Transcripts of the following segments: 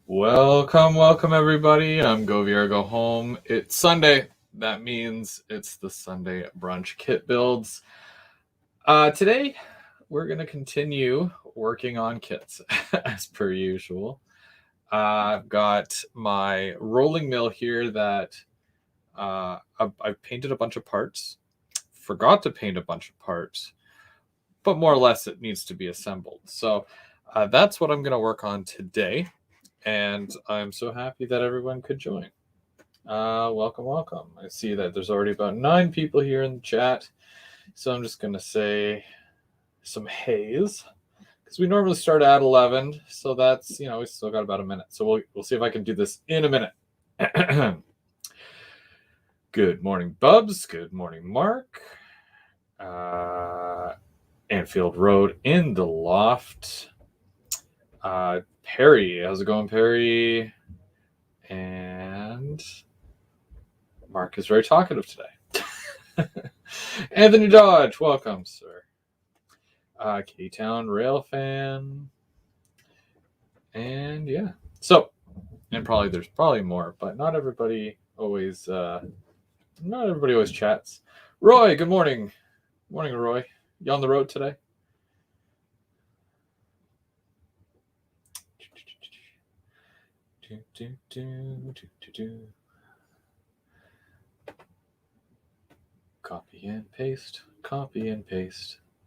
Welcome everybody. I'm Go Viera Go Home. It's Sunday. That means it's the Sunday brunch kit builds. Today we're going to continue working on kits as per usual. I've got my rolling mill here that I've painted a bunch of parts. Forgot to paint a bunch of parts, but more or less it needs to be assembled. So that's what I'm going to work on today. And I'm so happy that everyone could join. Welcome. I see that there's already about 9 people here in the chat. So I'm just going to say some hays. Because we normally start at 11. So that's, we still got about a minute. So we'll see if I can do this in a minute. Good morning, Bubs. Good morning, Mark. Anfield Road in the loft. Perry, how's it going, Perry? And Mark is very talkative today. Anthony Dodge, welcome, sir. K-Town Rail fan. And yeah. So, and there's probably more, but not everybody always chats. Roy, good morning. Morning, Roy. You on the road today? Copy and paste.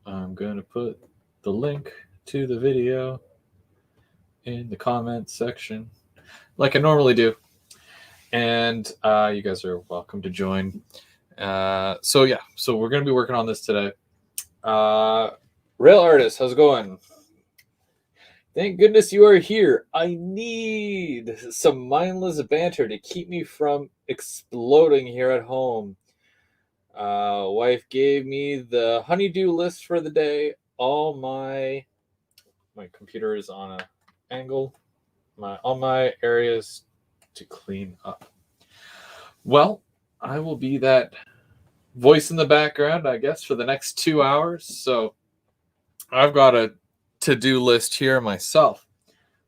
I'm going to put the link to the video in the comments section like I normally do. And you guys are welcome to join. So we're going to be working on this today. Rail Artist, how's it going? Thank goodness you are here. I need some mindless banter to keep me from exploding here at home. Wife gave me the honeydew list for the day. All my computer is on an angle. All my areas to clean up. Well, I will be that voice in the background, I guess, for the next 2 hours. So I've got a to-do list here myself.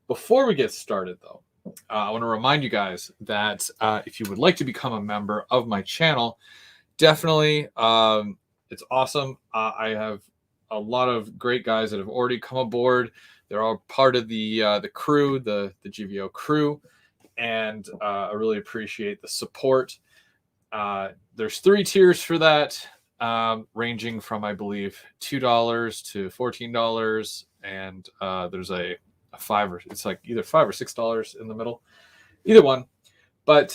Before we get started, though, I want to remind you guys that if you would like to become a member of my channel, definitely, it's awesome. I have a lot of great guys that have already come aboard. They're all part of the crew, the GVO crew, and I really appreciate the support. There's 3 tiers for that, ranging from, I believe, $2 to $14, and there's a $5 it's like either $5 or $6 in the middle, either one. But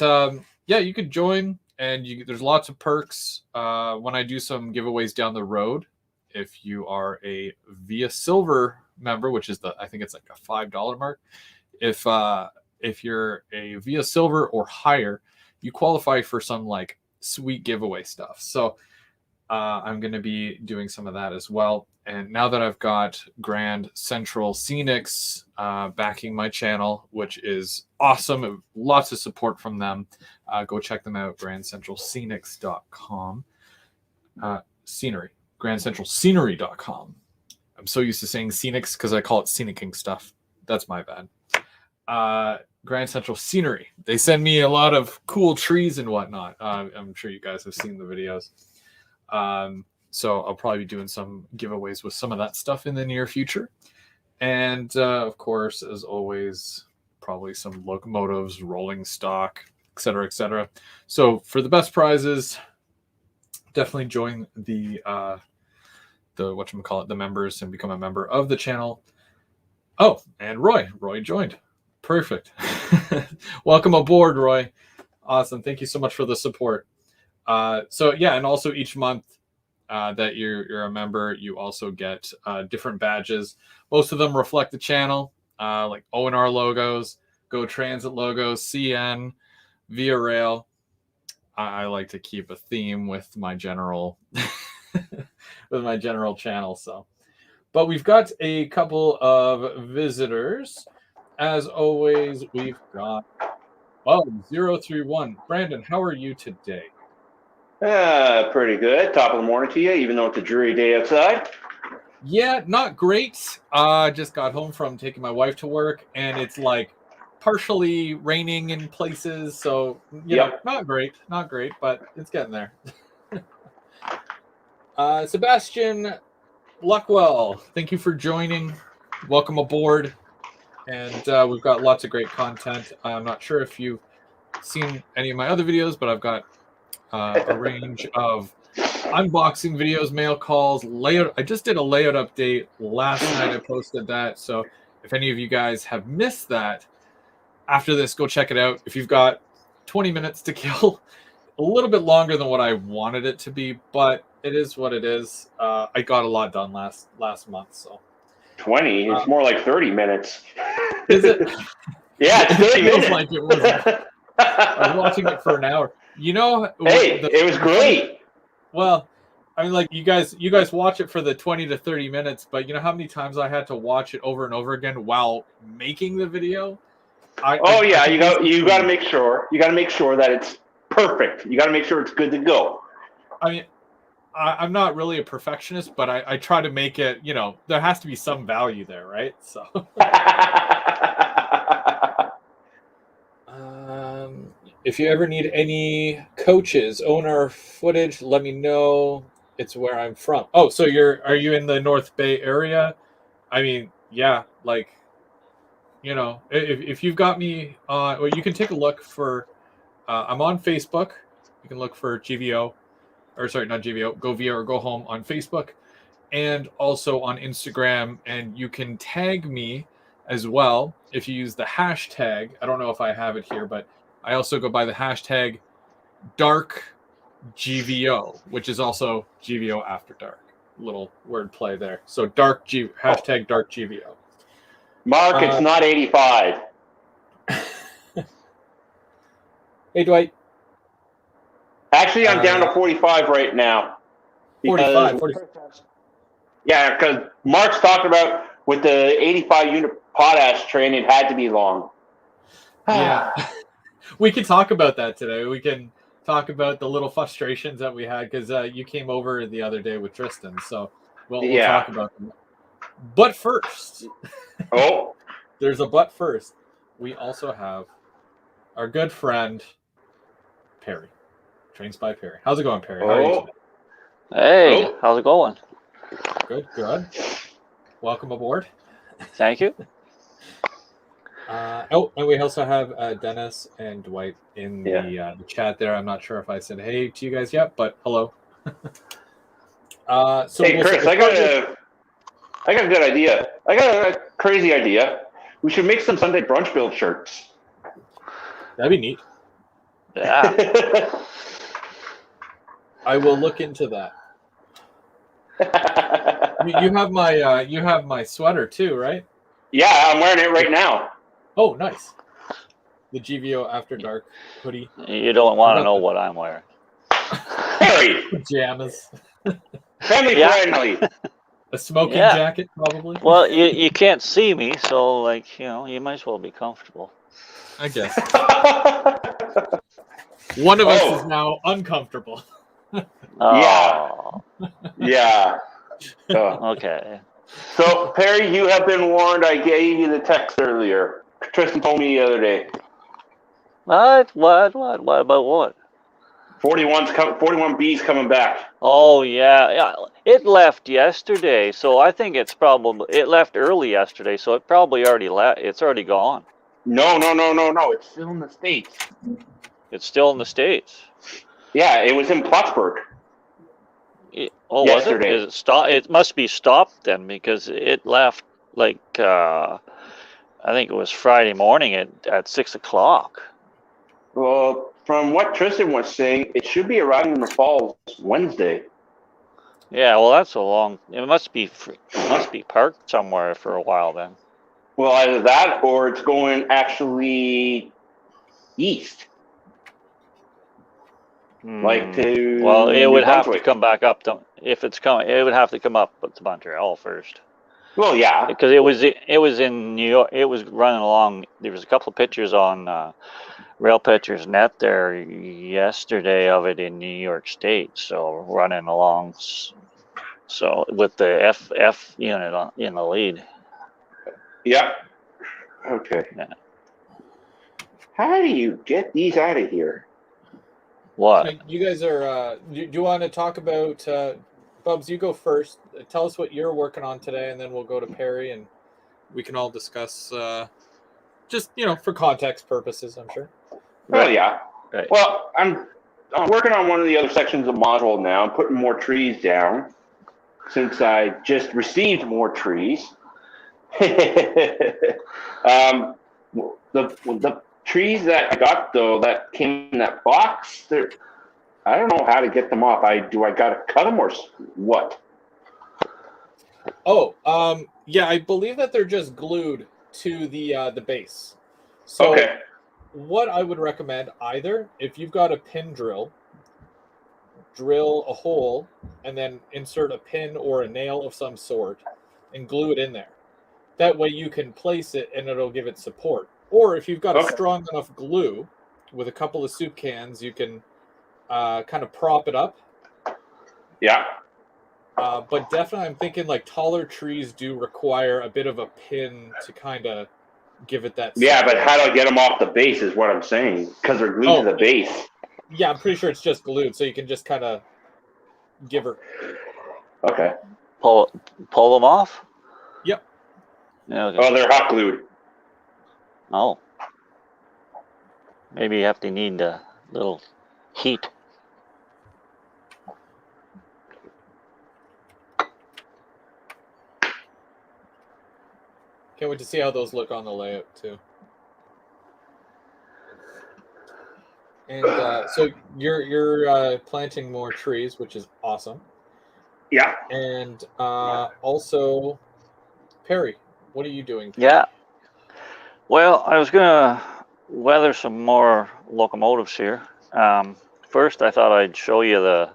yeah, you could join, and there's lots of perks when I do some giveaways down the road. If you are a Via Silver member, which is I think it's like a $5 mark. If you're a Via Silver or higher, you qualify for some like sweet giveaway stuff. So I'm going to be doing some of that as well. And now that I've got Grand Central Scenics backing my channel, which is awesome, lots of support from them, go check them out, grandcentralscenics.com. grandcentralscenery.com. I'm so used to saying scenics because I call it scenicking stuff. That's my bad. Grand Central Scenery. They send me a lot of cool trees and whatnot. I'm sure you guys have seen the videos. So I'll probably be doing some giveaways with some of that stuff in the near future. And of course, as always, probably some locomotives, rolling stock, etc., etc. So for the best prizes, definitely join the the members and become a member of the channel. Oh, and Roy joined. Perfect. Welcome aboard, Roy. Awesome. Thank you so much for the support. So yeah, and also each month that you're a member, you also get different badges. Most of them reflect the channel, like O&R logos, Go Transit logos, CN, Via Rail. I like to keep a theme with my general channel. So, but we've got a couple of visitors. As always, we've got 031. Brandon, how are you today? Pretty good. Top of the morning to you, even though it's a dreary day outside. Yeah, not great. Just got home from taking my wife to work, and it's like partially raining in places, so not great, but it's getting there. Sebastian Luckwell, thank you for joining. Welcome aboard. And we've got lots of great content. I'm not sure if you've seen any of my other videos, but I've got a range of unboxing videos, mail calls, layout. I just did a layout update last night. I posted that. So if any of you guys have missed that, after this, go check it out. If you've got 20 minutes to kill, a little bit longer than what I wanted it to be, but it is what it is. I got a lot done last month, so 20. It's more like 30 minutes. Is it? Yeah, it's 30 it feels minutes. like it was. I was watching it for an hour. Hey, it was great. Well, I mean, like you guys watch it for the 20 to 30 minutes, but you know how many times I had to watch it over and over again while making the video? You got to make sure. You got to make sure that it's perfect. You got to make sure it's good to go. I mean, I'm not really a perfectionist, but I try to make it, there has to be some value there, right? So if you ever need any coaches, owner footage, let me know. It's where I'm from. Oh, so are you in the North Bay area? I mean, yeah, like, if you've got me, well, you can take a look for, I'm on Facebook. You can look for GVO. Or sorry, not GVO, Go Via or Go Home on Facebook, and also on Instagram. And you can tag me as well if you use the hashtag. I don't know if I have it here, but I also go by the hashtag DarkGVO, which is also GVO After Dark. Little wordplay there. So hashtag DarkGVO. Mark, it's not 85. Hey, Dwight. Actually, I'm down to 45 right now. 45. Yeah, because Mark's talking about with the 85 unit potash train, it had to be long. Yeah. We can talk about that today. We can talk about the little frustrations that we had because you came over the other day with Tristan. So we'll talk about them. But first, there's a but first. We also have our good friend, Perry. Trains by Perry. How's it going, Perry? How are you today? Hey, how's it going? Good. Welcome aboard. Thank you. And we also have Dennis and Dwight in the chat there. I'm not sure if I said hey to you guys yet, but hello. Hey, Chris, I got a good idea. I got a crazy idea. We should make some Sunday brunch build shirts. That'd be neat. Yeah. I will look into that. You have my sweater too, right? Yeah, I'm wearing it right now. Oh, nice. The GVO After Dark hoodie. You don't want to know what I'm wearing. Harry! Pajamas. Family friendly. A smoking jacket, probably. Well, you can't see me, so you might as well be comfortable. I guess. One of us is now uncomfortable. Yeah. Okay. So, Perry, you have been warned. I gave you the text earlier. Tristan told me the other day. What about what? 41B's coming back. Oh, yeah. It left yesterday, so I think it left early yesterday, so it probably already it's already gone. No. It's still in the States. It's still in the States. Yeah, it was in Plattsburgh. Yesterday. Was it? Is it stop? It must be stopped then because it left I think it was Friday morning at 6:00. Well, from what Tristan was saying, it should be arriving in the Falls Wednesday. Yeah, well, that's a long. It must be parked somewhere for a while then. Well, either that or it's going actually east. Like to. Well, it would have to come back up. If it's coming, it would have to come up to Montreal first. Well, yeah, because it was in New York. It was running along. There was a couple of pictures on Rail Pictures Net there yesterday of it in New York State. So running along. So with the F unit in the lead. Yeah. Okay. Yeah. How do you get these out of here? What? You guys are. Do you want to talk about? Bubs, you go first. Tell us what you're working on today, and then we'll go to Perry, and we can all discuss. Just for context purposes, I'm sure. Oh yeah. Right. Well, I'm working on one of the other sections of module now. I'm putting more trees down since I just received more trees. The trees that I got though that came in that box, I don't know how to get them off. I gotta cut them or what? Oh, yeah, I believe that they're just glued to the base. So Okay. what I would recommend, either if you've got a pin drill a hole and then insert a pin or a nail of some sort and glue it in there. That way you can place it and it'll give it support. Or if you've got a Okay. strong enough glue with a couple of soup cans, you can kind of prop it up. Yeah. But definitely I'm thinking like taller trees do require a bit of a pin to kind of give it that support. Yeah, but how do I get them off the base is what I'm saying, because they're glued to the base. Yeah, I'm pretty sure it's just glued, so you can just kind of give her. Okay. Pull them off? Yep. Yeah, okay. Oh, they're hot glued. Oh. Maybe you have to need a little heat. Can't wait to see how those look on the layout too. And so you're planting more trees, which is awesome. Yeah. And also, Perry, what are you doing today? Yeah. Well, I was gonna weather some more locomotives here. First, I thought I'd show you the.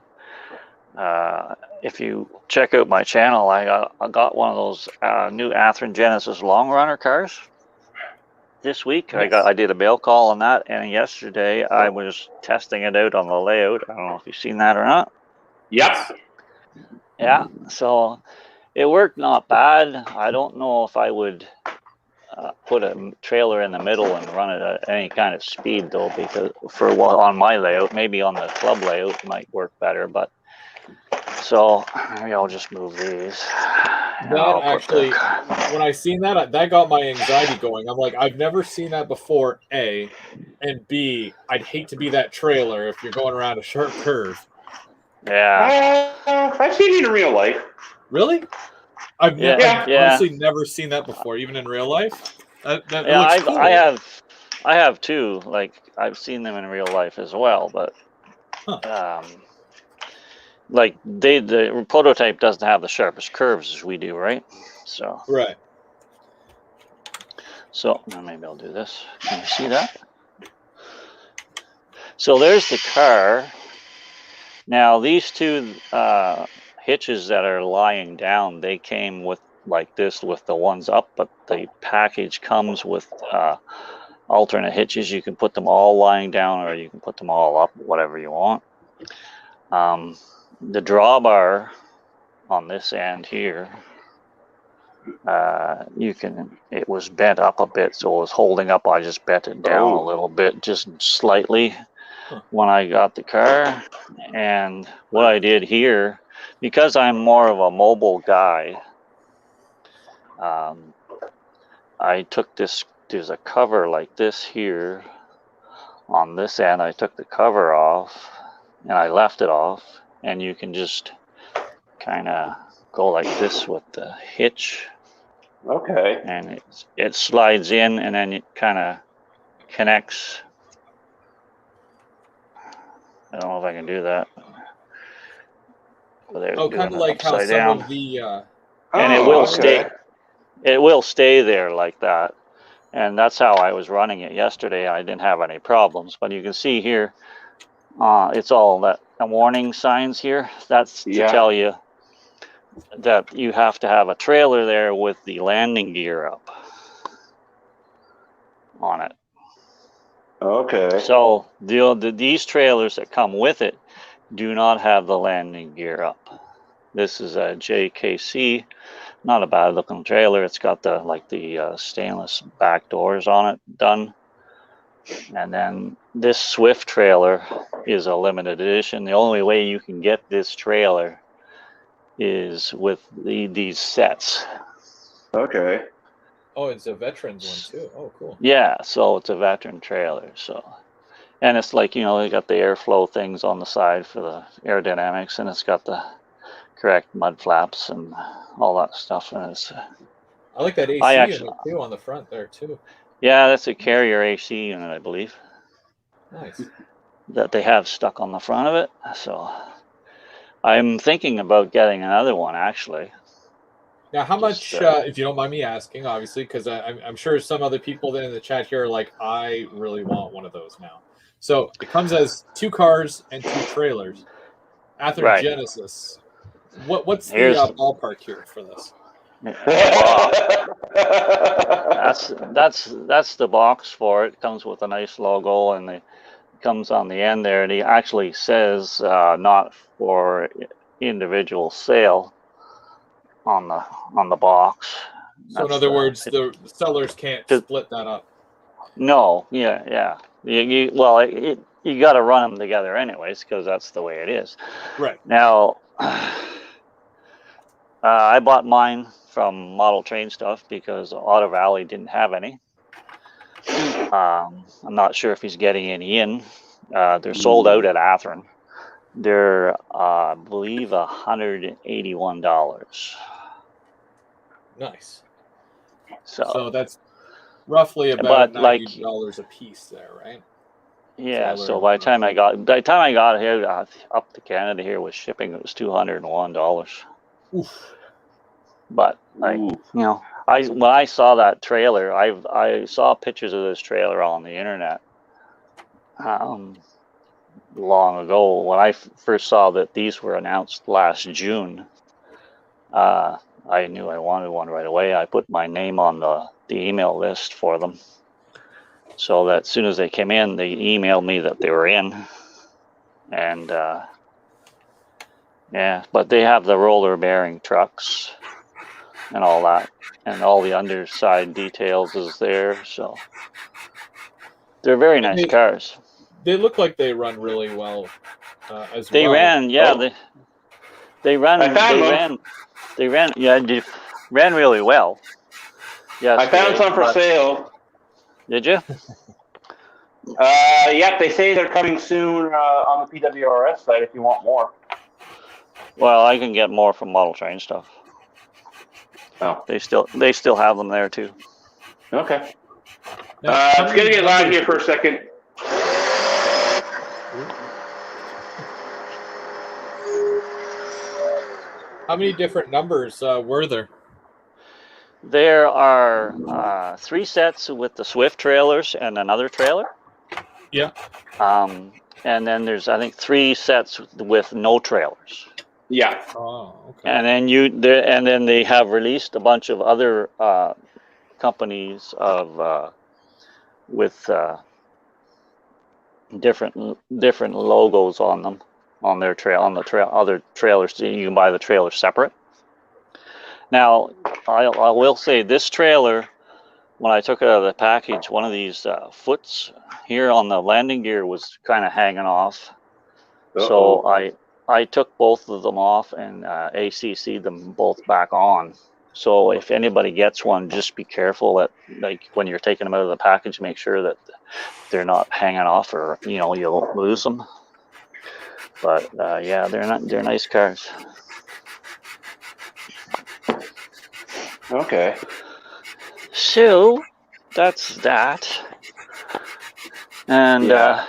If you check out my channel, I got one of those new Athearn Genesis Long Runner cars. This week, Nice. I did a mail call on that, and yesterday I was testing it out on the layout. I don't know if you've seen that or not. Yep. Yeah, so it worked not bad. I don't know if I would put a trailer in the middle and run it at any kind of speed though, because on my layout, maybe on the club layout it might work better. But so maybe I'll just move these. That actually, when I seen that got my anxiety going. I'm like, I've never seen that before. A, and B, I'd hate to be that trailer if you're going around a sharp curve. Yeah. I've seen it in real life. Really? I've Yeah. honestly never seen that before, even in real life. That Yeah, looks cool. I have too. Like I've seen them in real life as well, but like the prototype doesn't have the sharpest curves as we do, right? So right. So maybe I'll do this. Can you see that? So there's the car. Now these two hitches that are lying down, they came with like this with the ones up, but the package comes with alternate hitches. You can put them all lying down or you can put them all up, whatever you want. The drawbar on this end here, it was bent up a bit, so it was holding up. I just bent it down a little bit, just slightly when I got the car. And what I did here, because I'm more of a mobile guy, I took this, there's a cover like this here on this end. I took the cover off and I left it off, and you can just kind of go like this with the hitch. Okay. And it slides in and then it kind of connects. I don't know if I can do that. Kind of like how some down. of the and it will stay. It will stay there like that, and that's how I was running it yesterday. I didn't have any problems, but you can see here, it's all that warning signs here. That's to tell you that you have to have a trailer there with the landing gear up on it. Okay. So these trailers that come with it do not have the landing gear up. This is a JKC, not a bad looking trailer. It's got the stainless back doors on it done. And then this Swift trailer is a limited edition. The only way you can get this trailer is with these sets. Okay. Oh, it's a veterans one too. Oh, cool. Yeah, so it's a veteran trailer. So, and it's like, you know, they got the airflow things on the side for the aerodynamics, and it's got the correct mud flaps and all that stuff. And it's I like that AC actually, unit too on the front there too. yeah, that's a carrier AC unit, I believe, Nice. that they have stuck on the front of it. So I'm thinking about getting another one, actually. Now, how much, if you don't mind me asking, obviously, because I'm sure some other people in the chat here are like, I really want one of those now. So it comes as 2 cars and 2 trailers. Ather Right. Genesis. What's Here's the ballpark here for this? That's the box for it. It comes with a nice logo, and it comes on the end there, and he actually says not for individual sale on the box. So in other words, the sellers can't split that up. No, yeah. You got to run them together anyways, because that's the way it is. Right. Now, I bought mine from Model Train Stuff because Otter Valley didn't have any. I'm not sure if he's getting any in. They're sold out at Atherton. They're, I believe, $181. Nice. So that's roughly about $90 a piece there, right? Yeah. So by the time I got here up to Canada here with shipping, it was $201. Oof. But when I saw that trailer, I saw pictures of this trailer on the internet long ago. When I first saw that these were announced last June, I knew I wanted one right away. I put my name on the email list for them, so that as soon as they came in, they emailed me that they were in. And but they have the roller bearing trucks and all that, and all the underside details is there. So they're very nice cars. They look like they run really well as they well. Ran, yeah. Oh. They ran really well. Yes, I found some for sale. Did you? Yep, they say they're coming soon on the PWRS site if you want more. Well, I can get more from Model Train Stuff. Oh. They still have them there too. Okay. It's gonna get loud here for a second. How many different numbers were there? There are 3 sets with the Swift trailers and another trailer. Yeah. And then there's, I think, 3 sets with no trailers. Yeah. Oh, okay. And then they have released a bunch of other companies with different logos on them, on their other trailers. So you can buy the trailer separate. Now, I will say this trailer, when I took it out of the package, one of these foots here on the landing gear was kind of hanging off. So I took both of them off and ACC'd them both back on. So if anybody gets one, just be careful that, like, when you're taking them out of the package, make sure that they're not hanging off, or you'll lose them. But they're nice cars. Okay. So that's that. And they're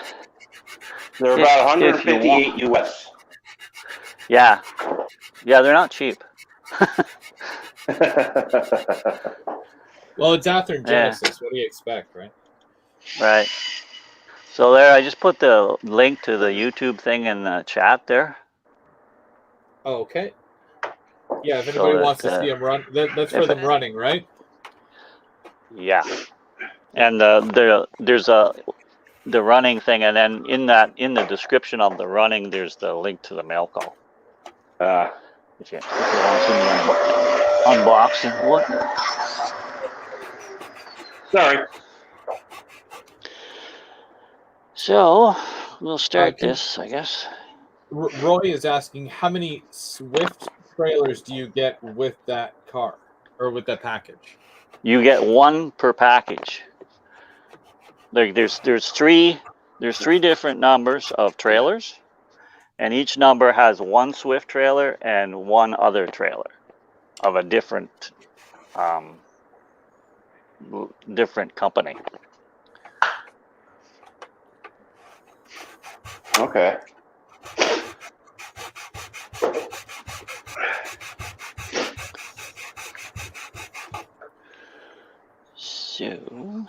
about 158 US. Yeah, they're not cheap. Well, it's Atherton Genesis. What do you expect, right? Right. So there, I just put the link to the YouTube thing in the chat there. Oh, okay. Yeah, if anybody wants to see them run, that's for them running, right? Yeah. And there's the running thing, and then in the description of the running, there's the link to the mail call. If you want to see me unboxing, what? Sorry. So we'll start Can- this, I guess. Roy is asking, how many Swift trailers do you get with that car or with that package? You get one per package. Like there's three different numbers of trailers, and each number has one Swift trailer and one other trailer of a different company. Okay. So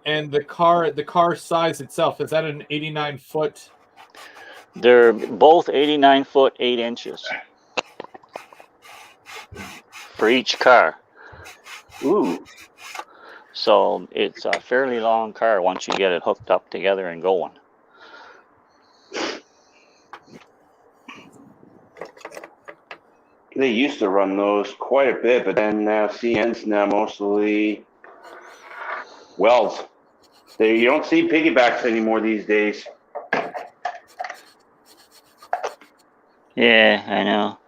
And the car size itself, is that an 89-foot? they're both 89 foot 8 inches for each car. Ooh. So it's a fairly long car once you get it hooked up together and going. They used to run those quite a bit, but then now CN's now mostly welds. You don't see piggybacks anymore these days. Yeah, I know.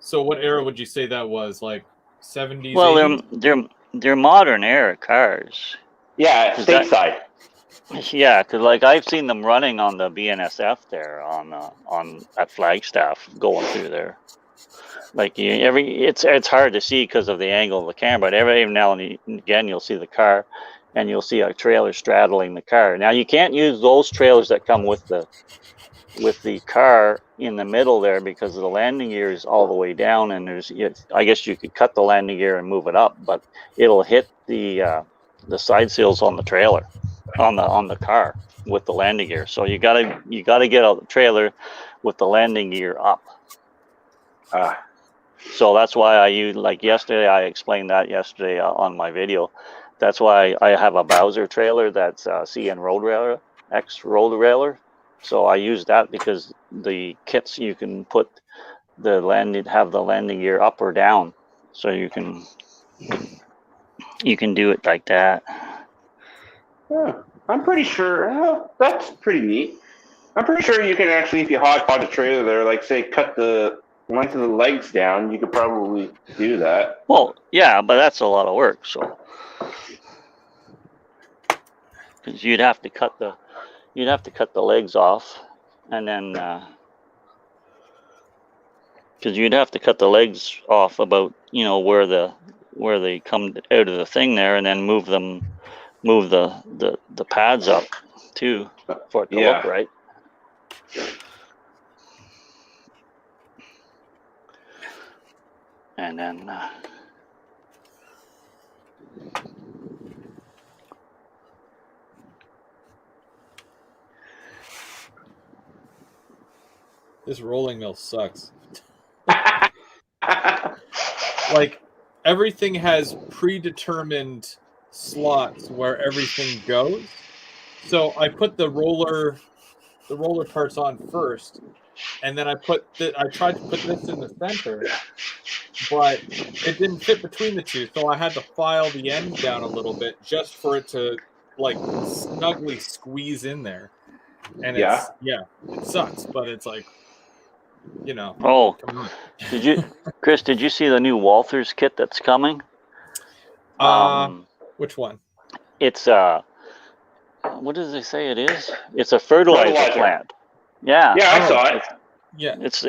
So what era would you say that was? Like 70s? Well, 80s? they're modern era cars. Yeah, stateside. Yeah, because like I've seen them running on the BNSF there on at Flagstaff going through there. Like it's hard to see because of the angle of the camera, but every now and again you'll see the car, and you'll see a trailer straddling the car. Now you can't use those trailers that come with the car in the middle there because the landing gear is all the way down, and I guess you could cut the landing gear and move it up, but it'll hit the side seals on the trailer, on the car with the landing gear. So you gotta get a trailer with the landing gear up. So that's why I use, like yesterday, I explained that yesterday on my video. That's why I have a Bowser trailer that's CN road railer, X road railer. So I use that because the kits you can put have the landing gear up or down, so you can do it like that. I'm pretty sure that's pretty neat. I'm pretty sure you can actually, if you hodgepodge a trailer there, like say cut the length of the legs down, you could probably do that. Well, yeah, but that's a lot of work. So because you'd have to cut the legs off, and then because you'd have to cut the legs off about where they come out of the thing there, and then move the pads up too for it to look right. And then This rolling mill sucks. Like everything has predetermined slots where everything goes. So I put the roller parts on first, and then I tried to put this in the center, but it didn't fit between the two, so I had to file the ends down a little bit just for it to like snugly squeeze in there. And it sucks, but it's like, Oh, Chris, did you see the new Walthers kit that's coming? Which one? It's what does they say it is? It's a fertilizer plant. Yeah. Yeah, I saw it. Yeah. It's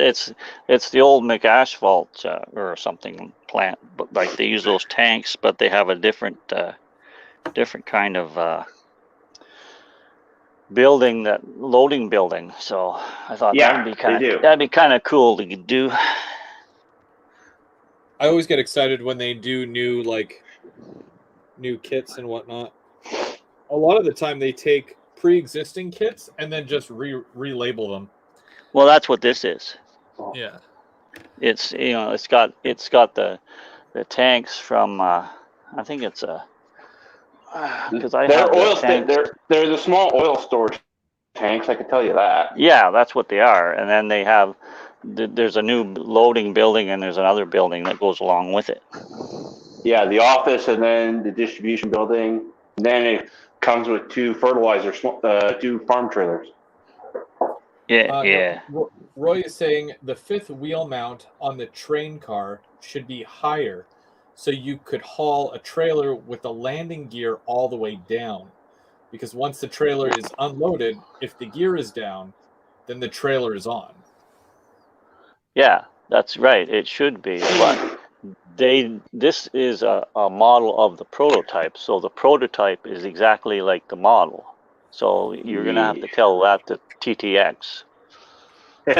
the old McAsphalt or something plant, but like they use those tanks, but they have a different kind of loading building. So I thought that'd be kind of cool to do. I always get excited when they do new kits and whatnot. A lot of the time they take pre-existing kits and then just relabel them. Well, that's what this is. Yeah. It's it's got the tanks from I think it's a because they're the small oil storage tanks, I can tell you that. Yeah, that's what they are. And then they have there's a new loading building and there's another building that goes along with it. Yeah, the office and then the distribution building. And then it comes with 2 fertilizer, 2 farm trailers. Yeah. Roy is saying the 5th wheel mount on the train car should be higher, so you could haul a trailer with the landing gear all the way down. Because once the trailer is unloaded, if the gear is down, then the trailer is on. Yeah, that's right. It should be, but this is a model of the prototype, so the prototype is exactly like the model. So you're gonna have to tell that to TTX. Damn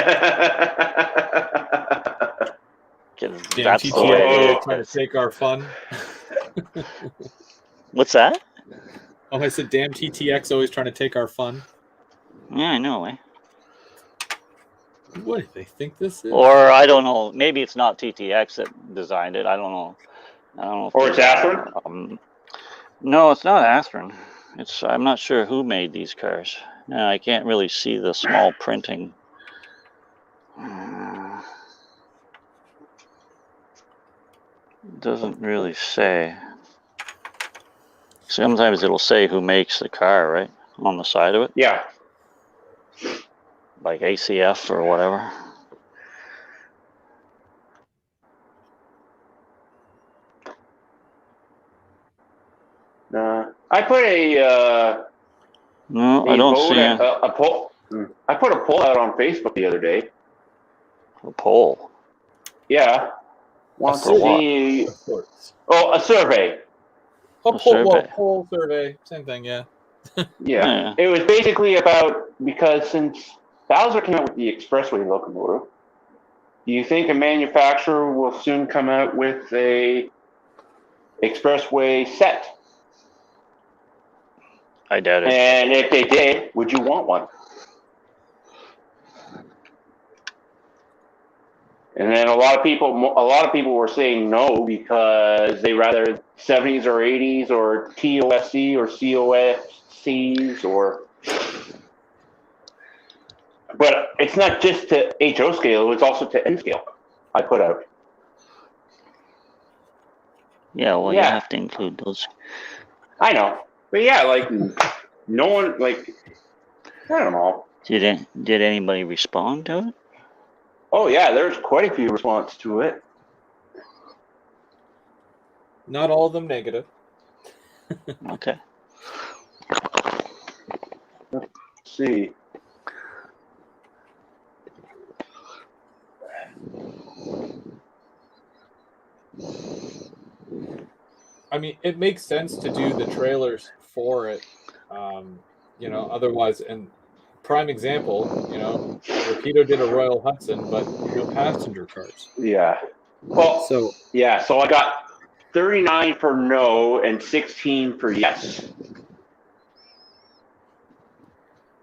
That's TTX the way it trying to is. take our fun. What's that? Oh, I said, damn TTX always trying to take our fun. Yeah, I know, eh? What do they think this is? Or I don't know. Maybe it's not TTX that designed it. I don't know. Or it's Aspirin? No, it's not Aspirin. I'm not sure who made these cars. No, I can't really see the small printing. Doesn't really say. Sometimes it'll say who makes the car, right? On the side of it. Yeah. Like ACF or whatever. I put No, I don't see a poll. I put a poll out on Facebook the other day. a poll. Yeah. Want to see? Oh, a survey. A poll survey. Same thing, yeah. Yeah. It was basically about, because since Bowser came out with the expressway locomotive, do you think a manufacturer will soon come out with a expressway set? I doubt it. And if they did, would you want one? And then a lot of people were saying no, because they rather 70s or 80s or TOSC or COFCs or. But it's not just to HO scale; it's also to N scale. I put out. Yeah, well, you have to include those. I know, but yeah, like no one, like, I don't know. Did anybody respond to it? Oh yeah, there's quite a few responses to it. Not all of them negative. Okay. Let's see. I mean, it makes sense to do the trailers for it. Otherwise, and prime example, Rapido did a Royal Hudson, but no passenger cars. Yeah. Well, so I got 39 for no and 16 for yes.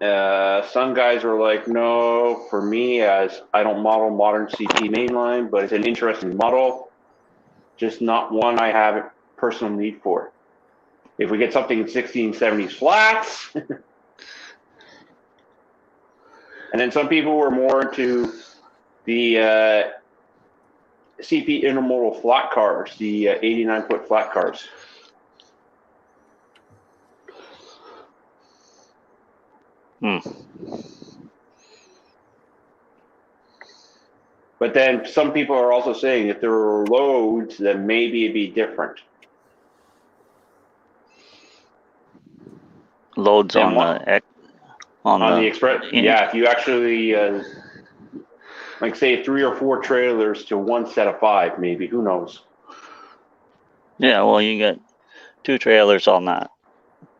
Some guys were like, no, for me, as I don't model modern CP mainline, but it's an interesting model, just not one I have a personal need for. If we get something in 1670s flats, and then some people were more into the CP intermodal flat cars, the 89-foot flat cars. But then some people are also saying if there were loads, then maybe it'd be different. Loads on the express. Yeah, if you actually like say 3 or 4 trailers to one set of 5, maybe, who knows? Yeah, well, you get 2 trailers on that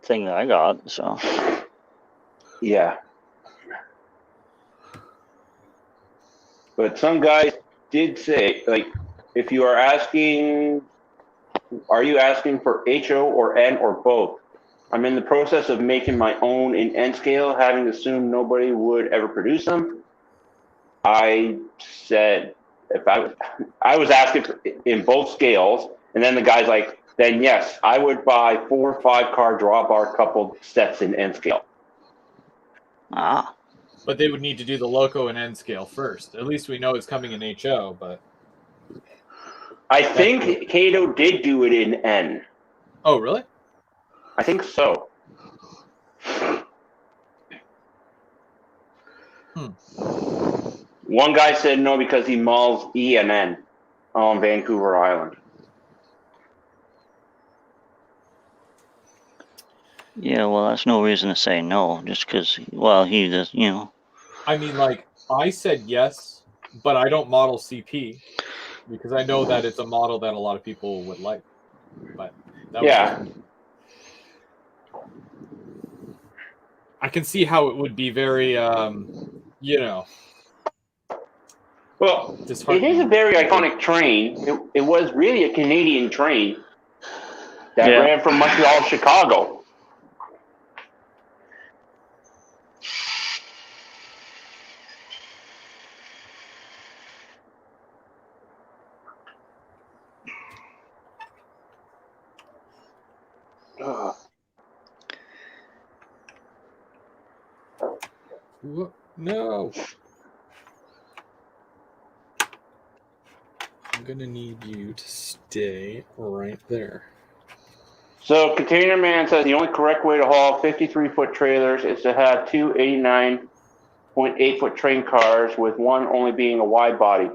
thing that I got, so. Yeah. But some guys did say, like, if you are asking, are you asking for HO or N or both? I'm in the process of making my own in N scale, having assumed nobody would ever produce them. I said, if I was asking for, in both scales, and then the guy's like, then yes, I would buy 4 or 5 car drawbar coupled sets in N scale. Ah. But they would need to do the loco and N scale first. At least we know it's coming in HO, but... I think Kato did do it in N. Oh, really? I think so. One guy said no because he mauls E and N on Vancouver Island. Yeah, well, that's no reason to say no, just because, well, he does, you know. I mean, like, I said yes, but I don't model CP because I know that it's a model that a lot of people would like. But that was just me. I can see how it would be very, you know. Well, it is a very iconic train. It was really a Canadian train that ran from Montreal to Chicago. No. I'm going to need you to stay right there. So Container Man says the only correct way to haul 53-foot trailers is to have two 89.8-foot train cars with one only being a wide body.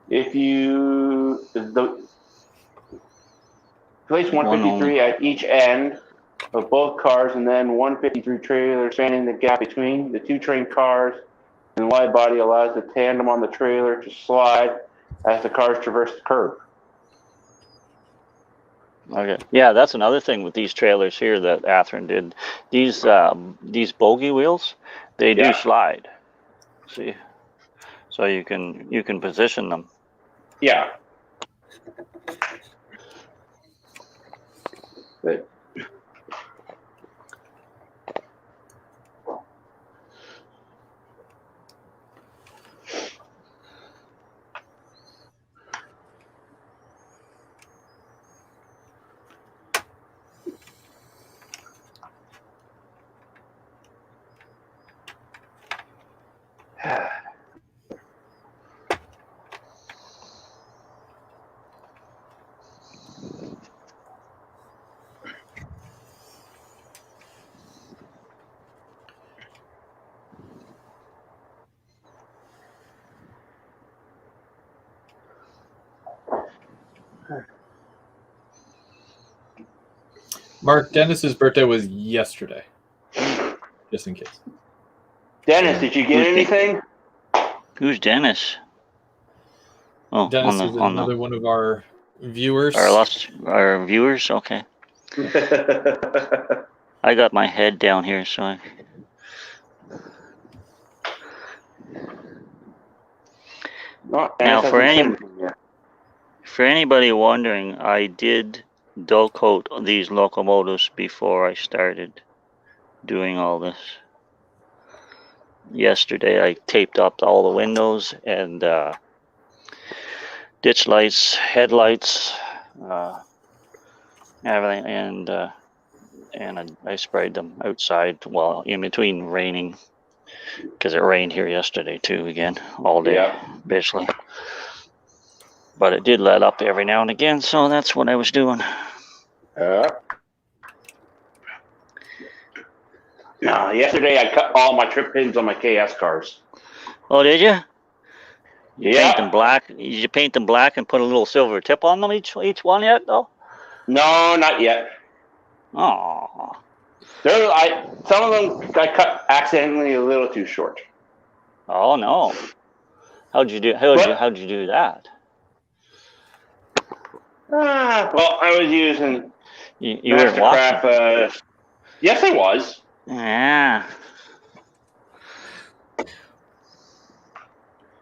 If you place 153 at each end of both cars and then 153 trailer spanning the gap between the two train cars and the wide body allows the tandem on the trailer to slide as the cars traverse the curb. Okay. Yeah, that's another thing with these trailers here that Athearn did. These bogie wheels, they do slide. See, so you can position them. Yeah. Good. Mark, Dennis's birthday was yesterday. Just in case. Dennis, did you get anything? Who's Dennis? Oh, Dennis is another one of our viewers. Our viewers, okay. I got my head down here, so now for anybody wondering, I did dull coat these locomotives before I started doing all this. Yesterday I taped up all the windows and ditch lights, headlights, everything, and I sprayed them outside while in between raining, because it rained here yesterday too again, all day, basically. But it did let up every now and again, so that's what I was doing. Yesterday I cut all my trip pins on my KS cars. Oh, did you? You paint them black? Did you paint them black and put a little silver tip on them each one yet, though? No, not yet. Oh. Some of them I cut accidentally a little too short. Oh no! How'd you do that? Well, I was using you weren't watching. Yes, I was. Yeah.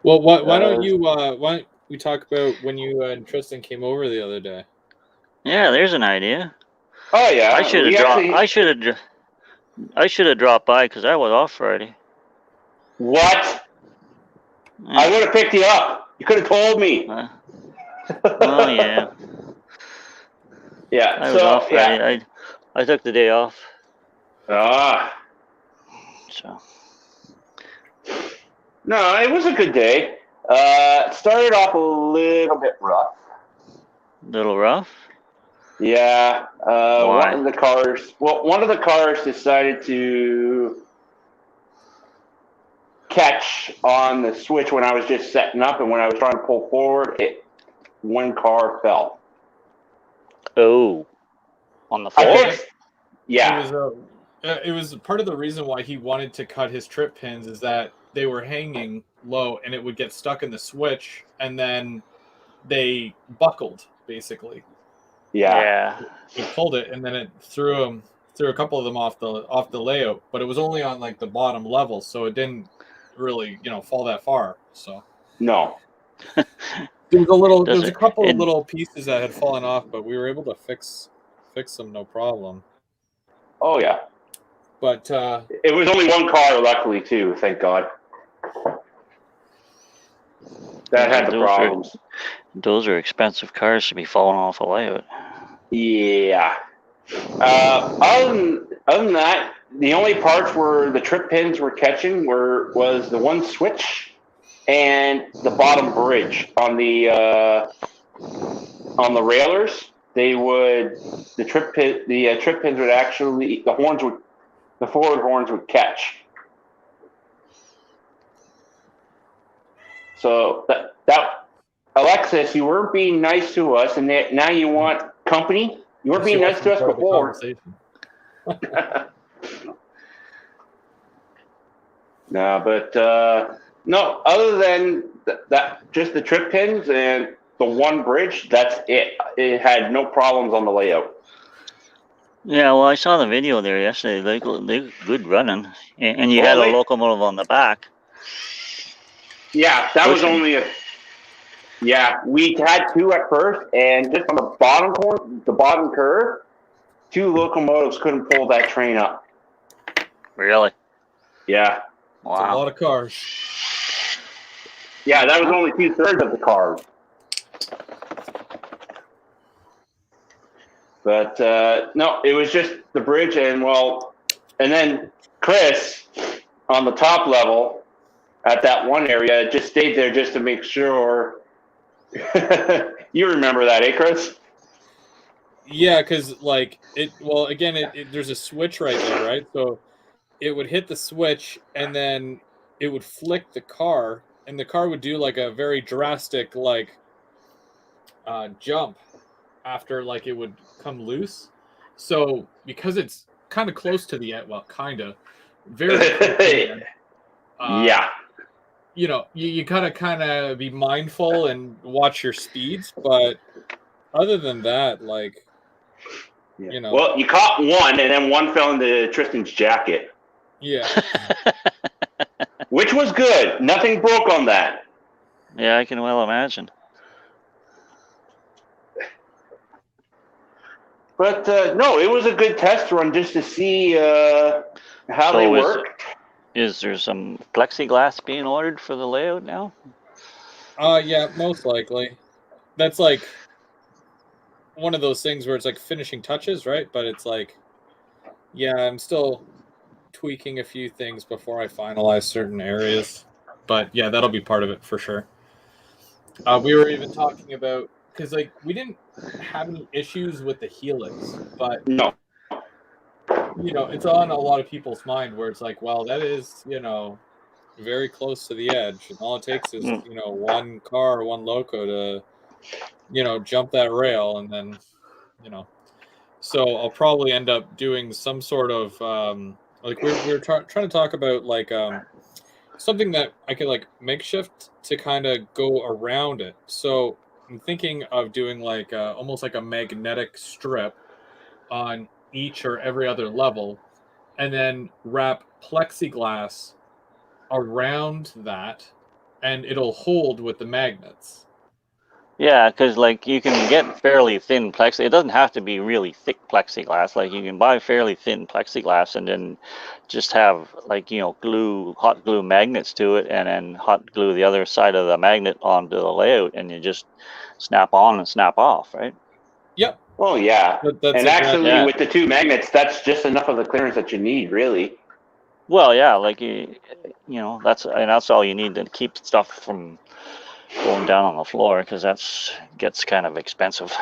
Well, why don't we talk about when you and Tristan came over the other day? Yeah, there's an idea. Oh yeah. I should have dropped by because I was off Friday. What? Yeah. I would have picked you up. You could have told me. Oh yeah. Yeah. I was off Friday. I took the day off. So No, it was a good day. It started off a little bit rough. little rough. Yeah. Why? One of the cars decided to catch on the switch when I was just setting up, and when I was trying to pull forward, one car fell. Oh, on the I floor. fixed. Yeah. It was part of the reason why he wanted to cut his trip pins is that they were hanging low and it would get stuck in the switch and then they buckled basically. Yeah. He pulled it and then it threw a couple of them off the layout, but it was only on like the bottom level, so it didn't really fall that far. So No. there Does was a it? couple of little pieces that had fallen off, but we were able to fix them no problem. Oh yeah. But It was only one car, luckily too. Thank God. That had the problems. Those are expensive cars to be falling off a layout. Yeah. Other than that, the only parts where the trip pins were catching was the one switch and the bottom bridge on the railers. The trip pins would actually the forward horns would catch. So that Alexis, you weren't being nice to us, and now you want company. You weren't being nice to us before. No, but no. Other than that, just the trip pins and the one bridge. That's it. It had no problems on the layout. Yeah, well, I saw the video there yesterday. They good running, and you had a locomotive on the back. Yeah, that was only a. Yeah, we had two at first, and just on the bottom curve, two locomotives couldn't pull that train up. Really? Yeah. Wow. It's a lot of cars. Yeah, that was only 2/3 of the cars. But no, it was just the bridge, and then Chris on the top level at that one area just stayed there just to make sure. You remember that, eh, Chris? Yeah, because like there's a switch right there, right? So it would hit the switch and then it would flick the car, and the car would do like a very drastic jump after like it would come loose. So because it's kind of close to the end, very close to the end, yeah. You gotta kind of be mindful and watch your speeds, but other than that, Well, you caught one, and then one fell into Tristan's jacket. Yeah. Which was good. Nothing broke on that. Yeah, I can well imagine. But no, it was a good test run just to see how they worked. Is there some plexiglass being ordered for the layout now? Yeah, most likely. That's like one of those things where it's like finishing touches, right? But it's like, yeah, I'm still tweaking a few things before I finalize certain areas. But yeah, that'll be part of it for sure. We were even talking about, because like we didn't have any issues with the helix, but no, it's on a lot of people's mind where it's like, well, that is very close to the edge, and all it takes is one car, one loco to jump that rail, and then so I'll probably end up doing some sort of like we're trying to talk about like something that I could like makeshift to kind of go around it. So I'm thinking of doing like almost like a magnetic strip on each or every other level, and then wrap plexiglass around that, and it'll hold with the magnets. Yeah, because like you can get fairly thin plexiglass. It doesn't have to be really thick plexiglass. Like you can buy fairly thin plexiglass and then just have like hot glue magnets to it, and then hot glue the other side of the magnet onto the layout, and you just snap on and snap off, right? Yep, Oh yeah, That's and actually Yeah. with the 2 magnets, that's just enough of the clearance that you need, really. Well, yeah, like you know, that's all you need to keep stuff from going down on the floor, because gets kind of expensive.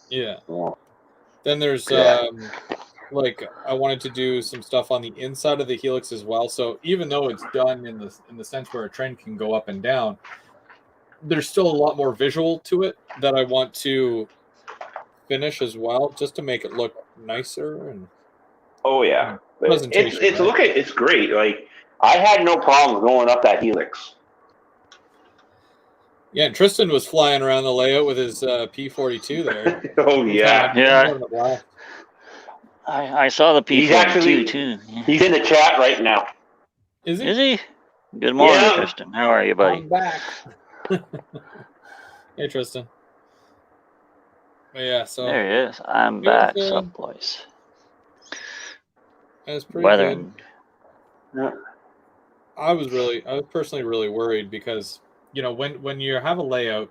Yeah. Yeah. Then there's Yeah. like I wanted to do some stuff on the inside of the helix as well. So even though it's done in the sense where a train can go up and down, there's still a lot more visual to it that I want to finish as well, just to make it look nicer and Oh yeah, but presentation, right? it's great. Like I had no problems going up that helix. Yeah, and Tristan was flying around the layout with his P-42 there. Oh He was yeah, Yeah, having a blast. I saw the he's P-42 actually too. Yeah. he's in the chat right now. Is he? Is he? Good morning, Yeah, Tristan. How are you, buddy? I'm back. Hey, Tristan. But yeah, so There he is. I'm it was, back, some boys. it was pretty Weather. good. I was personally really worried because, you know, when you have a layout,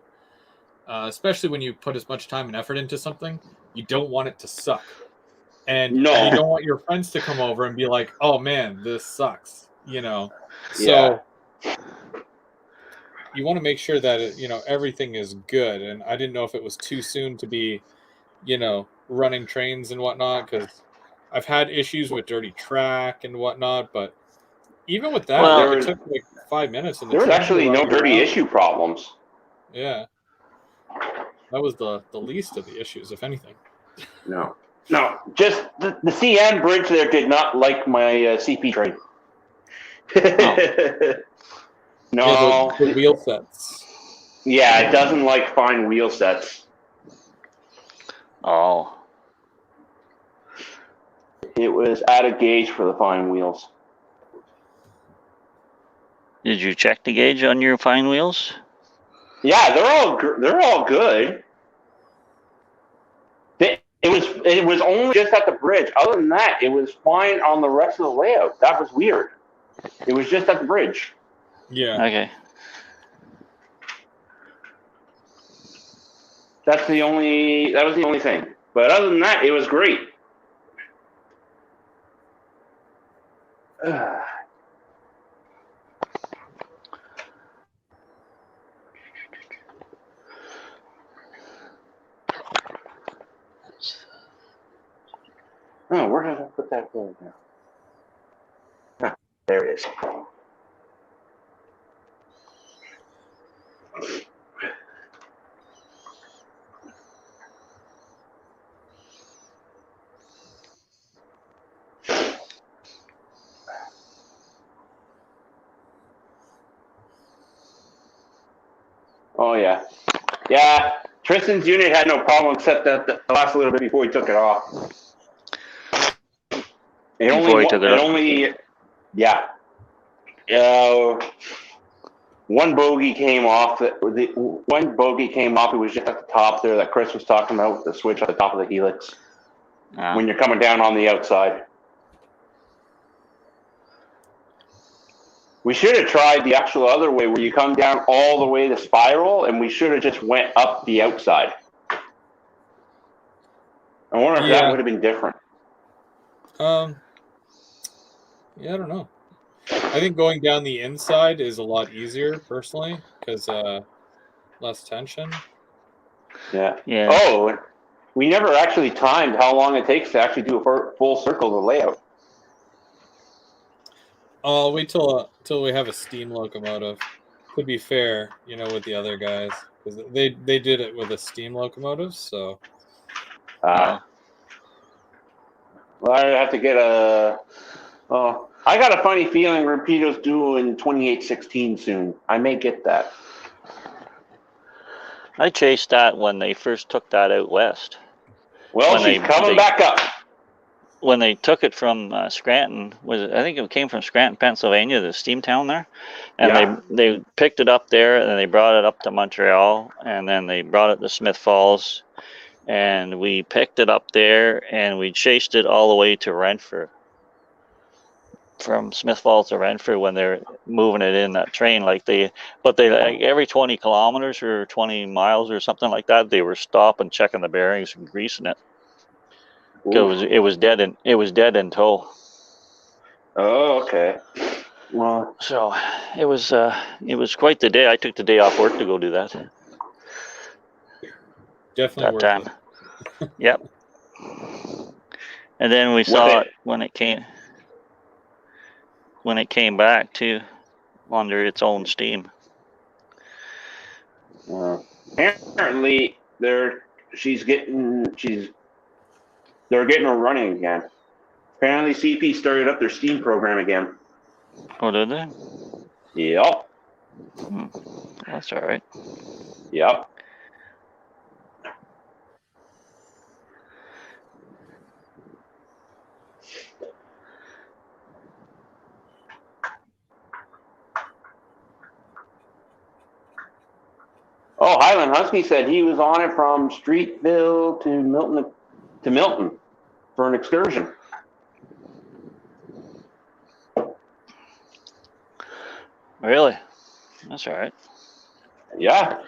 especially when you put as much time and effort into something, you don't want it to suck, and you no, don't want your friends to come over and be like, "Oh man, this sucks," you know. yeah, So you want to make sure that everything is good. And I didn't know if it was too soon to be, running trains and whatnot, because I've had issues with dirty track and whatnot, but even with that, Well, like it took like 5 minutes and the there was trains were actually no running dirty around. issue problems. Yeah, that was the least of the issues, if anything. No, just the CN bridge there did not like my CP train. No, Yeah, the wheel sets. yeah, it doesn't like fine wheel sets. oh, It was out of gauge for the fine wheels. did you check the gauge on your fine wheels? Yeah, they're all good. It was only just at the bridge. Other than that, it was fine on the rest of the layout. That was weird. It was just at the bridge. Yeah. Okay. That was the only thing. But other than that, it was great. Oh, where did I put that phone now? Ah, there it is. Oh yeah, yeah. Tristan's unit had no problem except that the last little bit before he took it off. Yeah. One bogey came off. One bogey came off. It was just at the top there that Chris was talking about with the switch at the top of the helix. When you're coming down on the outside. We should have tried the actual other way where you come down all the way to spiral, and we should have just went up the outside. I wonder if that would have been different. Yeah, I don't know. I think going down the inside is a lot easier, personally, because less tension. Yeah. Yeah. Oh, we never actually timed how long it takes to actually do a full circle of the layout. I'll wait till we have a steam locomotive. To be fair, with the other guys, because they did it with a steam locomotive, so. Well, I have to get a. Oh, I got a funny feeling Rapido's due in 2816 soon. I may get that. I chased that when they first took that out west. Well, she's coming back up. When they took it from Scranton, I think it came from Scranton, Pennsylvania, the steam town there, and they picked it up there, and then they brought it up to Montreal, and then they brought it to Smith Falls, and we picked it up there, and we chased it all the way to Renfrew. from Smith Falls to Renfrew when they're moving it in that train. Like every 20 kilometers or 20 miles or something like that, they were stopping, checking the bearings and greasing it. Because it was dead in tow. Oh, okay. Well, so it was quite the day. I took the day off work to go do that. Definitely that worth time. it. Yep. And then we saw it when it came back too, under its own steam. Apparently, they're getting her running again. Apparently, CP started up their steam program again. Oh, did they? Yep. That's all right. Yep. Oh, Highland Husky said he was on it from Streetville to Milton for an excursion. Really? That's all right. Yeah.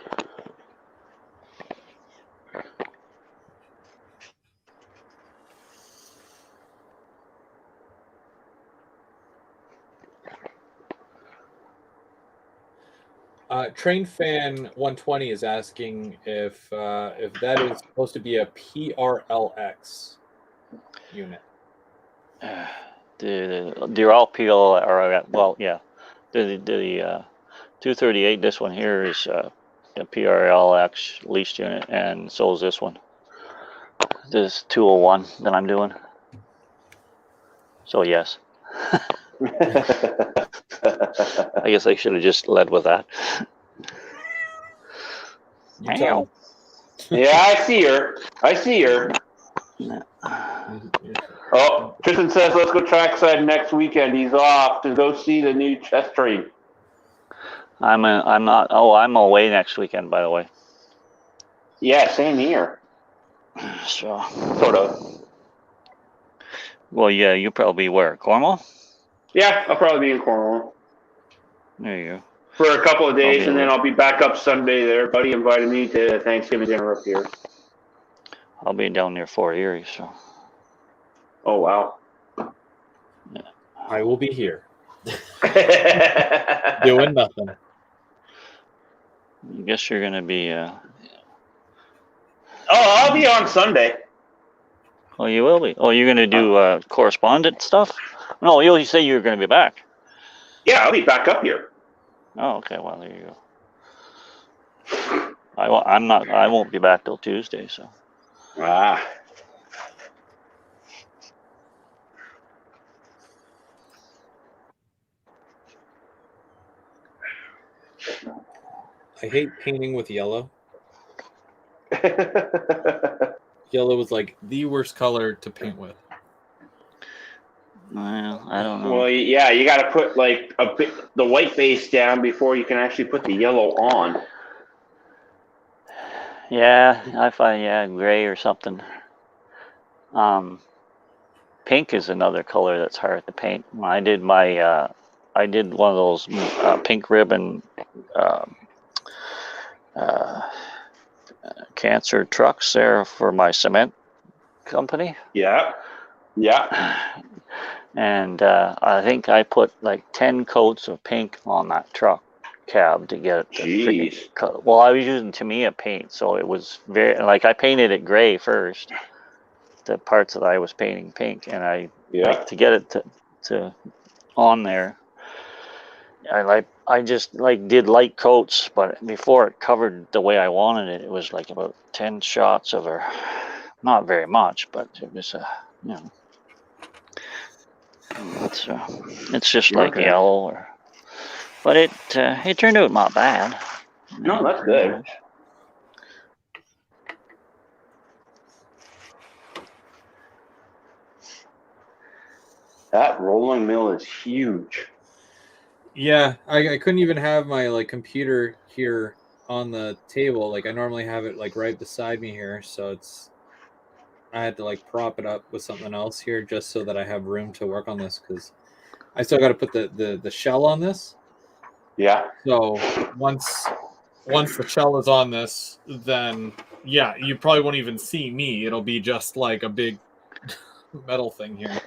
Train Fan 120 is asking if that is supposed to be a PRLX unit. They're all PL, well, yeah. The 238, this one here is a PRLX leased unit, and so is this one. This 201 that I'm doing. So yes. I guess I should have just led with that. Yeah, I see her. Oh, Tristan says let's go trackside next weekend. He's off to go see the new chess train. I'm not. Oh, I'm away next weekend, by the way. Yeah, same here. So sort of. Well, yeah, you probably where? Cornwall? Yeah, I'll probably be in Cornwall. There you go. For a couple of days, and then I'll be back up Sunday there. Buddy invited me to Thanksgiving dinner up here. I'll be down near Fort Erie, so. Oh, wow. Yeah. I will be here. Doing nothing. I guess you're going to be... Oh, I'll be on Sunday. Oh, you will be? Oh, you're going to do correspondent stuff? No, you say you're going to be back. Yeah, I'll be back up here. Oh, okay. Well, there you go. I won't be back till Tuesday, so. Ah. I hate painting with yellow. Yellow is like the worst color to paint with. Well, I don't know. Well, yeah, you got to put like the white base down before you can actually put the yellow on. Yeah, I find gray or something. Pink is another color that's hard to paint. When I did I did one of those pink ribbon cancer trucks there for my cement company. Yeah. And I think I put like 10 coats of pink on that truck cab to get it to freaking color. Well, I was using Tamiya paint, so it was very I painted it gray first. The parts that I was painting pink, and to get it to on there. I just did light coats, but before it covered the way I wanted it, it was like about 10 shots of her. Not very much, but it was it's just like yellow, but it turned out not bad. No, that's good. That rolling mill is huge. Yeah, I couldn't even have my computer here on the table. I normally have it right beside me here, so I had to prop it up with something else here just so that I have room to work on this because I still got to put the shell on this. Yeah. So once the shell is on this, then yeah, you probably won't even see me. It'll be just like a big metal thing here.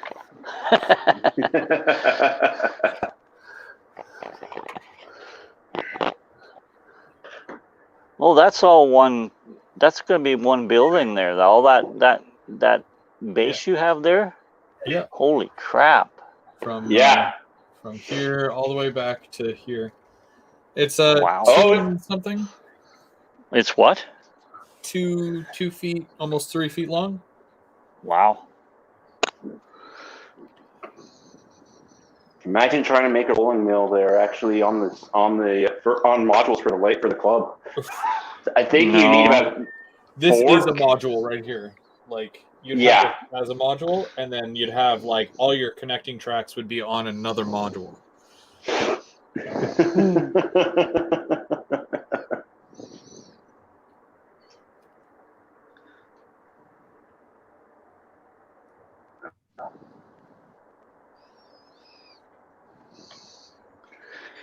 Well, that's all one. That's going to be one building there. All that base you have there. Yeah. Holy crap! From Yeah. from here all the way back to here. It's a Wow. 2 something. It's what? 2 feet, almost 3 feet long. Wow. Imagine trying to make a rolling mill there actually on modules for the club. I think you need about This 4. is a module right here. Like you'd have it as a module, and then you'd have like all your connecting tracks would be on another module.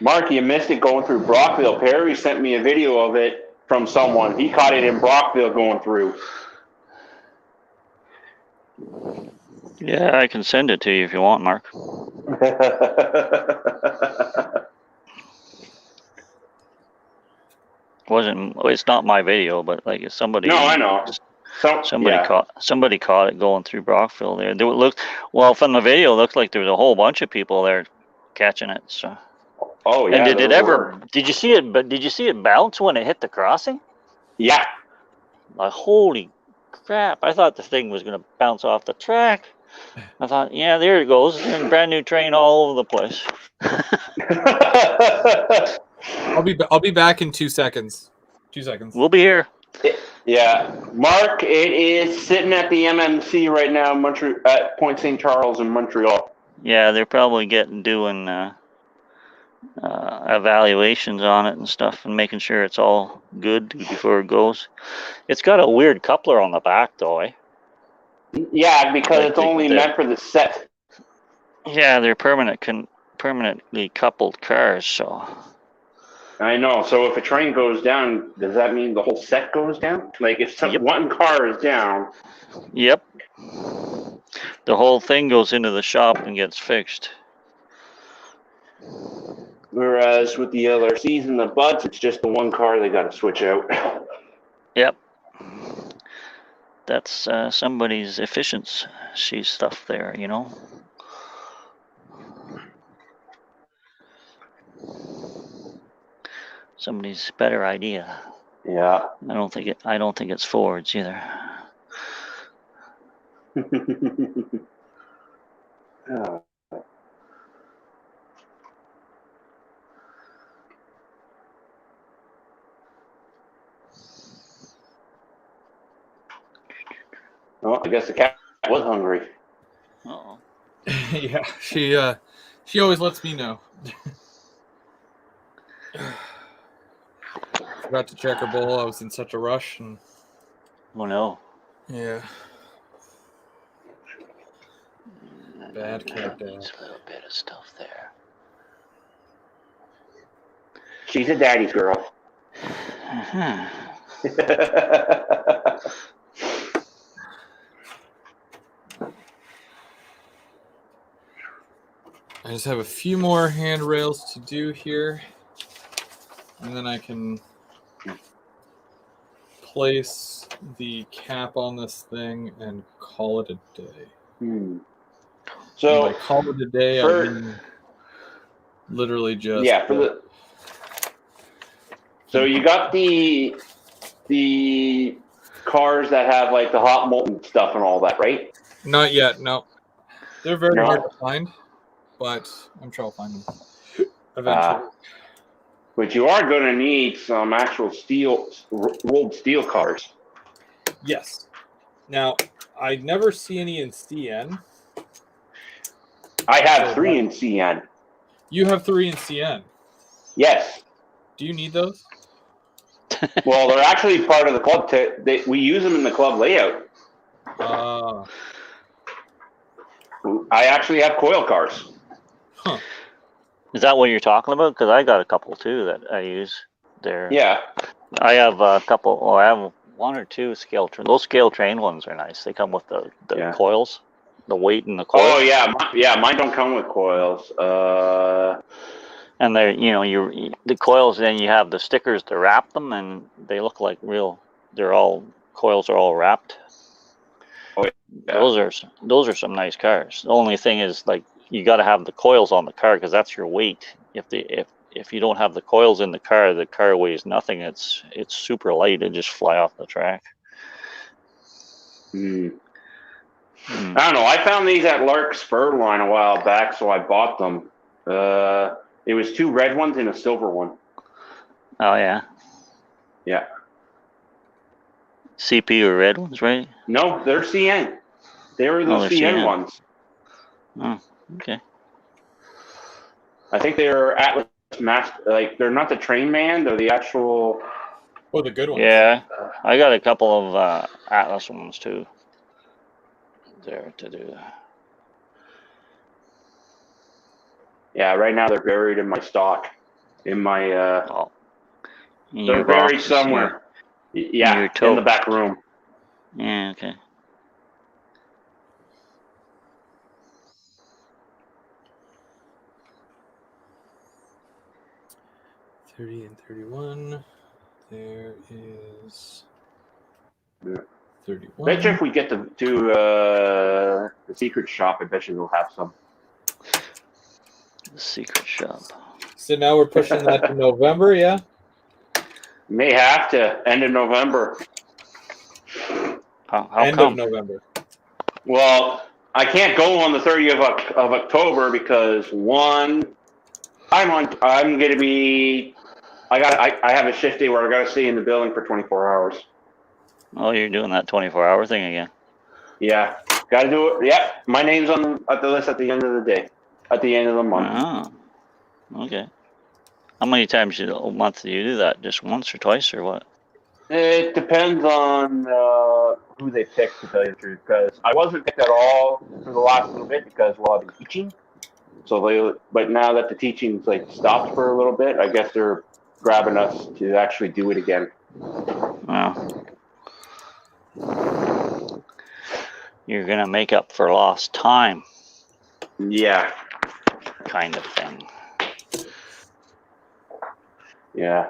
Mark, you missed it going through Brockville. Perry sent me a video of it from someone. He caught it in Brockville going through. Yeah, I can send it to you if you want, Mark. It's not my video, but like somebody. No, I know. Somebody caught it going through Brockville there. From the video, it looked like there was a whole bunch of people there catching it. So. Oh yeah. And did you see it? But did you see it bounce when it hit the crossing? Yeah. Like holy crap! I thought the thing was going to bounce off the track. I thought, yeah, there it goes. And brand new train all over the place. I'll be back in 2 seconds. 2 seconds. We'll be here. Yeah, Mark, it is sitting at the MMC right now, at Point St. Charles in Montreal. Yeah, they're probably doing evaluations on it and stuff, and making sure it's all good before it goes. It's got a weird coupler on the back, though, eh? Yeah, because it's only meant for the set. Yeah, they're permanently coupled cars, so. I know. So if a train goes down, does that mean the whole set goes down? Like if one car is down. Yep. The whole thing goes into the shop and gets fixed. Whereas with the LRCs and the Buds, it's just the one car they got to switch out. Yep. That's somebody's efficiency stuff there, you know. Somebody's better idea. Yeah. I don't think it's Ford's either. Oh. Well, I guess the cat was hungry. Uh-oh. Yeah, she always lets me know. Forgot to check her bowl. I was in such a rush. And... Oh no. Yeah. Bad cat dad. Needs a little bit of stuff there. She's a daddy's girl. Uh-huh. I just have a few more handrails to do here, and then I can place the cap on this thing and call it a day. So when I call it a day, I mean literally just So you got the cars that have like the hot molten stuff and all that, right? Not yet, no. They're very hard to find, but I'm sure I'll find them eventually. But you are going to need some actual rolled steel cars. Yes. Now, I never see any in CN. I have 3 in CN. You have 3 in CN? Yes. Do you need those? Well, they're actually part of the club. We use them in the club layout. I actually have coil cars. Huh. Is that what you're talking about? Because I got a couple too that I use there. Yeah. I have a couple. Oh, I have one or two scale train. Those scale train ones are nice. They come with the Yeah. coils, the weight and the coils. Oh yeah, mine don't come with coils. And they're the coils. Then you have the stickers to wrap them, and they look like real. Coils are all wrapped. Oh, yeah. Those are some nice cars. The only thing is, like, you got to have the coils on the car because that's your weight. If you don't have the coils in the car weighs nothing. It's super light. It just fly off the track. I don't know. I found these at Lark's Fur Line a while back, so I bought them. It was 2 red ones and a silver one. Oh yeah. Yeah. CP or red ones, right? No, they're CN. They were the CN ones. Oh, okay. I think they're Atlas Master. Like, they're not the Train Man. They're the actual. Oh, the good ones. Yeah, I got a couple of Atlas ones too. There to do that. Yeah, right now they're buried in my stock. In my. They're buried somewhere. Yeah, in the back room. Yeah. Okay. $30 and $31. There is 31. Bet you if we get to the secret shop, I bet you they'll have some. The secret shop. So now we're pushing that to November, yeah? May have to end of November. How End come? of November. Well, I can't go on the 30th of October because one, I have a shift day where I got to stay in the building for 24 hours. Oh, you're doing that 24-hour thing again. Yeah, got to do it. Yeah, my name's at the list at the end of the day, at the end of the month. Oh, okay. How many times a month do you do that? Just once or twice or what? It depends on who they pick, to tell you the truth, because I wasn't picked at all for the last little bit because, well, I've been teaching. But now that the teaching's like stopped for a little bit, I guess they're grabbing us to actually do it again. Wow. You're gonna make up for lost time. Yeah. Kind of thing. Yeah.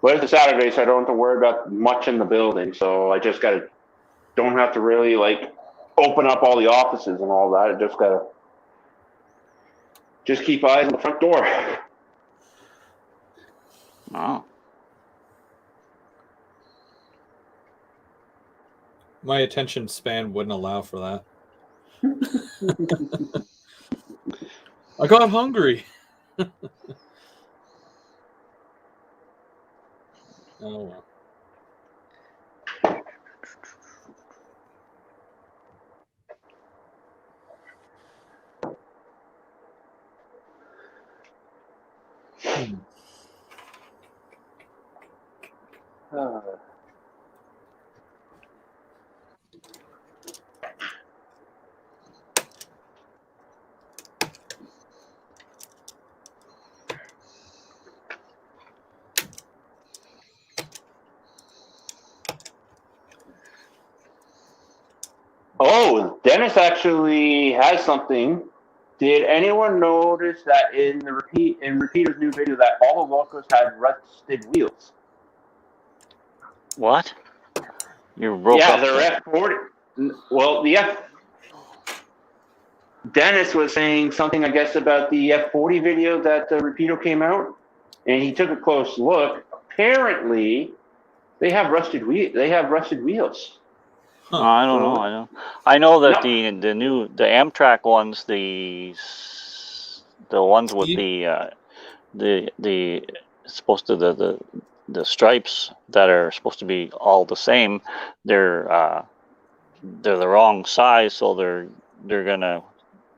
But it's a Saturday, so I don't have to worry about much in the building. So I just don't have to really like open up all the offices and all that. I just keep eyes on the front door. Oh. My attention span wouldn't allow for that. I got hungry. Oh well. Oh, Dennis actually has something. Did anyone notice that in Repeater's new video that all the locos had rusted wheels? What? You broke up. Yeah, they're F40. Well, Dennis was saying something, I guess, about the F40 video that Repeater came out, and he took a close look. Apparently, they have rusted wheels. Huh. I don't know. I know that the Amtrak ones, the ones with the supposed to the stripes that are supposed to be all the same, they're the wrong size, so they're gonna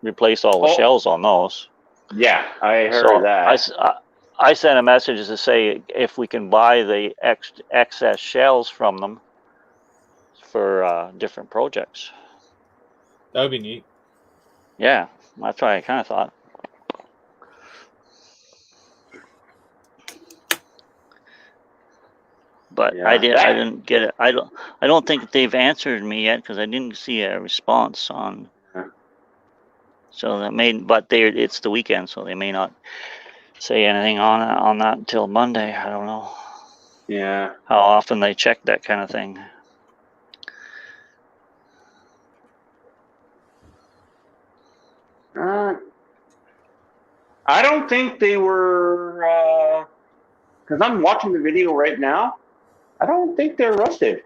replace all the shells on those. Yeah, I heard that. I sent a message to say if we can buy the excess shells from them for different projects. That would be neat. Yeah, that's what I kind of thought. But Yeah, I didn't get it. I don't think they've answered me yet because I didn't see a response on. Yeah. So that it's the weekend, so they may not say anything on that until Monday. I don't know Yeah. how often they check that kind of thing. I don't think they were, because I'm watching the video right now. I don't think they're rusted.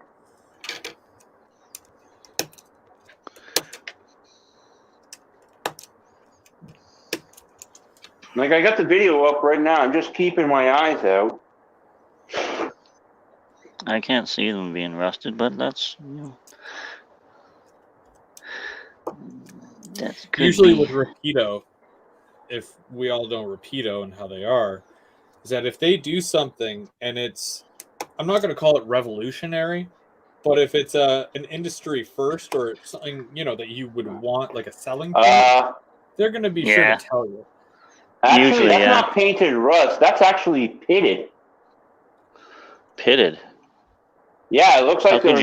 Like, I got the video up right now. I'm just keeping my eyes out. I can't see them being rusted, but that's that could Usually be. with Rapido, if we all know Rapido and how they are, is that if they do something and it's, I'm not going to call it revolutionary, but if it's an industry first or something, that you would want, like a selling point, they're going to be sure to tell you. Actually, Usually, that's yeah. not painted rust. That's actually pitted. Pitted. Yeah, it looks like How could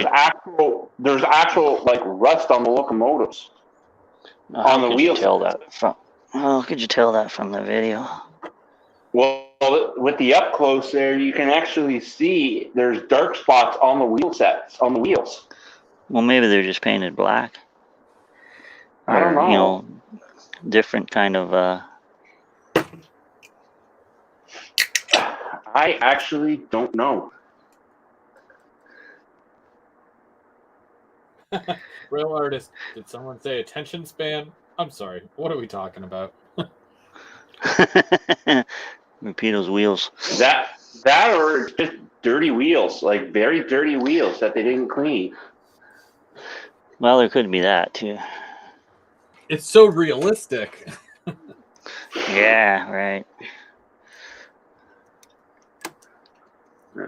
there's actual like rust on the locomotives. How On the could you wheels. tell that from? How could you tell that from the video? Well, with the up close there, you can actually see there's dark spots on the wheel sets on the wheels. Well, maybe they're just painted black. I don't know. You know, different kind of. I actually don't know. Real artist, did someone say attention span? I'm sorry, what are we talking about? Rapido's wheels. That or just dirty wheels, like very dirty wheels that they didn't clean. Well, there could be that too. It's so realistic. Yeah, right.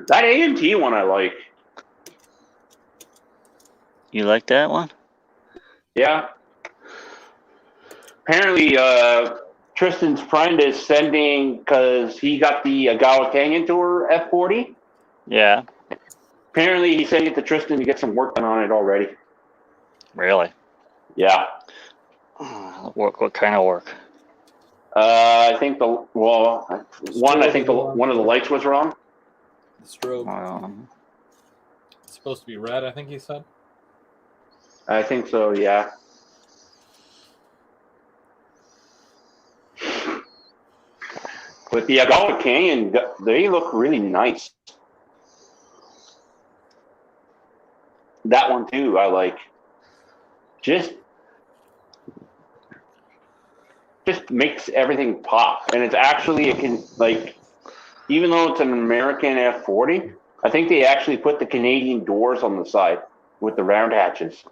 That A&T one I like. You like that one? Yeah. Apparently, Tristan's friend is sending, because he got the Agawa Canyon Tour F40. Yeah. Apparently, he's sending it to Tristan to get some work done on it already. Really? Yeah. What kind of work? I think one of the lights was wrong. The strobe. It's supposed to be red, I think he said. I think so, yeah. But the Agawa Canyon, they look really nice. That one too, I like. Just makes everything pop, and it's actually even though it's an American F40, I think they actually put the Canadian doors on the side with the round hatches.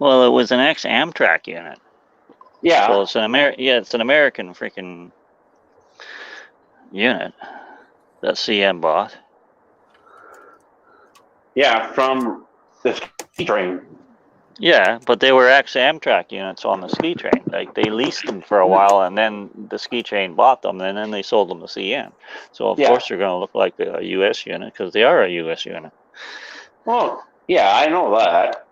Well, it was an ex-Amtrak unit. Yeah. So it's an American freaking unit that CM bought. Yeah, from the ski train. Yeah, but they were ex-Amtrak units on the ski train. Like, they leased them for a while, and then the ski train bought them, and then they sold them to CM. So, of course, they're going to look like a U.S. unit, because they are a U.S. unit. Well, yeah, I know that.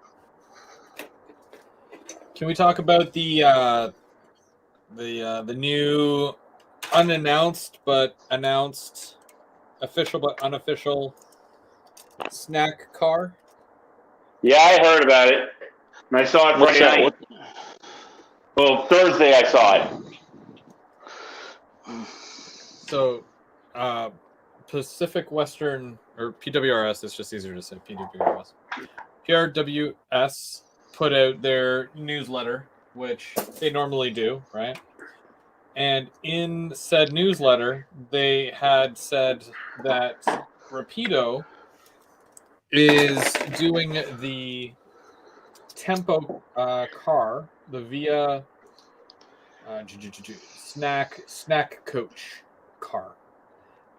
Can we talk about the new unannounced but announced, official but unofficial snack car? Yeah, I heard about it. And I saw it Friday night. Well, Thursday I saw it. So, Pacific Western, or PWRS, it's just easier to say PWRS. PRWS put out their newsletter, which they normally do, right? And in said newsletter, they had said that Rapido is doing the Tempo car, the Via snack coach car.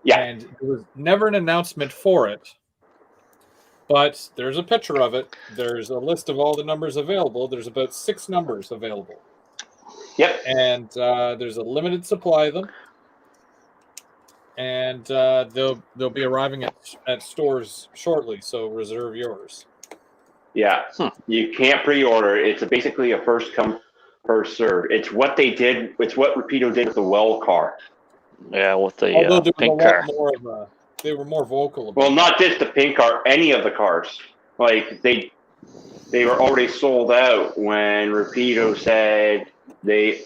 Yeah. And there was never an announcement for it, but there's a picture of it. There's a list of all the numbers available. There's about 6 numbers available. Yep. And there's a limited supply of them. and they'll be arriving at stores shortly. So reserve yours. Yeah, you can't pre-order. It's basically a first come, first serve. It's what they did. It's what Rapido did with the Well car. Yeah, with the Although there was pink a lot car. more of they were more vocal about. Well, not just the pink car, any of the cars. Like they were already sold out when Rapido said they.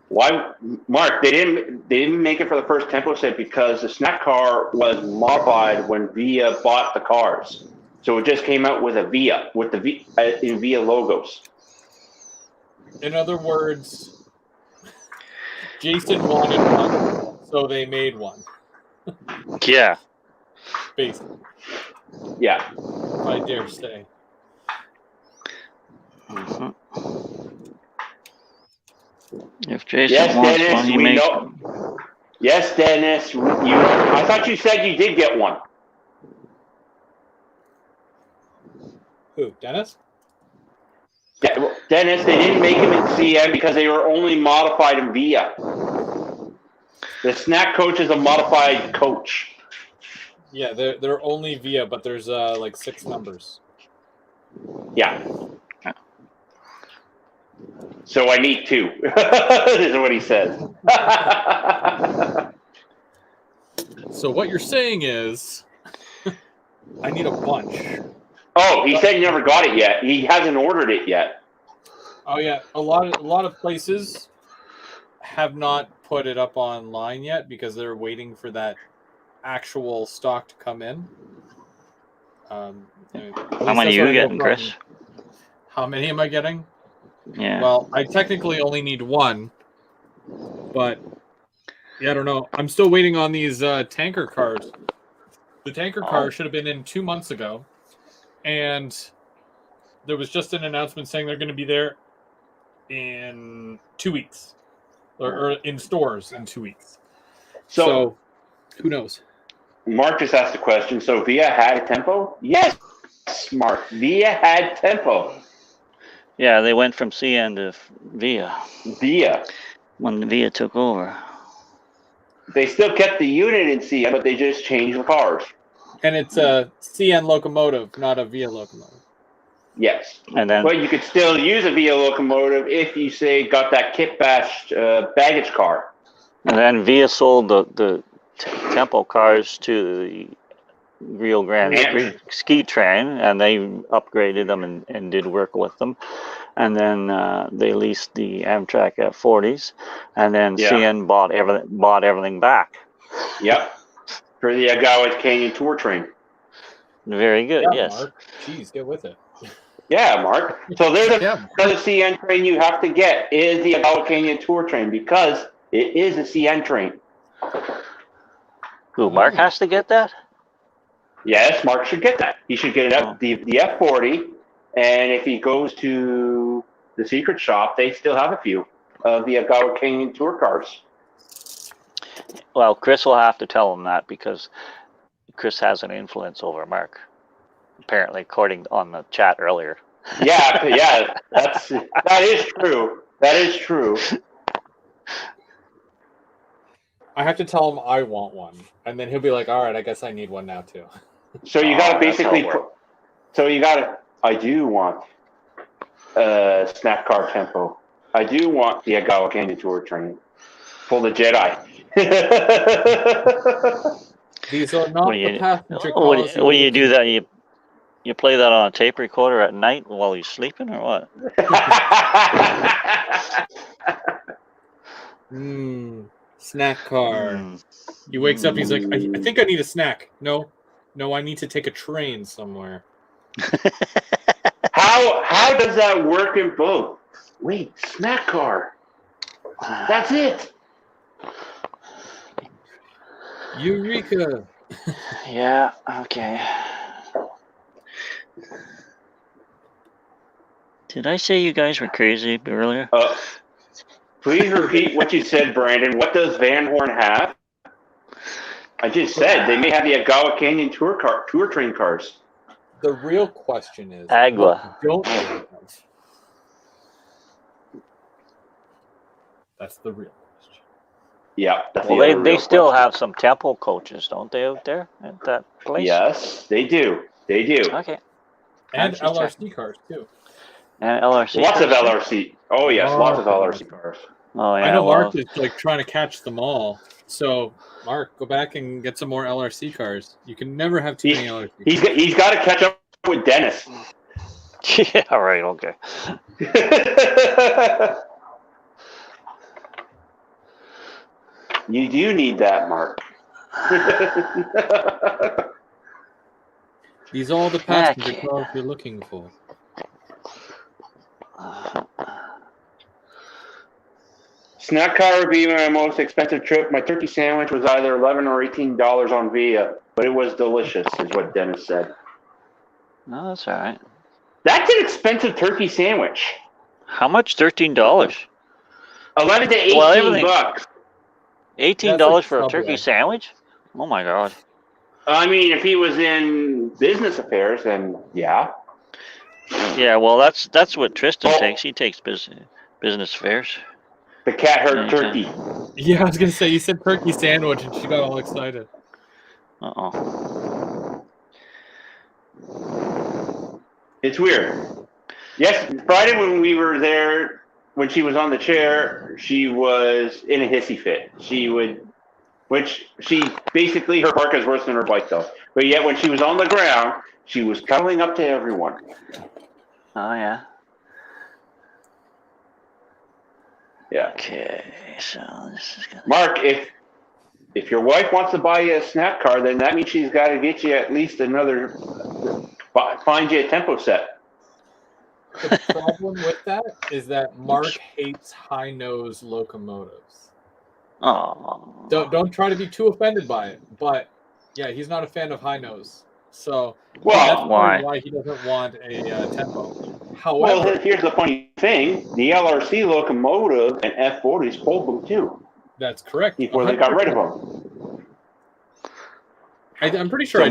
Why, Mark? They didn't make it for the first tempo set because the snack car was modified when Via bought the cars, so it just came out with a Via with the in Via logos. In other words, Jason wanted one, so they made one. Yeah. Basically, Yeah. if I dare say. Mhm. If Jason Yes, wants Dennis, one, he we makes know. them. Yes, Dennis. I thought you said you did get one. Who, Dennis? Yeah, well, Dennis, they didn't make them in CN because they were only modified in Via. The snack coach is a modified coach. Yeah, they're only Via, but there's like 6 numbers. Yeah. So I need 2. This is what he says. So what you're saying is, I need a bunch. Oh, he said he never got it yet. He hasn't ordered it yet. Oh yeah, a lot of places have not put it up online yet because they're waiting for that actual stock to come in. How many are you getting, Chris? How many am I getting? Yeah. Well, I technically only need 1, but yeah, I don't know. I'm still waiting on these tanker cars. The tanker car should have been in 2 months ago, and there was just an announcement saying they're going to be there in 2 weeks, or in stores in 2 weeks. So who knows? Mark just asked a question. So Via had tempo? Yes, Mark. Via had tempo. Yeah, they went from CN to Via. Via. When Via took over. They still kept the unit in CN, but they just changed the cars. And it's a CN locomotive, not a Via locomotive. Yes. And then, but you could still use a Via locomotive if you, say, got that kit bashed baggage car. And then Via sold the tempo cars to the Rio Grande ski train, and they upgraded them and did work with them. And then they leased the Amtrak F40s, and then CN bought everything back. Yep, for the Agawa Canyon tour train. Very good. Yeah, yes. Mark. Jeez, get with it. Yeah, Mark. So there's another CN train you have to get is the Agawa Canyon tour train because it is a CN train. Who, Mark has to get that? Yes, Mark should get that. He should get it the F40, and if he goes to the secret shop, they still have a few of the Agawa Canyon tour cars. Well, Chris will have to tell him that because Chris has an influence over Mark, apparently, according on the chat earlier. Yeah, that is true. That is true. I have to tell him I want one, and then he'll be like, "All right, I guess I need one now too." So you got to basically. I do want snack car tempo. I do want the Agawa Canyon tour train. Pull the Jedi. These are not the passenger cars. When you do that, you play that on a tape recorder at night while he's sleeping, or what? Snack car. He wakes up. He's like, I think I need a snack. No, I need to take a train somewhere. How does that work in both? Wait, snack car. That's it. Eureka. Yeah. Okay. Did I say you guys were crazy earlier? Please repeat what you said, Brandon. What does Van Horn have? I just said they may have the Agawa Canyon tour train cars. The real question is, Agua. Don't they have? That's the real question. Yeah, that's Well, the other they real still question. have some tempo coaches, don't they, out there at that place? Yes, they do. They do. Okay. And I'm just LRC cars too. And LRC. Lots of cars, too? LRC. Oh yes, lots of LRC cars. Oh yeah. I know Mark Well, is like trying to catch them all. So Mark, go back and get some more LRC cars. You can never have too many LRC cars. He's got to catch up with Dennis. yeah. Right. Okay. You do need that, Mark. These are all the passenger Okay. cars you're looking for. Snack car would be my most expensive trip. My turkey sandwich was either $11 or $18 on Via, but it was delicious, is what Dennis said. No, that's all right. That's an expensive turkey sandwich. How much? $13. 11 to 18 Well, everything- bucks. $18 for a Subway. turkey sandwich? Oh my god. I mean, if he was in business affairs, then yeah. Yeah. Well, that's what Tristan takes. He takes business affairs. The cat heard Anytime. turkey. Yeah, I was gonna say you said turkey sandwich and she got all excited. Uh-oh. It's weird. Yes, Friday when we were there, when she was on the chair, she was in a hissy fit. She basically, her parka is worse than her bike though. But yet when she was on the ground, she was cuddling up to everyone. Oh yeah. Yeah. Okay, so this is gonna... Mark, if your wife wants to buy you a snack car, then that means she's got to get you at least find you a tempo set. The problem with that is that Mark hates high nose locomotives. Oh. Don't try to be too offended by it, but yeah, he's not a fan of high nose. So Well, that's why? why he doesn't want a tempo. Well, However, here's the funny thing: the LRC locomotive and F40s pulled them too that's correct. before they got rid of 100%. them. I'm pretty sure. So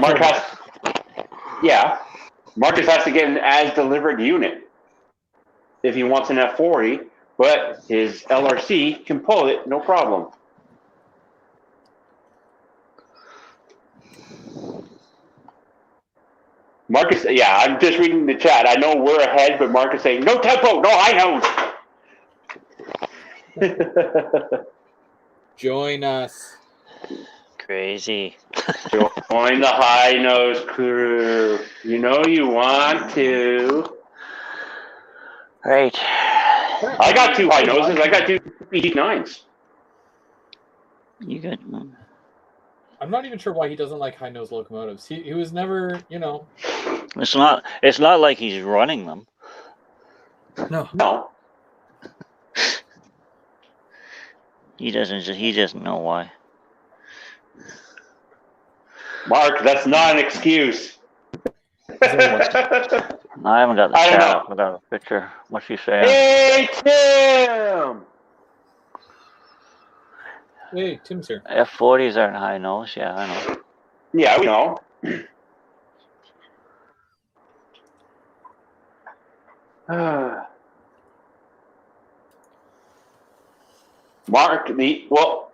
Marcus has to get an as-delivered unit if he wants an F40, but his LRC can pull it, no problem. Marcus, yeah, I'm just reading the chat. I know we're ahead, but Marcus saying, no tempo, no high nose. Join us. Crazy. Join the high nose crew. You know you want to. Right. I got 2 high noses. I got 2 P9s. You good? I'm not even sure why he doesn't like high nose locomotives. He was never, It's not like he's running them. No. He doesn't know why. Mark, that's not an excuse. I haven't got the I don't chat know. up without a picture. What's she saying? Hey, Tim! Hey, Tim's here. F40s aren't high nose. Yeah, I know. Yeah, we know. Mark,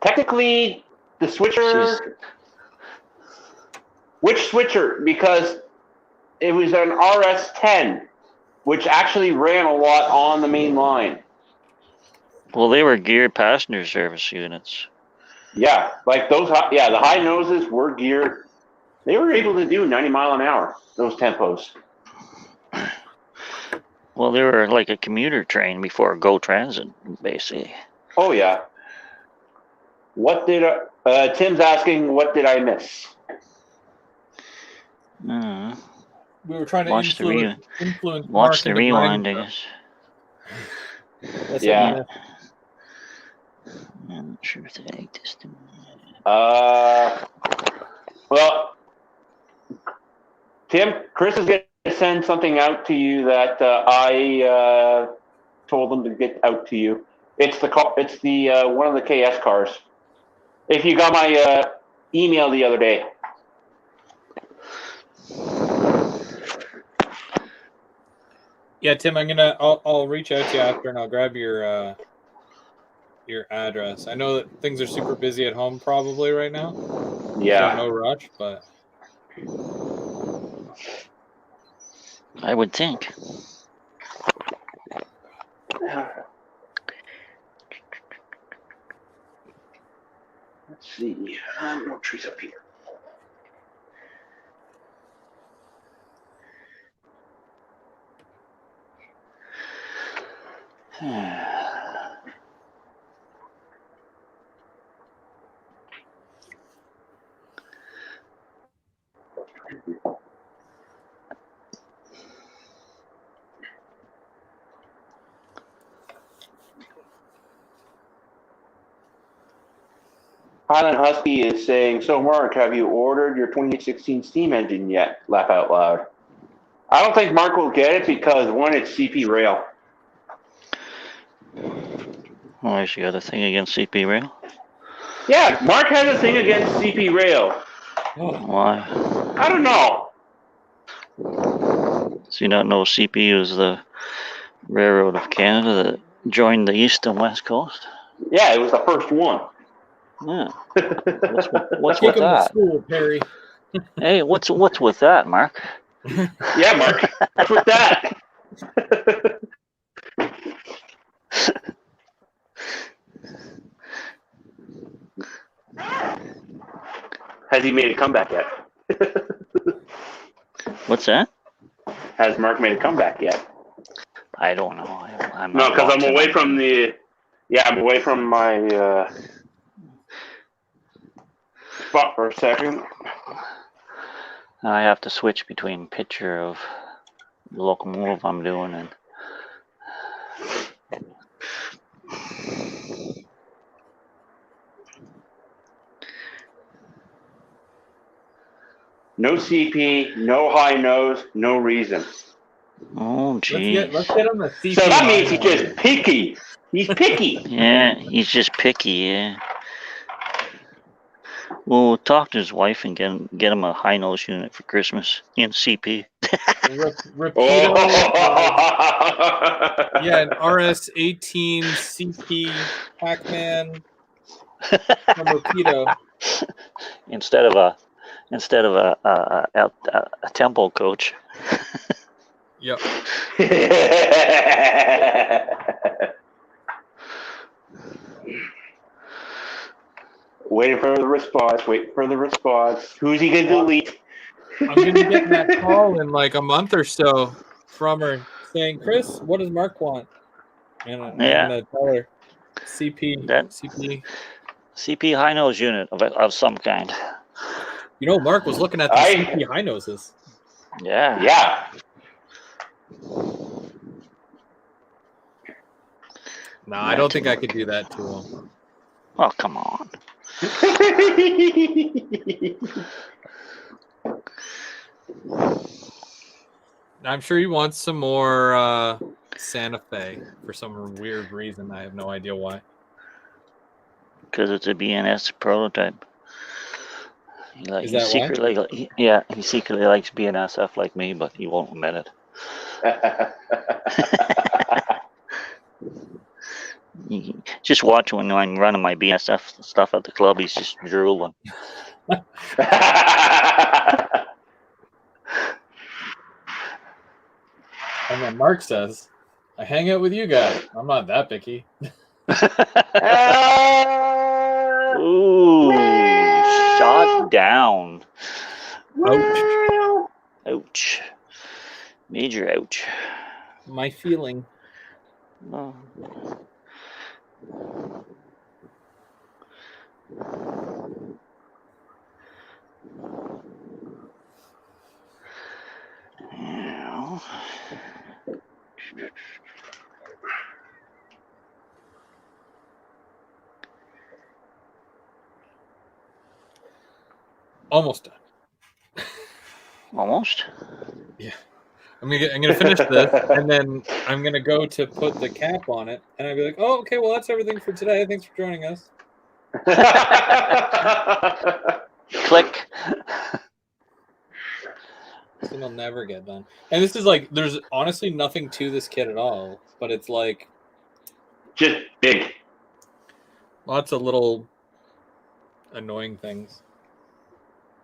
technically, the switcher... Which switcher? Because it was an RS-10, which actually ran a lot on the main line. Well, they were geared passenger service units. Yeah, like those. Yeah, the high noses were geared. They were able to do 90 mile an hour. Those tempos. Well, they were like a commuter train before Go Transit, basically. Oh yeah. What did Tim's asking? What did I miss? We were trying to influence Watch the Mark into rewind, I driving guess. That's Yeah. I'm not sure if they like this. Well, Tim, Chris is going to send something out to you that I told them to get out to you. It's the one of the KS cars. If you got my email the other day. Yeah, Tim, I'll reach out to you after and I'll grab your your address. I know that things are super busy at home probably right now. Yeah. So no rush, but I would think. Let's see. More trees up here. Highland Husky is saying, so Mark, have you ordered your 2016 steam engine yet? Laugh out loud. I don't think Mark will get it because, one, it's CP rail. Oh, you got a thing against CP rail? Yeah, Mark has a thing against CP rail. Why? I don't know. Does he not know CP was the railroad of Canada that joined the East and West Coast? Yeah, it was the first one. Yeah. What's take with him to that? school, Perry. Hey, what's with that, Mark? Yeah, Mark. What's with that? Has he made a comeback yet? What's that? Has Mark made a comeback yet? I don't know. I'm No, not because I'm watching away him. from the. Yeah, I'm away from my spot for a second. I have to switch between picture of the locomotive I'm doing and No CP, no high nose, no reason. oh geez. Let's get him a CP. So that means he's just picky. He's picky. Yeah, he's just picky, yeah. Well, talk to his wife and get him a high nose unit for Christmas in CP. Rapido. Yeah, an RS-18 CP Pac-Man from Rapido. instead of a tempo coach. Yep. Waiting for the response. Who's he going to delete? I'm going to be getting that call in like a month or so from her saying, Chris, what does Mark want? And I'm going to tell her CP. CP high nose unit of some kind. You know, Mark was looking at the CP high noses. Yeah. Yeah. No, I don't think I could do that to him. Oh, come on. I'm sure he wants some more Santa Fe for some weird reason. I have no idea why. Because it's a BNS prototype. Is that secretly, why? He secretly likes BNSF like me, but he won't admit it. Just watch when I'm running my BNSF stuff at the club. He's just drooling. And then Mark says, I hang out with you guys. I'm not that picky. Ooh, shot down. Ouch. Ouch. Major ouch. My feeling. Oh. Yeah. Almost done. Almost? Yeah. I'm gonna finish this, and then I'm gonna go to put the cap on it, and I'll be like, "Oh, okay. Well, that's everything for today. Thanks for joining us." Click. This thing will never get done. And this is like, there's honestly nothing to this kit at all, but it's like just big. Lots of little annoying things.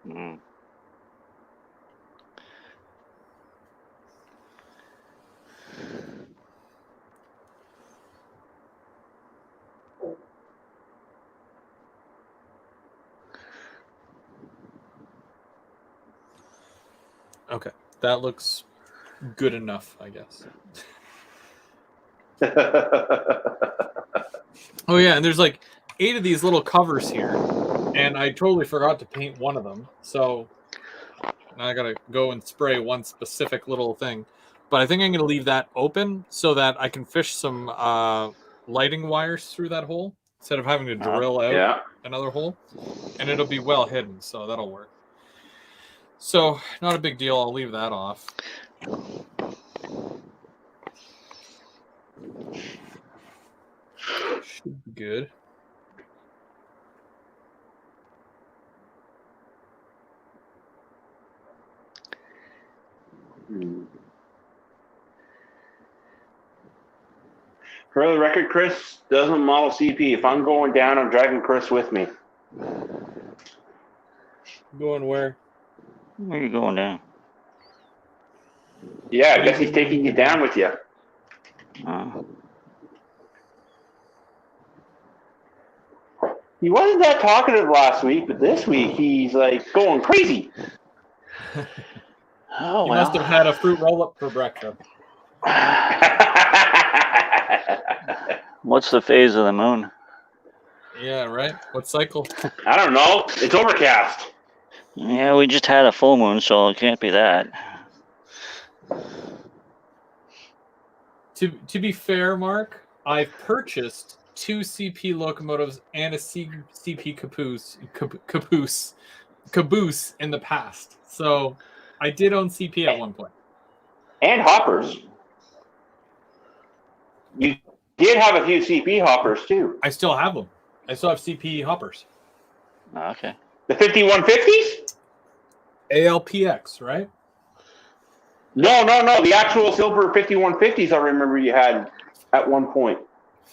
Mm. Okay, that looks good enough, I guess. Oh yeah, and there's like 8 of these little covers here, and I totally forgot to paint one of them. So now I gotta go and spray one specific little thing. But I think I'm gonna leave that open so that I can fish some lighting wires through that hole instead of having to drill out Yeah. another hole, and it'll be well hidden, so that'll work. So not a big deal. I'll leave that off. Should be good. For the record, Chris doesn't model CP. If I'm going down, I'm driving Chris with me. Going where? Where are you going down? Yeah, I guess he's taking you down with you. He wasn't that talkative last week, but this week he's like going crazy. Oh, You must have had a fruit roll-up for breakfast. What's the phase of the moon? Yeah, right? What cycle? I don't know. It's overcast. Yeah, we just had a full moon, so it can't be that. To be fair, Mark, I've purchased 2 CP locomotives and a CP caboose in the past. So I did own CP at one point. And hoppers. You did have a few CP hoppers, too. I still have them. I still have CP hoppers. Okay. The 5150s? ALPX, right? No. The actual silver 5150s I remember you had at one point.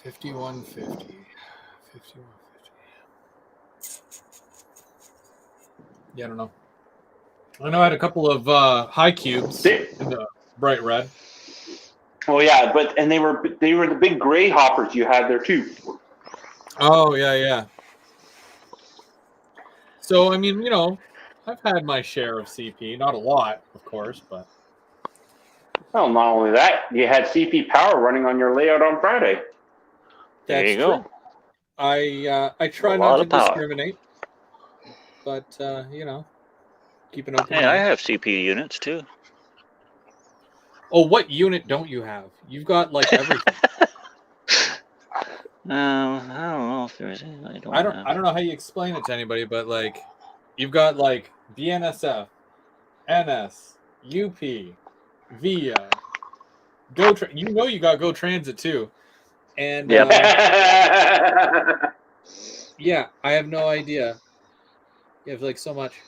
5150. Yeah, I don't know. I know I had a couple of high cubes in the bright red. Oh yeah, and they were the big gray hoppers you had there too. Oh yeah. So I mean, I've had my share of CP, not a lot, of course, but. Well, not only that, you had CP power running on your layout on Friday. There you go. I try not to discriminate, but keep an open mind. Hey, I have CPU units too. Oh, what unit don't you have? You've got like everything. I don't know if there's any. I don't know how you explain it to anybody, but like, you've got like BNSF, NS, UP, VIA, you got Go Transit too, and Yep. yeah, I have no idea. You have like so much.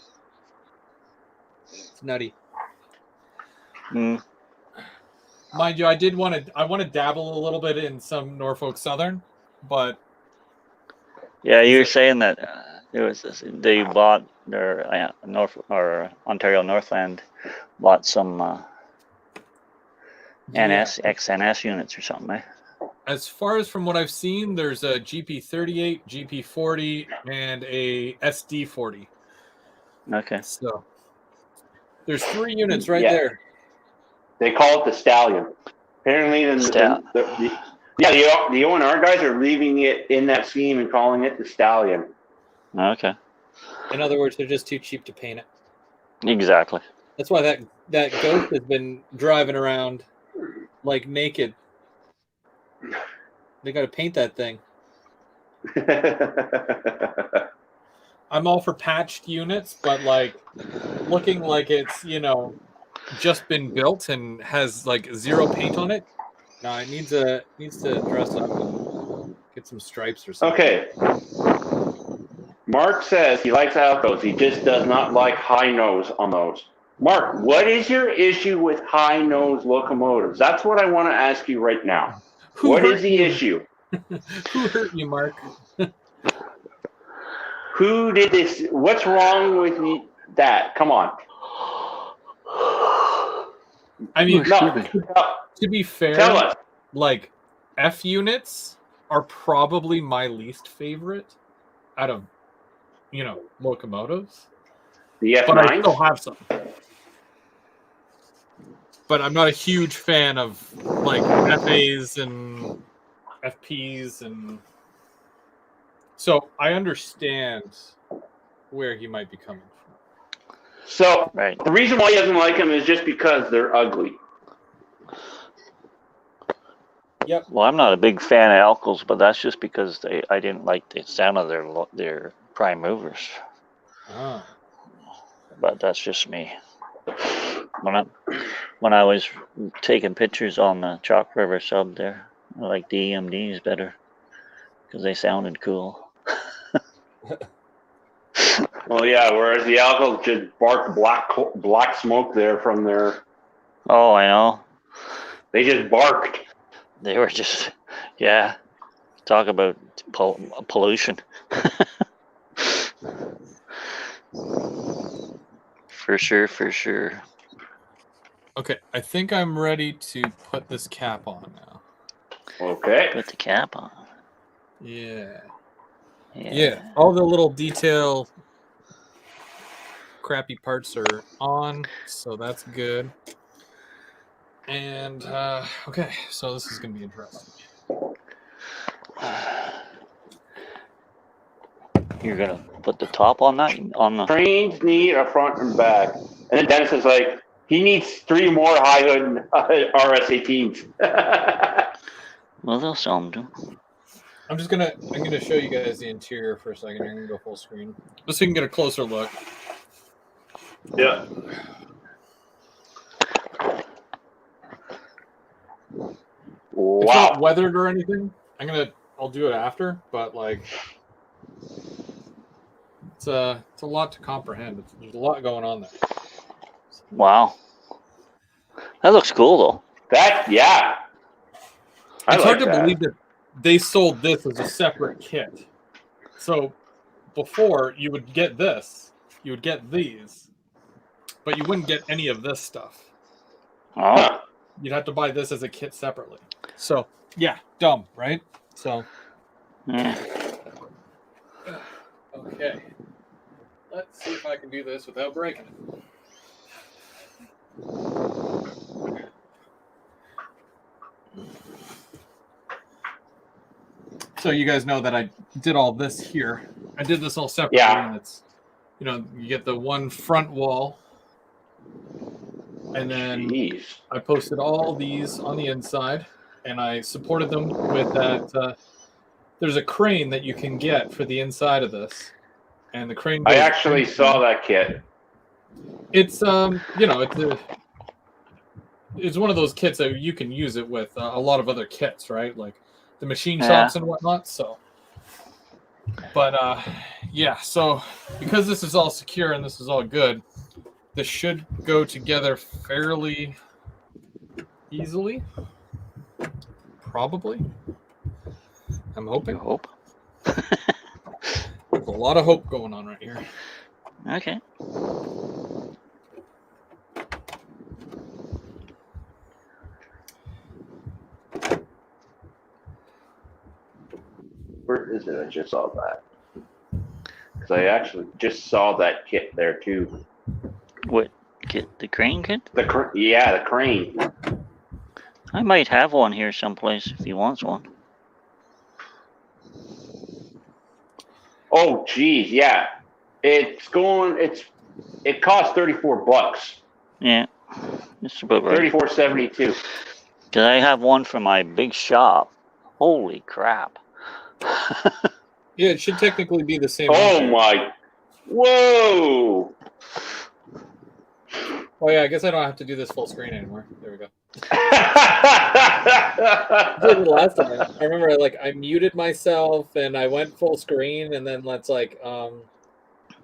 It's nutty. Mm. Mind you, I want to dabble a little bit in some Norfolk Southern, but yeah, you were saying that it was they bought their Ontario Northland bought some XNS units or something, eh? As far as from what I've seen, there's a GP38, GP40, and a SD40. Okay. So there's 3 units right there. They call it the Stallion. Apparently, the O&R guys are leaving it in that scheme and calling it the Stallion. Okay. In other words, they're just too cheap to paint it. Exactly. That's why that ghost has been driving around like naked. They got to paint that thing. I'm all for patched units, but like looking like it's, just been built and has like 0 paint on it. No, it needs to dress up and get some stripes or something. Okay. Mark says he likes Alcos. He just does not like high nose on those. Mark, what is your issue with high nose locomotives? That's what I want to ask you right now. What is the issue? Who hurt you, Mark? Who did this? What's wrong with that? Come on. I mean, No, to be fair, tell us. like F units are probably my least favorite out of locomotives. The F9s? But I still have some. But I'm not a huge fan of like FAs and FPs, and so I understand where he might be coming from. So Right. the reason why he doesn't like them is just because they're ugly. Yep. Well, I'm not a big fan of Elkels, but that's just because I didn't like the sound of their prime movers. Ah. But that's just me. When I was taking pictures on the Chalk River sub there, I liked the EMDs better because they sounded cool. Well, yeah, whereas the Alcals just bark black smoke there from their... Oh, I know. They just barked. They were just, yeah. Talk about pollution. For sure. Okay, I think I'm ready to put this cap on now. Okay. Put the cap on. Yeah. All the little detail crappy parts are on, so that's good. And okay, so this is gonna be interesting. You're gonna put the top on that on the Trains need a front and back. And then Dennis is like, he needs 3 more high hood RS18s. Well, they'll sell them too. I'm gonna show you guys the interior for a second. I'm gonna go full screen just so you can get a closer look. Yeah. It's not weathered or anything. I'll do it after, but like it's a lot to comprehend. There's a lot going on there. Wow. That looks cool though. It's hard to believe that they sold this as a separate kit. So before you would get this, you would get these, but you wouldn't get any of this stuff. Oh. You'd have to buy this as a kit separately. So yeah, dumb, right? So okay. Let's see if I can do this without breaking it. So you guys know that I did all this here. I did this all separately, and it's you get the one front wall, and then I posted all these on the inside, and I supported them with that. There's a crane that you can get for the inside of this, and the crane. I actually saw that kit. It's it's one of those kits that you can use it with a lot of other kits, right? Like the machine shops and whatnot. So, but so because this is all secure and this is all good, this should go together fairly easily. Probably. I'm hoping. You hope. There's a lot of hope going on right here. Okay. Where is it? I just saw that. Because I actually just saw that kit there too. What kit? The crane kit? The crane. I might have one here someplace if he wants one. Oh, geez, yeah. It costs $34. Yeah, it's about right. $34.72. Cause I have one for my big shop. Holy crap! Yeah, it should technically be the same. Oh my! Whoa! Oh yeah, I guess I don't have to do this full screen anymore. There we go. Last time, I remember I muted myself and I went full screen, and then I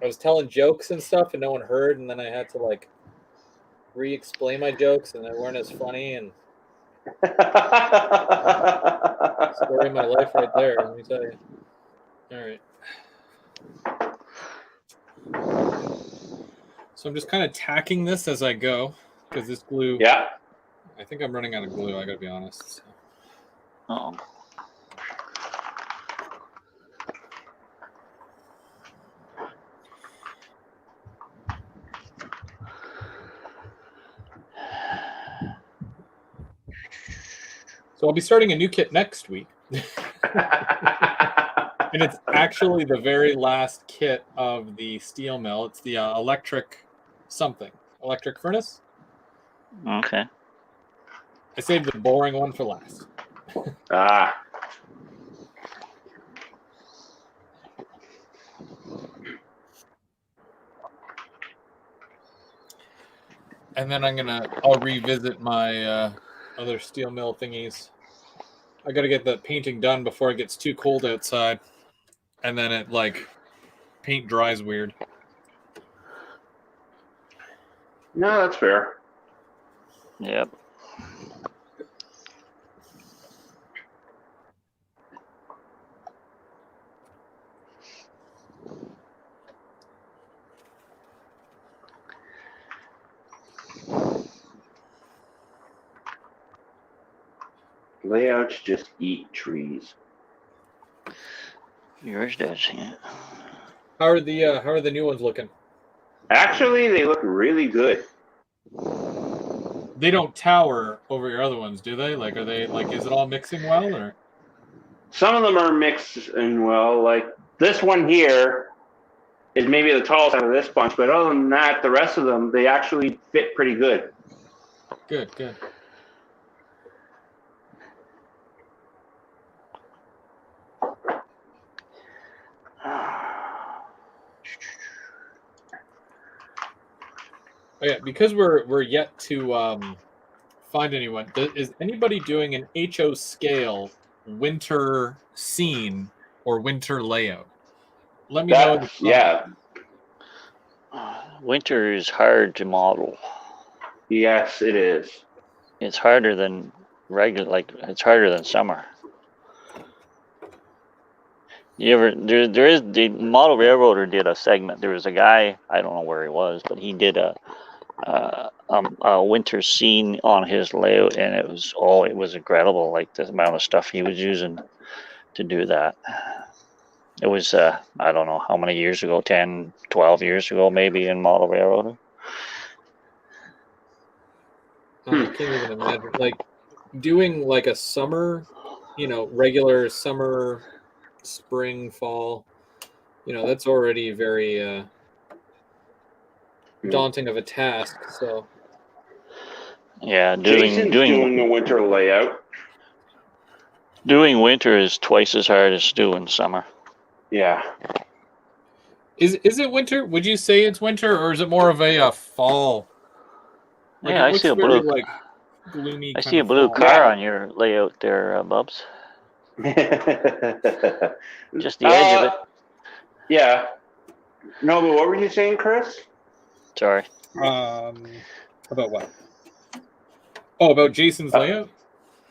was telling jokes and stuff and no one heard, and then I had to re-explain my jokes and they weren't as funny, and story of my life right there, let me tell you. All right. So I'm just kind of tacking this as I go because this glue. Yeah. I think I'm running out of glue. I gotta be honest. So. Oh. So I'll be starting a new kit next week. And it's actually the very last kit of the steel mill. It's the electric furnace. Okay. I saved the boring one for last. Ah. And then I'll revisit my other steel mill thingies. I got to get the painting done before it gets too cold outside. And then it paint dries weird. No, that's fair. Yep. Layouts just eat trees. Yours does, yeah. How are the new ones looking? Actually, they look really good. They don't tower over your other ones, do they? Like, are they is it all mixing well, or? Some of them are mixing well. Like this one here is maybe the tallest out of this bunch, but other than that, the rest of them, they actually fit pretty good. Good. Oh, yeah, because we're yet to find anyone. Is anybody doing an HO scale winter scene or winter layout? Let me know. That's, yeah. Winter is hard to model. Yes, it is. It's harder than it's harder than summer. There is the model railroader did a segment. There was a guy, I don't know where he was, but he did a winter scene on his layout, and it was incredible, like the amount of stuff he was using to do that. It was I don't know how many years ago, 10, 12 years ago maybe, in model railroader. I can't even imagine doing a summer, regular summer, spring, fall. That's already very daunting of a task. So yeah, Jason's doing a winter layout. Doing winter is twice as hard as doing summer. Yeah. Is it winter? Would you say it's winter, or is it more of a fall? Yeah, I see a blue. Gloomy. I see a blue car on your layout there, Bubs. Just the edge of it. Yeah. No, but what were you saying, Chris? Sorry. About what? Oh, about Jason's layout?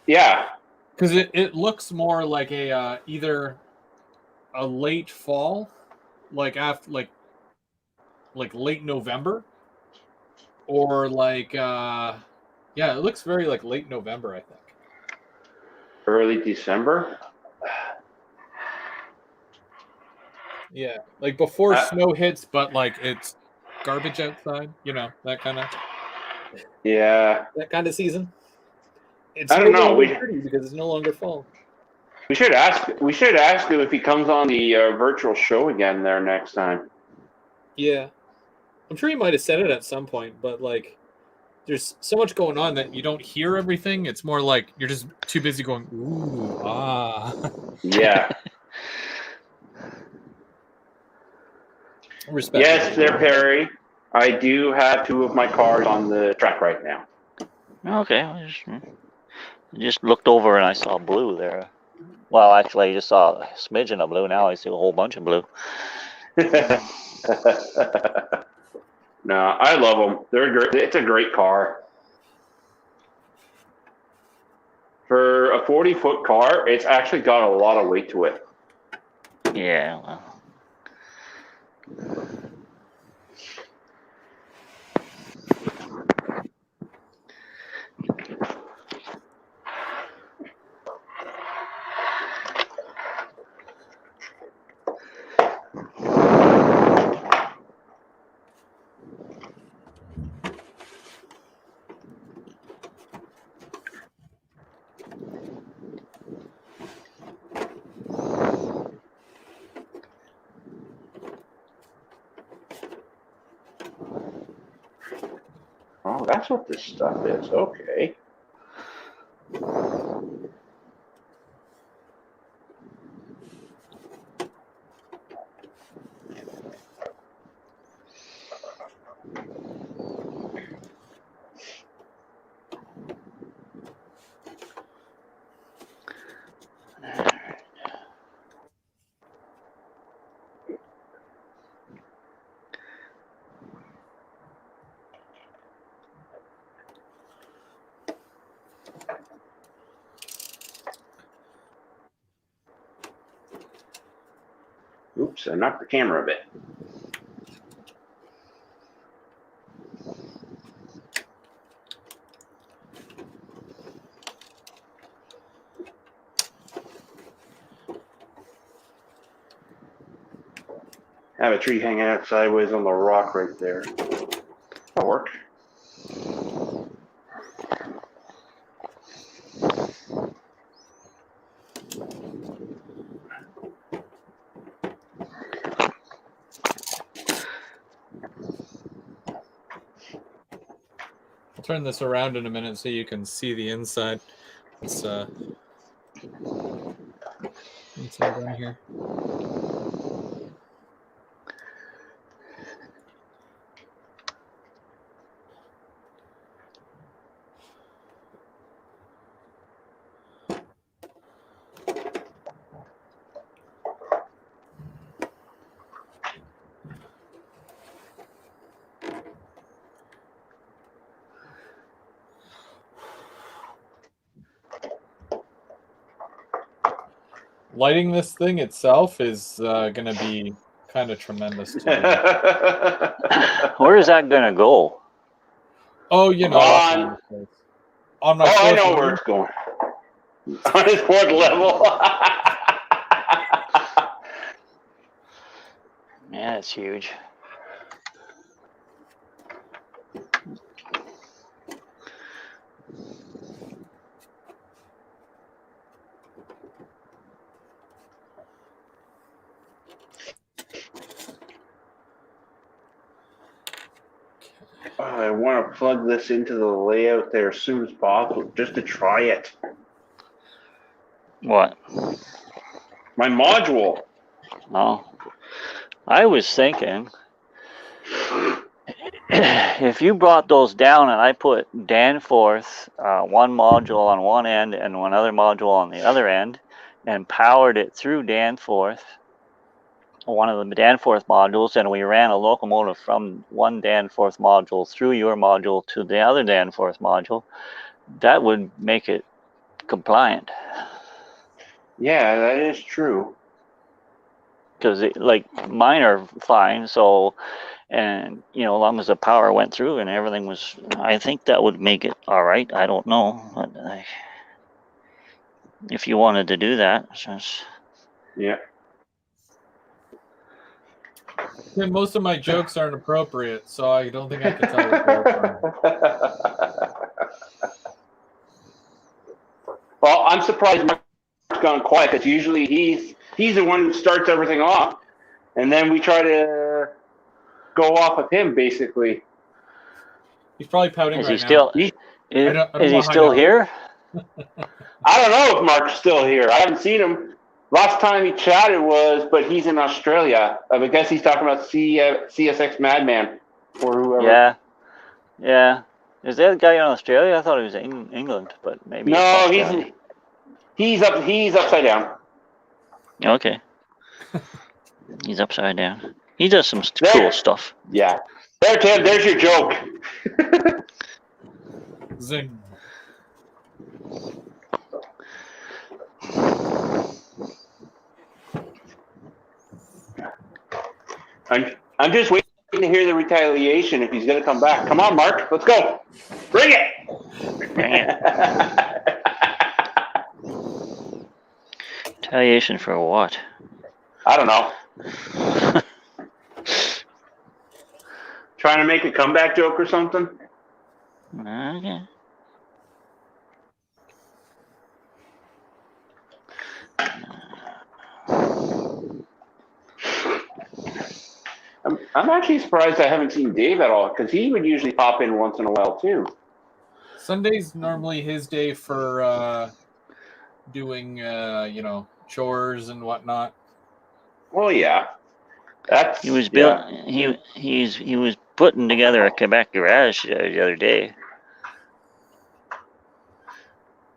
Yeah. Because it looks more like a either a late fall, after late November, or it looks very late November, I think. Early December? Yeah, before snow hits, but it's garbage outside, that kind of. Yeah. That kind of season. It's I don't know. pretty because it's no longer fall. We should ask him if he comes on the virtual show again there next time. Yeah. I'm sure he might have said it at some point, but there's so much going on that you don't hear everything. It's more like you're just too busy going, ooh, ah. Yeah. Respect. Yes, there, Perry. I do have 2 of my cars on the track right now. Okay. I just looked over and I saw blue there. Well, actually, I just saw a smidgen of blue. Now I see a whole bunch of blue. No, I love them. They're great. It's a great car. For a 40-foot car, it's actually got a lot of weight to it. Yeah, well. Oh, that's what this stuff is. Okay. Oops, I knocked the camera a bit. I have a tree hanging out sideways on the rock right there. That'll work. I'll turn this around in a minute so you can see the inside. It's inside down here. Lighting this thing itself is going to be kind of tremendous to do. Where is that gonna go? Oh, you know, On my I fourth know level. where it's going. On his fourth level. Yeah, it's huge. I want to plug this into the layout there as soon as possible, just to try it. What? My module. Oh, I was thinking if you brought those down and I put Danforth, one module on one end and one other module on the other end, and powered it through Danforth, one of the Danforth modules, and we ran a locomotive from one Danforth module through your module to the other Danforth module, that would make it compliant. Yeah, that is true. Because like mine are fine, so, and you know, as long as the power went through and everything was, I think that would make it all right. I don't know, but if you wanted to do that, Yeah. Yeah, most of my jokes aren't appropriate, so I don't think I can tell the joke. Well, I'm surprised Mark's gone quiet because usually he's the one who starts everything off, and then we try to go off of him basically. He's probably pouting is right he still? now. Is he still here? I don't know if Mark's still here. I haven't seen him. Last time he chatted was, but he's in Australia. I guess he's talking about CSX Madman or whoever. Yeah. Is that guy in Australia? I thought he was in England, but maybe it's No, Australia. he's upside down. Okay. He's upside down. He does some cool stuff. Yeah. There, Tim. There's your joke. Zing. I'm just waiting to hear the retaliation if he's going to come back. Come on, Mark. Let's go. Bring it. Bring it. Retaliation for what? I don't know. Trying to make a comeback joke or something? Okay. I'm actually surprised I haven't seen Dave at all, because he would usually pop in once in a while too. Sunday's normally his day for doing, chores and whatnot. Well, yeah, that's He was yeah. he was putting together a Quebec garage the other day.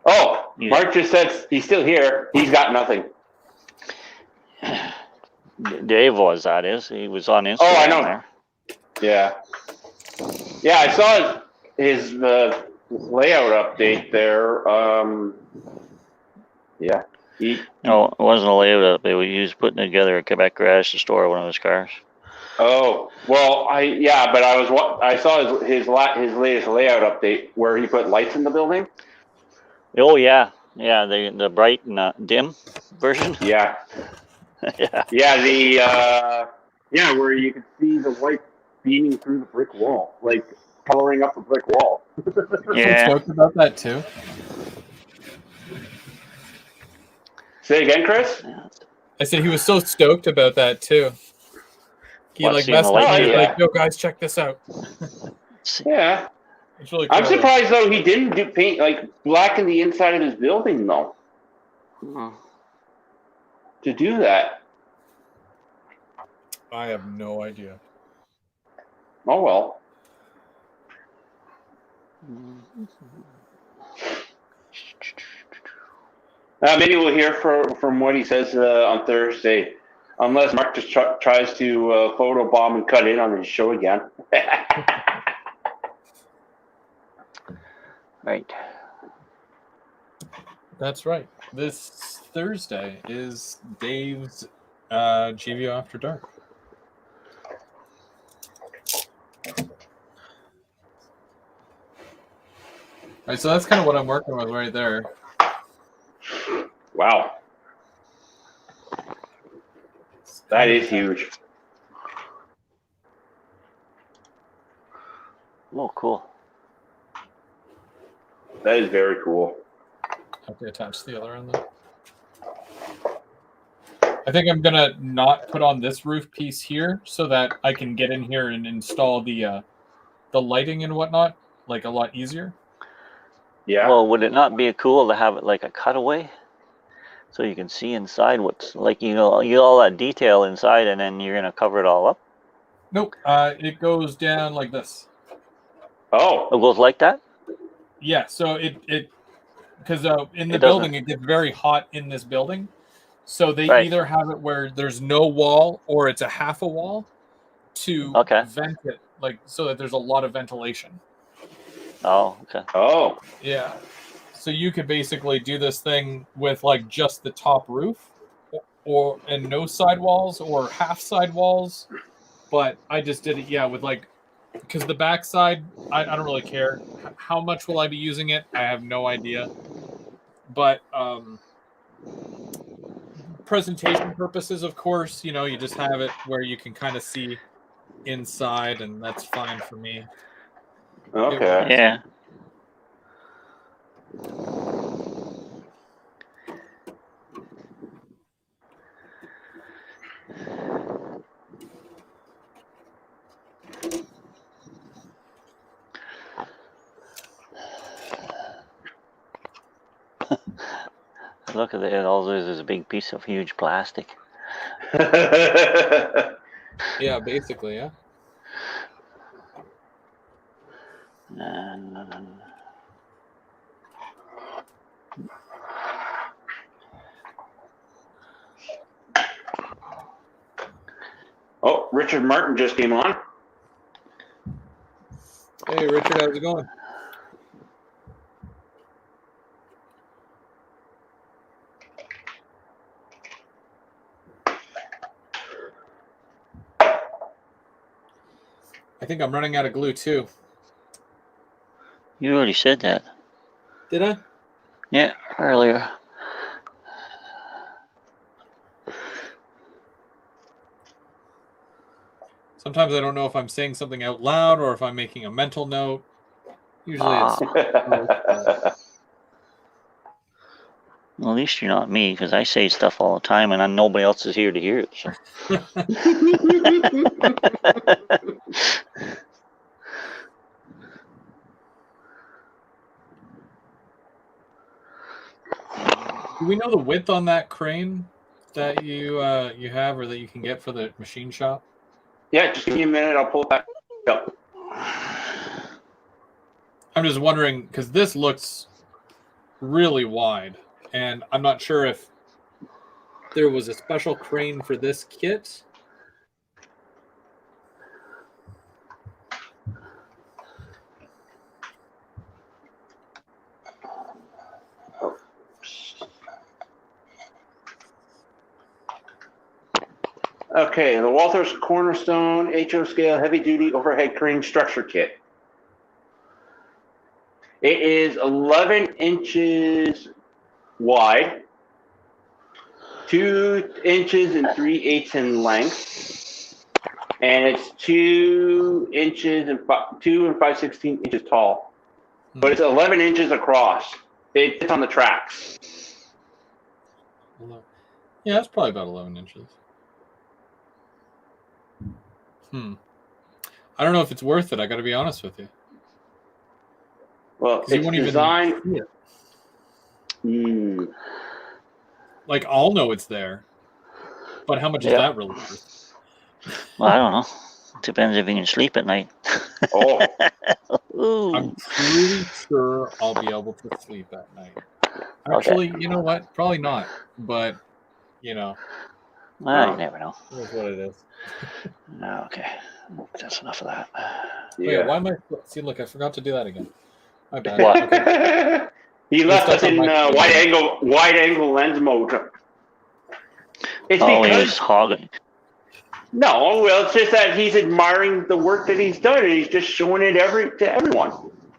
Oh, Yeah. Mark just said he's still here. He's got nothing. Dave was, that is. He was on Instagram. Oh, I know. There. Yeah, yeah. I saw his layout update there. Yeah. No, it wasn't a layout. He was putting together a Quebec garage to store one of his cars. Oh well, but I saw his latest layout update where he put lights in the building. Oh yeah, the bright and dim version. Yeah, Yeah. Yeah, where you can see the light beaming through the brick wall, like coloring up the brick wall. Yeah. I'm stoked about that too. Say again, Chris? I said he was so stoked about that too. He What, like seeing the messaged light? me Oh, like, yeah. "Yo guys, check this out." Yeah. It's really cool. I'm surprised though he didn't do paint like blacken the inside of his building though. To do that. I have no idea. Oh well. Maybe we'll hear from what he says on Thursday, unless Mark just tries to photobomb and cut in on his show again. Right. That's right. This Thursday is Dave's GVO After Dark. All right, so that's kind of what I'm working with right there. Wow. That is huge. Oh, cool. That is very cool. Have to attach the other end though. I think I'm gonna not put on this roof piece here so that I can get in here and install the lighting and whatnot like a lot easier. Yeah. Well, would it not be cool to have it like a cutaway, so you can see inside what's like you get all that detail inside, and then you're gonna cover it all up? Nope. It goes down like this. Oh. It goes like that? Yeah. So it because in the It doesn't- building it gets very hot in this building, so they Right. either have it where there's no wall or it's a half a wall to Okay. vent it, like so that there's a lot of ventilation. Oh, okay. Oh. Yeah. So you could basically do this thing with like just the top roof and no sidewalls or half sidewalls. But I just did it, with like, because the backside, I don't really care. How much will I be using it? I have no idea. But presentation purposes, of course, you just have it where you can kind of see inside, and that's fine for me. Okay. Yeah. Look at it. All there is a big piece of huge plastic. Yeah, basically, yeah. Oh, Richard Martin just came on. Hey, Richard, how's it going? I think I'm running out of glue too. You already said that. Did I? Yeah, earlier. Sometimes I don't know if I'm saying something out loud or if I'm making a mental note. Usually it's... Well, least you're not me, because I say stuff all the time, and nobody else is here to hear it. So. Do we know the width on that crane that you have, or that you can get for the machine shop? Yeah, just give me a minute. I'll pull it back up. I'm just wondering, because this looks really wide, and I'm not sure if there was a special crane for this kit. Okay, the Walther's Cornerstone HO scale heavy duty overhead crane structure kit. It is 11 inches wide, 2 inches and 3/8 in length, and it's 2 inches and 2 5/16 inches tall. But it's 11 inches across. It fits on the tracks. Yeah, that's probably about 11 inches. I don't know if it's worth it. I got to be honest with you. Well, it's designed. Like, I'll know it's there, but how much is that really worth? Well, I don't know. Depends if you can sleep at night. Oh. I'm pretty sure I'll be able to sleep at night. Actually, you know what? Probably not. But, you know. Well, you never know. That's what it is. Okay. That's enough of that. Yeah. Wait, why am I... See, look, I forgot to do that again. My bad. What? Okay. He left us in wide angle lens mode. It's because he was hogging. No, well, it's just that he's admiring the work that he's done, and he's just showing it to everyone.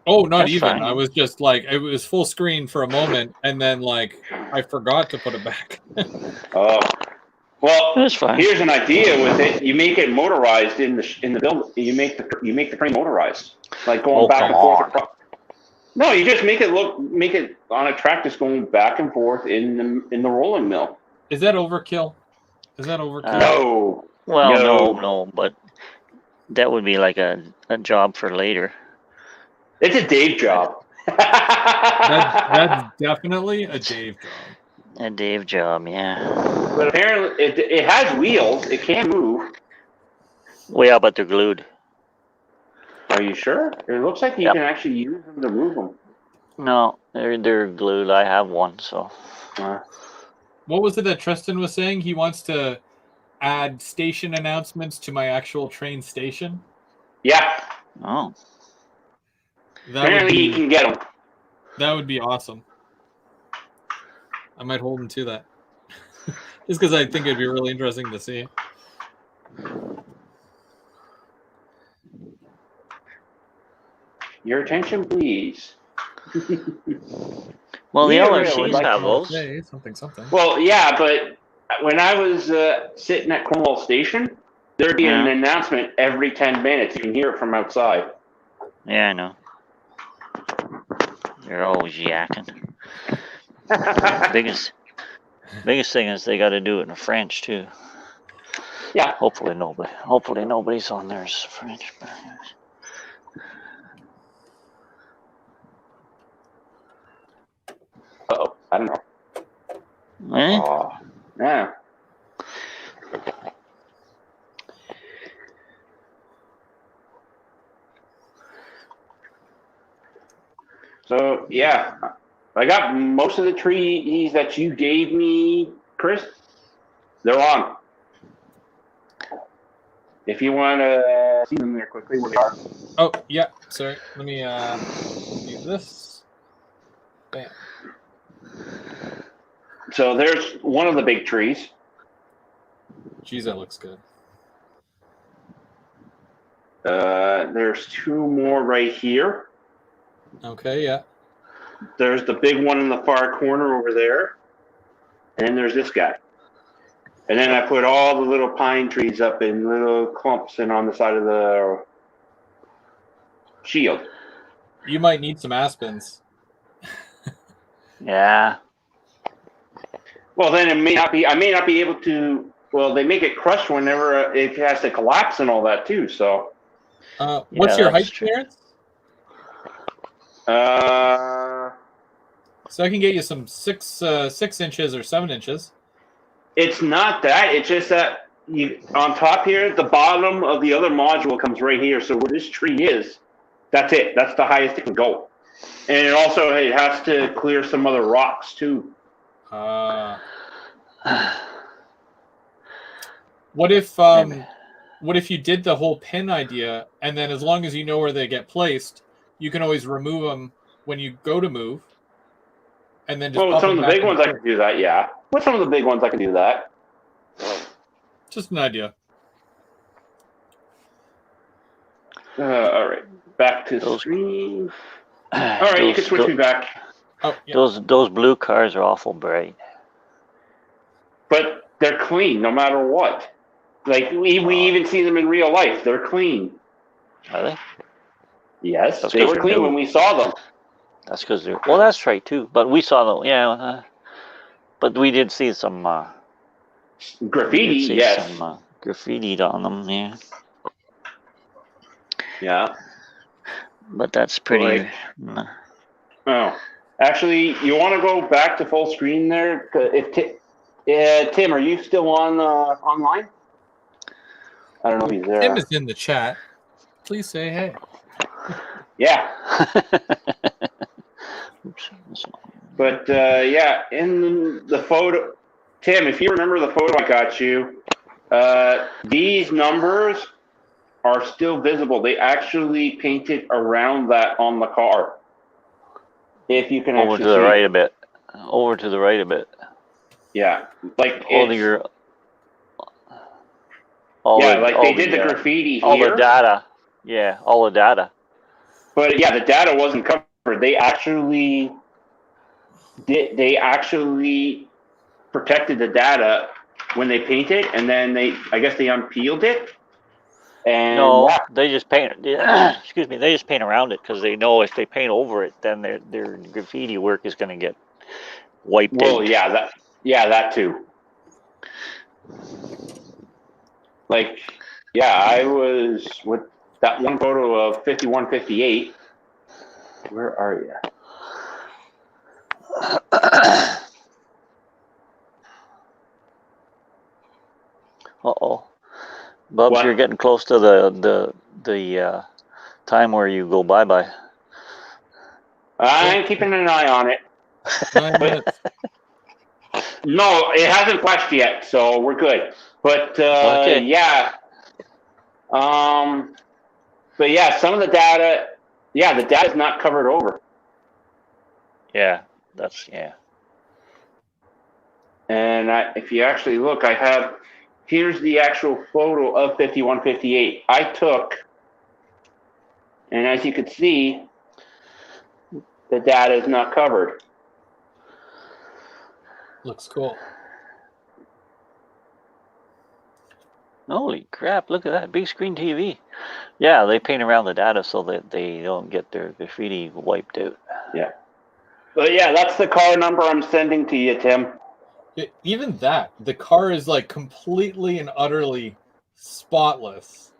Oh, not That's even. Fine. I was just like, it was full screen for a moment, and then like I forgot to put it back. Oh, well, that's fine. Here's an idea with it: you make it motorized in the build. You make the crane motorized, like going back and forth. No, you just make it on a track that's going back and forth in the rolling mill. Is that overkill? No. Well, no, but that would be like a job for later. It's a Dave job. That's definitely a Dave job. A Dave job, yeah. But apparently, it has wheels. It can move. Well, yeah, but they're glued. Are you sure? It looks like you can actually use them to move them. No, they're glued. I have one, so. What was it that Tristan was saying? He wants to add station announcements to my actual train station? Yeah. Oh. Apparently he can get them. That would be awesome. I might hold him to that. Just because I think it'd be really interesting to see. Your attention, please. Well, the LRCs have those. Say something. Well, yeah, but when I was sitting at Cornwall Station, there'd be an announcement every 10 minutes. You can hear it from outside. Yeah, I know. They're always yakking. biggest thing is they got to do it in French too. Yeah. Hopefully nobody's on there is French. Uh-oh, I don't know. Eh? Oh, yeah. So, yeah, I got most of the trees that you gave me, Chris. They're on. If you want to see them there quickly, where they are. Oh, yeah. Sorry. Let me do this. Bam. So there's one of the big trees. Geez, that looks good. There's two more right here. Okay, yeah. There's the big one in the far corner over there. And then there's this guy. And then I put all the little pine trees up in little clumps and on the side of the shield. You might need some aspens. Yeah. Well, then it may not be. I may not be able to. Well, they make it crush whenever it has to collapse and all that too. So, what's your height true. clearance? So I can get you some 6 inches or 7 inches. it's not that. It's just that on top here, the bottom of the other module comes right here. So where this tree is, that's it. That's the highest it can go. And it has to clear some other rocks too. What if you did the whole pin idea, and then as long as you know where they get placed, you can always remove them when you go to move, and then just Well, pop some them of the back big ones I can do that. Yeah, with some of the big ones I can do that. Just an idea. All right, back to screen. All right, you can switch me back. Oh, yeah. Those blue cars are awful bright. But they're clean no matter what. Like we even see them in real life. They're clean. Are they? Yes, That's they 'cause were they're clean new. when we saw them. That's because they're. Well, that's right too. But we saw them. Yeah. But we did see some Graffiti, yes. Some graffiti on them. Yeah. Yeah. But that's pretty. Oh, actually, you want to go back to full screen there? Tim, are you still on online? I don't know if he's there. Tim is in the chat. Please say hey. Yeah. Oops. But yeah, in the photo, Tim, if you remember the photo I got you, these numbers are still visible. They actually painted around that on the car. If you can Over actually to the see right it. a bit. Over to the right a bit. Yeah, like They did the graffiti here. All the data. Yeah, all the data. But yeah, the data wasn't covered. They actually protected the data when they painted, and then I guess they unpeeled it. And they just paint. Excuse me. They just paint around it because they know if they paint over it, then their graffiti work is going to get wiped out. Well, that too. Like, yeah, I was with that one photo of 5158. Where are you? Uh-oh. Bubs, What? you're getting close to the time where you go bye-bye. I'm keeping an eye on it. 9 minutes. No, it hasn't flashed yet, so we're good. But Okay. yeah. But yeah, some of the data, the data's not covered over. Yeah, And if you actually look, here's the actual photo of 5158 I took. And as you can see, the data is not covered. Looks cool. Holy crap, look at that big screen TV. Yeah, they paint around the data so that they don't get their graffiti wiped out. Yeah. But yeah, that's the car number I'm sending to you, Tim. Even that, the car is like completely and utterly spotless.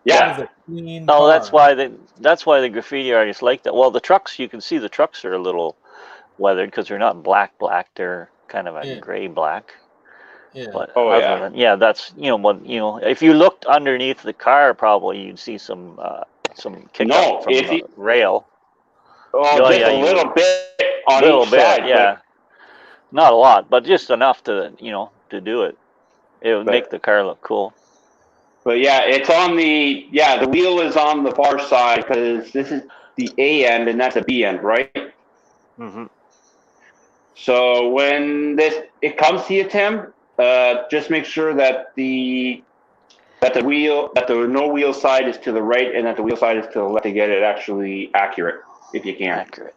Yeah. That is a clean No, car. that's why the graffiti artists like that. Well, the trucks, you can see the trucks are a little weathered because they're not black. They're kind of a gray black. Yeah. But that's if you looked underneath the car, probably you'd see some kick up from the rail. Oh, just a little bit on each side. Yeah. Not a lot, but just enough to do it. It would make the car look cool. But yeah, it's on the wheel is on the far side because this is the A end and that's the B end, right? Mm-hmm. So when it comes to you, Tim, just make sure that the no wheel side is to the right and that the wheel side is to the left to get it actually accurate, if you can. Accurate.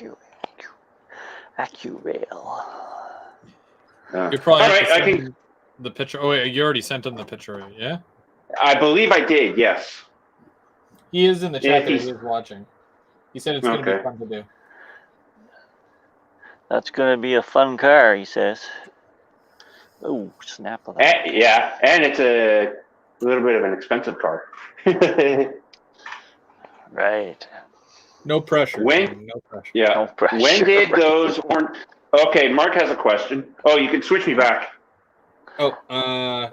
You probably have to send the picture. Oh wait, you already sent him the picture, yeah? I believe I did, yes. He is in the chat that he is watching. He said it's going to be fun to do. That's going to be a fun car, he says. Oh, snap of that. Yeah, and it's a little bit of an expensive car. Right. No pressure. When- Tim, no pressure. Yeah. No pressure. When did those orange? Okay, Mark has a question. Oh, you can switch me back. Oh,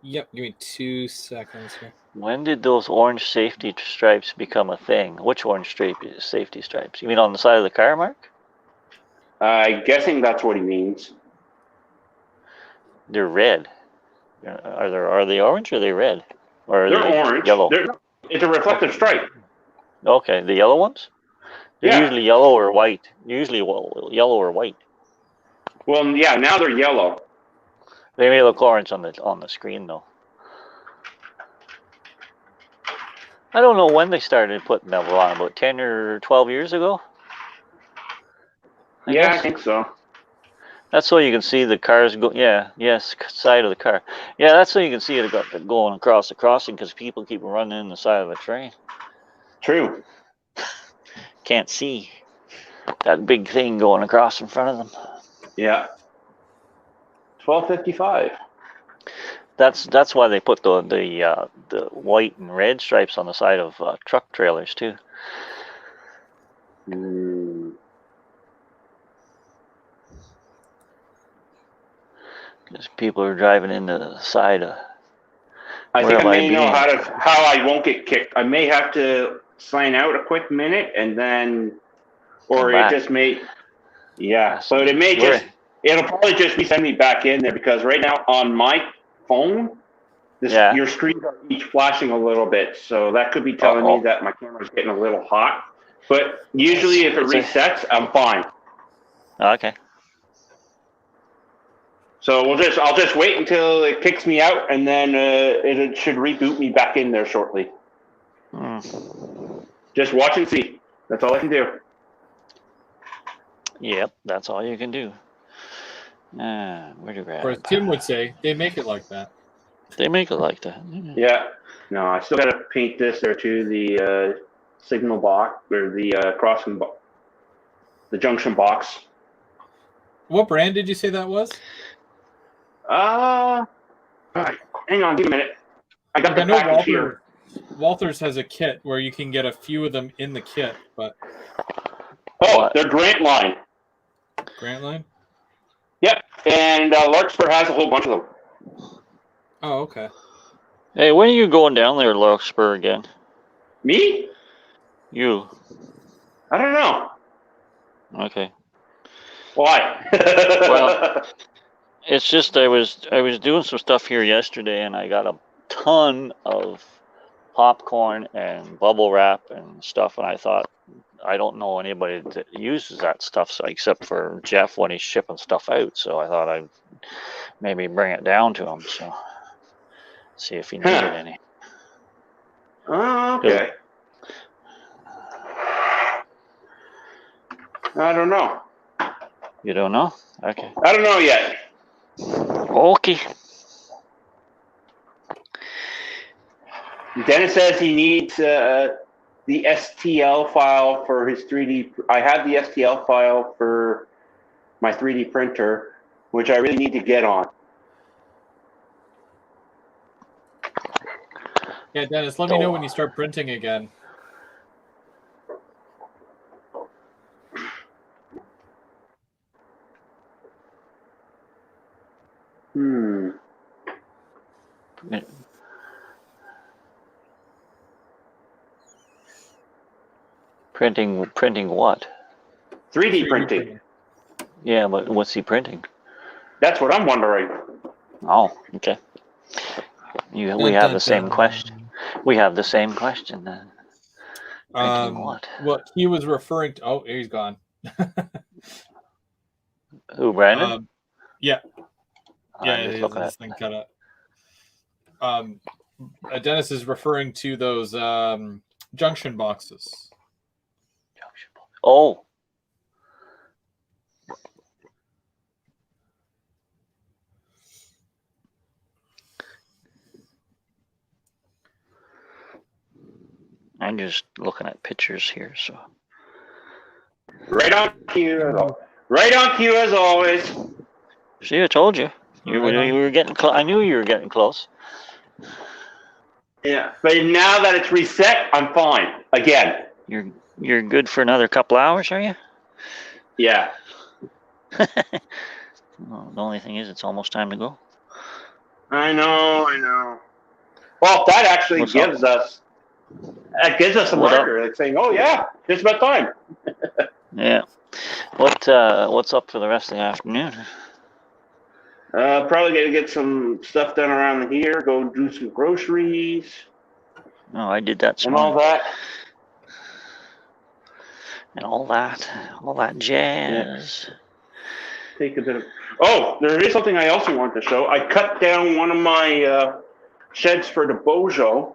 yep. Give me 2 seconds here. When did those orange safety stripes become a thing? Which orange safety stripes? You mean on the side of the car, Mark? I'm guessing that's what he means. They're red. Are they orange or are they red? Or are They're they orange. yellow? It's a reflective stripe. Okay, the yellow ones? They're Yeah. usually yellow or white. Usually yellow or white. Well, yeah. Now they're yellow. They may look orange on the screen though. I don't know when they started putting them on, about 10 or 12 years ago? I I guess. think so. That's so you can see the cars go. Yeah, yes, side of the car. Yeah, that's so you can see it going across the crossing because people keep running in the side of the train. True. Can't see that big thing going across in front of them. Yeah. 12:55. That's why they put the white and red stripes on the side of truck trailers too. Because people are driving into the side of. I think I Where may am I know being? how I won't get kicked. I may have to sign out a quick minute and then, or Come it back. just may. Yeah, Yes. but it may Where- just. It'll probably just be send me back in there because right now on my phone, Yeah. your screens are each flashing a little bit, so that could be telling me that my camera's getting a little hot. But usually, if it resets, I'm fine. Okay. So I'll just wait until it kicks me out, and then it should reboot me back in there shortly. Just watch and see. That's all I can do. Yep, that's all you can do. Where do Or as Tim would say, they make it like that. They make it like that. Yeah. No, I still got to paint this there too. The signal box or the crossing box, the junction box. What brand did you say that was? Hang on, give me a minute. I got the package here. Walters has a kit where you can get a few of them in the kit, but they're Grant Line. Grant Line? Yep, and Larkspur has a whole bunch of them. Oh, okay. Hey, when are you going down there, Larkspur, again? Me? You. I don't know. Okay. Why? Well, it's just I was doing some stuff here yesterday, and I got a ton of popcorn and bubble wrap and stuff, and I thought, I don't know anybody that uses that stuff, so except for Jeff when he's shipping stuff out. So I thought I'd maybe bring it down to him, so see if he needed any. Oh, okay. I don't know. You don't know? Okay. I don't know yet. Okay. Dennis says he needs the STL file for his 3D. I have the STL file for my 3D printer, which I really need to get on. Yeah, Dennis, let me know when you start printing again. Printing what? 3D printing. Yeah, but what's he printing? That's what I'm wondering. Oh, okay. We have the same question. We have the same question then. Printing what? What he was referring to. Oh, he's gone. Who, Brandon? Yeah. I'm just looking at this thing cut out. Dennis is referring to those junction boxes. Oh. I'm just looking at pictures here, so. Right on cue. Right on cue as always. See, I told you. You were getting close. I knew you were getting close. Yeah, but now that it's reset, I'm fine again. You're good for another couple hours, are you? Yeah. Well, the only thing is, it's almost time to go. I know. Well, that actually What's gives us a marker, like saying, "Oh yeah, it's about time." Yeah. What's up for the rest of the afternoon? Probably gonna get some stuff done around here. Go do some groceries. Oh, I did that and all morning. that. And all that jazz. Yeah. Take a bit of. Oh, there is something I also want to show. I cut down one of my sheds for the Bojo,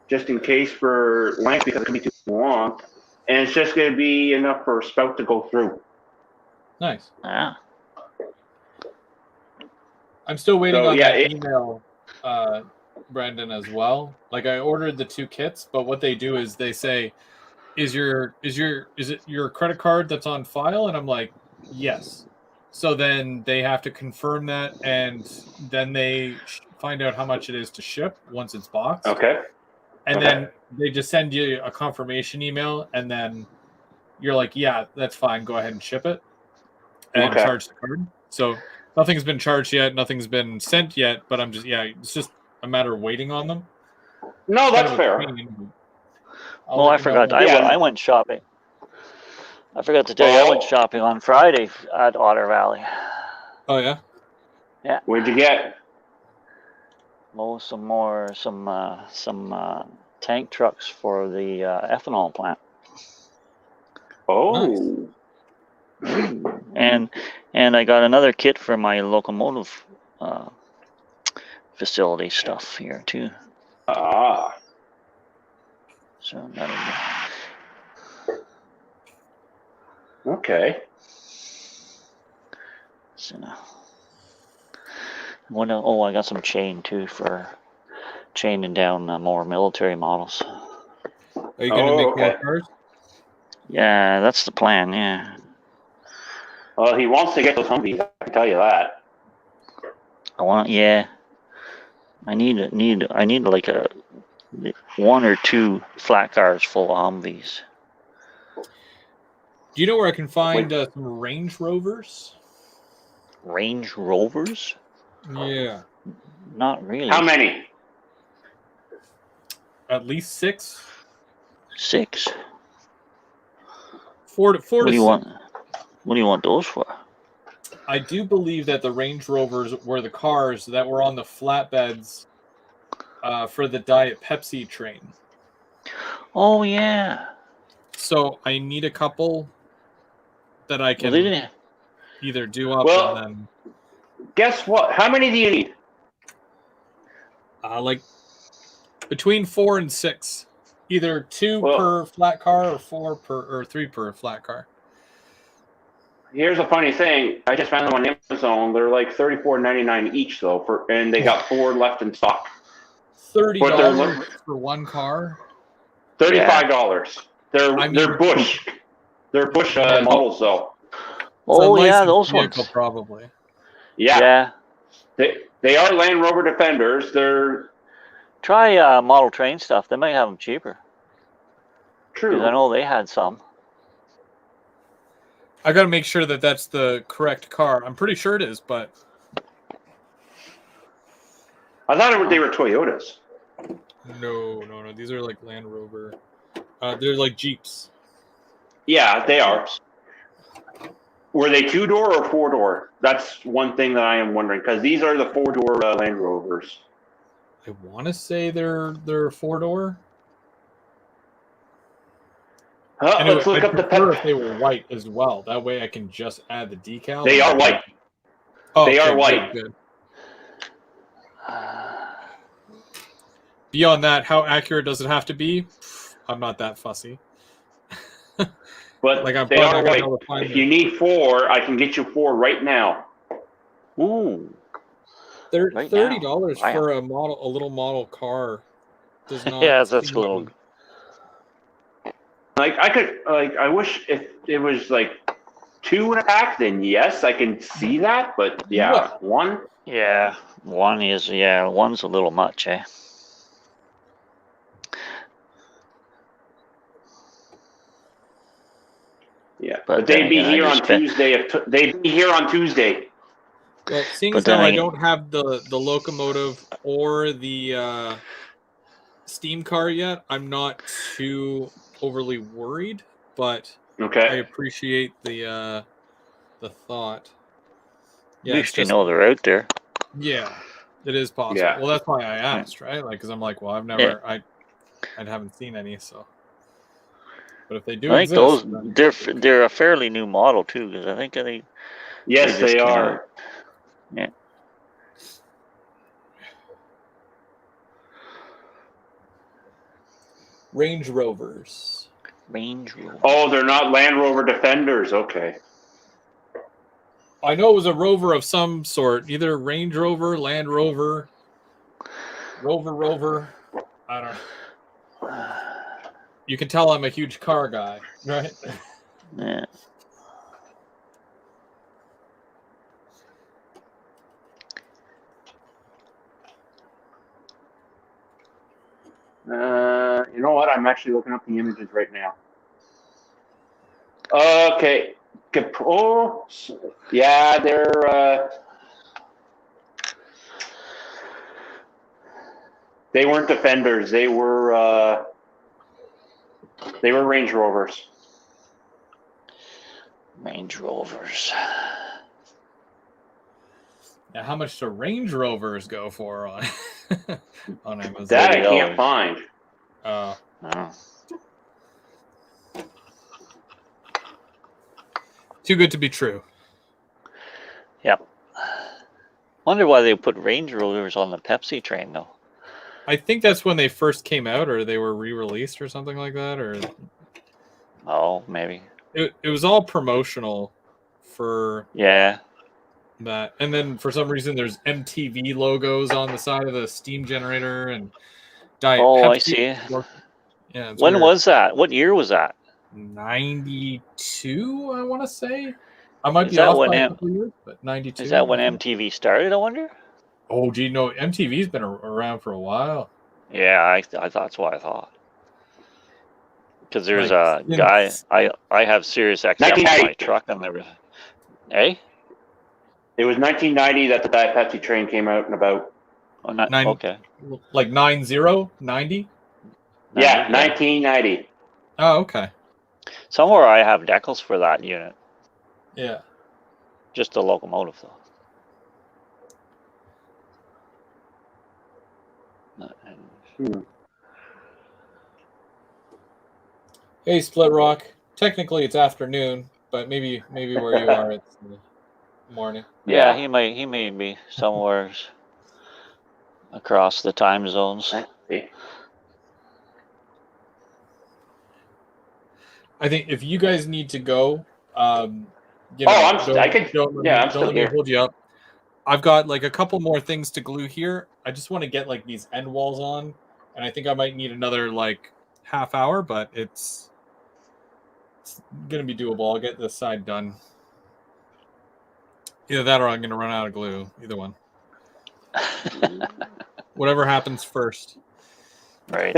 just in case for length because it can be too long, and it's just going to be enough for a spout to go through. Nice. Ah. I'm still waiting on that email, Brendan, as well. Like I ordered the 2 kits, but what they do is they say, is it your credit card that's on file? And I'm like, yes. So then they have to confirm that, and then they find out how much it is to ship once it's boxed. Okay. And then they just send you a confirmation email, and then you're like, yeah, that's fine. Go ahead and ship it and charge the card. So nothing's been charged yet. Nothing's been sent yet, but it's just a matter of waiting on them. No, that's fair. Well, I forgot. I went shopping. I forgot to tell you, I went shopping on Friday at Otter Valley. Oh, yeah? Yeah. What'd you get? Oh, some tank trucks for the ethanol plant. Oh. Nice. And I got another kit for my locomotive facility stuff here too. Ah. So that'll be. Okay. So now, I got some chain too for chaining down more military models. Are you going to make more cars? Yeah, that's the plan. Yeah. Well, he wants to get those Humvees. I can tell you that. I need like 1 or 2 flat cars full of Humvees. Do you know where I can find some Range Rovers? Range Rovers? Yeah. Not really. How many? At least 6. 6. 4 to 4 What to do you 6. want? What do you want those for? I do believe that the Range Rovers were the cars that were on the flatbeds for the Diet Pepsi train. Oh, yeah. So I need a couple that I can either do up and then... Guess what? How many do you need? Like between 4 and 6. Either 2 per flat car or 3 per flat car. Here's a funny thing. I just found them on Amazon. They're like $34.99 each, though, and they got 4 left in stock. $30 for 1 car. $35. They're Bush. They're Bush models, though. Oh yeah, those ones. Probably. Yeah. They are Land Rover Defenders. They're try model train stuff. They might have them cheaper. True. Because I know they had some. I got to make sure that that's the correct car. I'm pretty sure it is, but I thought they were Toyotas. No. These are like Land Rover. They're like Jeeps. Yeah, they are. Were they 2-door or 4-door? That's one thing that I am wondering, because these are the 4-door Land Rovers. I want to say they're 4-door. Anyway, let's look up the pet. If they were white as well. That way I can just add the decal. They are white. Oh, they are white. Good. Beyond that, how accurate does it have to be? I'm not that fussy. But like they are white. If you need 4, I can get you 4 right now. Ooh. $30 for a little model car does not. Yeah, that's a little. I wish if it was like 2 in a pack, then yes, I can see that. But yeah, What? 1. Yeah, one's a little much, eh? Yeah, But but then they'd be again, I here just on spent. Tuesday. They'd be here on Tuesday. Well, seeing But as then how I again, don't have the locomotive or the steam car yet, I'm not too overly worried. But I Okay. appreciate the thought. at Yeah, it's least you just know they're out there. yeah, it is possible. Yeah. Well, that's why I Yeah. asked, right? Like, because I'm like, well, Yeah. I haven't seen any, so. But if they do I think exist, then they're a fairly new model too, because I think they Yes, just they came are. out. Yeah. Range Rovers. Range Rover. Oh, they're not Land Rover Defenders. Okay. I know it was a Rover of some sort, either Range Rover, Land Rover, Rover. I don't know. You can tell I'm a huge car guy, right? Yeah. You know what? I'm actually looking up the images right now. Okay. Oh, yeah, they weren't Defenders. They were Range Rovers. Range Rovers. Now, how much do Range Rovers go for on on Amazon? That I $30. can't find. Oh. Too good to be true. Yep. Wonder why they put Range Rovers on the Pepsi train though. I think that's when they first came out, or they were re-released, or something like that, or Oh, maybe. it was all promotional for Yeah. that. And then for some reason, there's MTV logos on the side of the steam generator and Diet Oh, Pepsi. I see. Yeah, it's When weird. was that? What year was that? 92, I want to say. I might Is be that off when by a couple years, but 92. Is that when I think. MTV started? I wonder. Oh, gee, no, MTV's been around for a while. Yeah, I thought that's what I thought. Because there's Like, a guy I have Sirius XM on my 1990. truck and everything. Eh? It was 1990 that the Diet Pepsi train came out and about. Oh, not, Nine- okay. like 90, 90? Yeah, 1990. Oh, okay. Somewhere I have decals for that unit. Yeah. Just the locomotive though. Hey, Split Rock. Technically, it's afternoon, but maybe where you are, it's morning. Yeah, he may be somewhere across the time zones. I think if you guys need to go, don't I'm let still me here. hold you up. I've got like a couple more things to glue here. I just want to get like these end walls on, and I think I might need another like half hour, but it's gonna be doable. I'll get this side done. Either that or I'm gonna run out of glue. Either one. Whatever happens first. Right.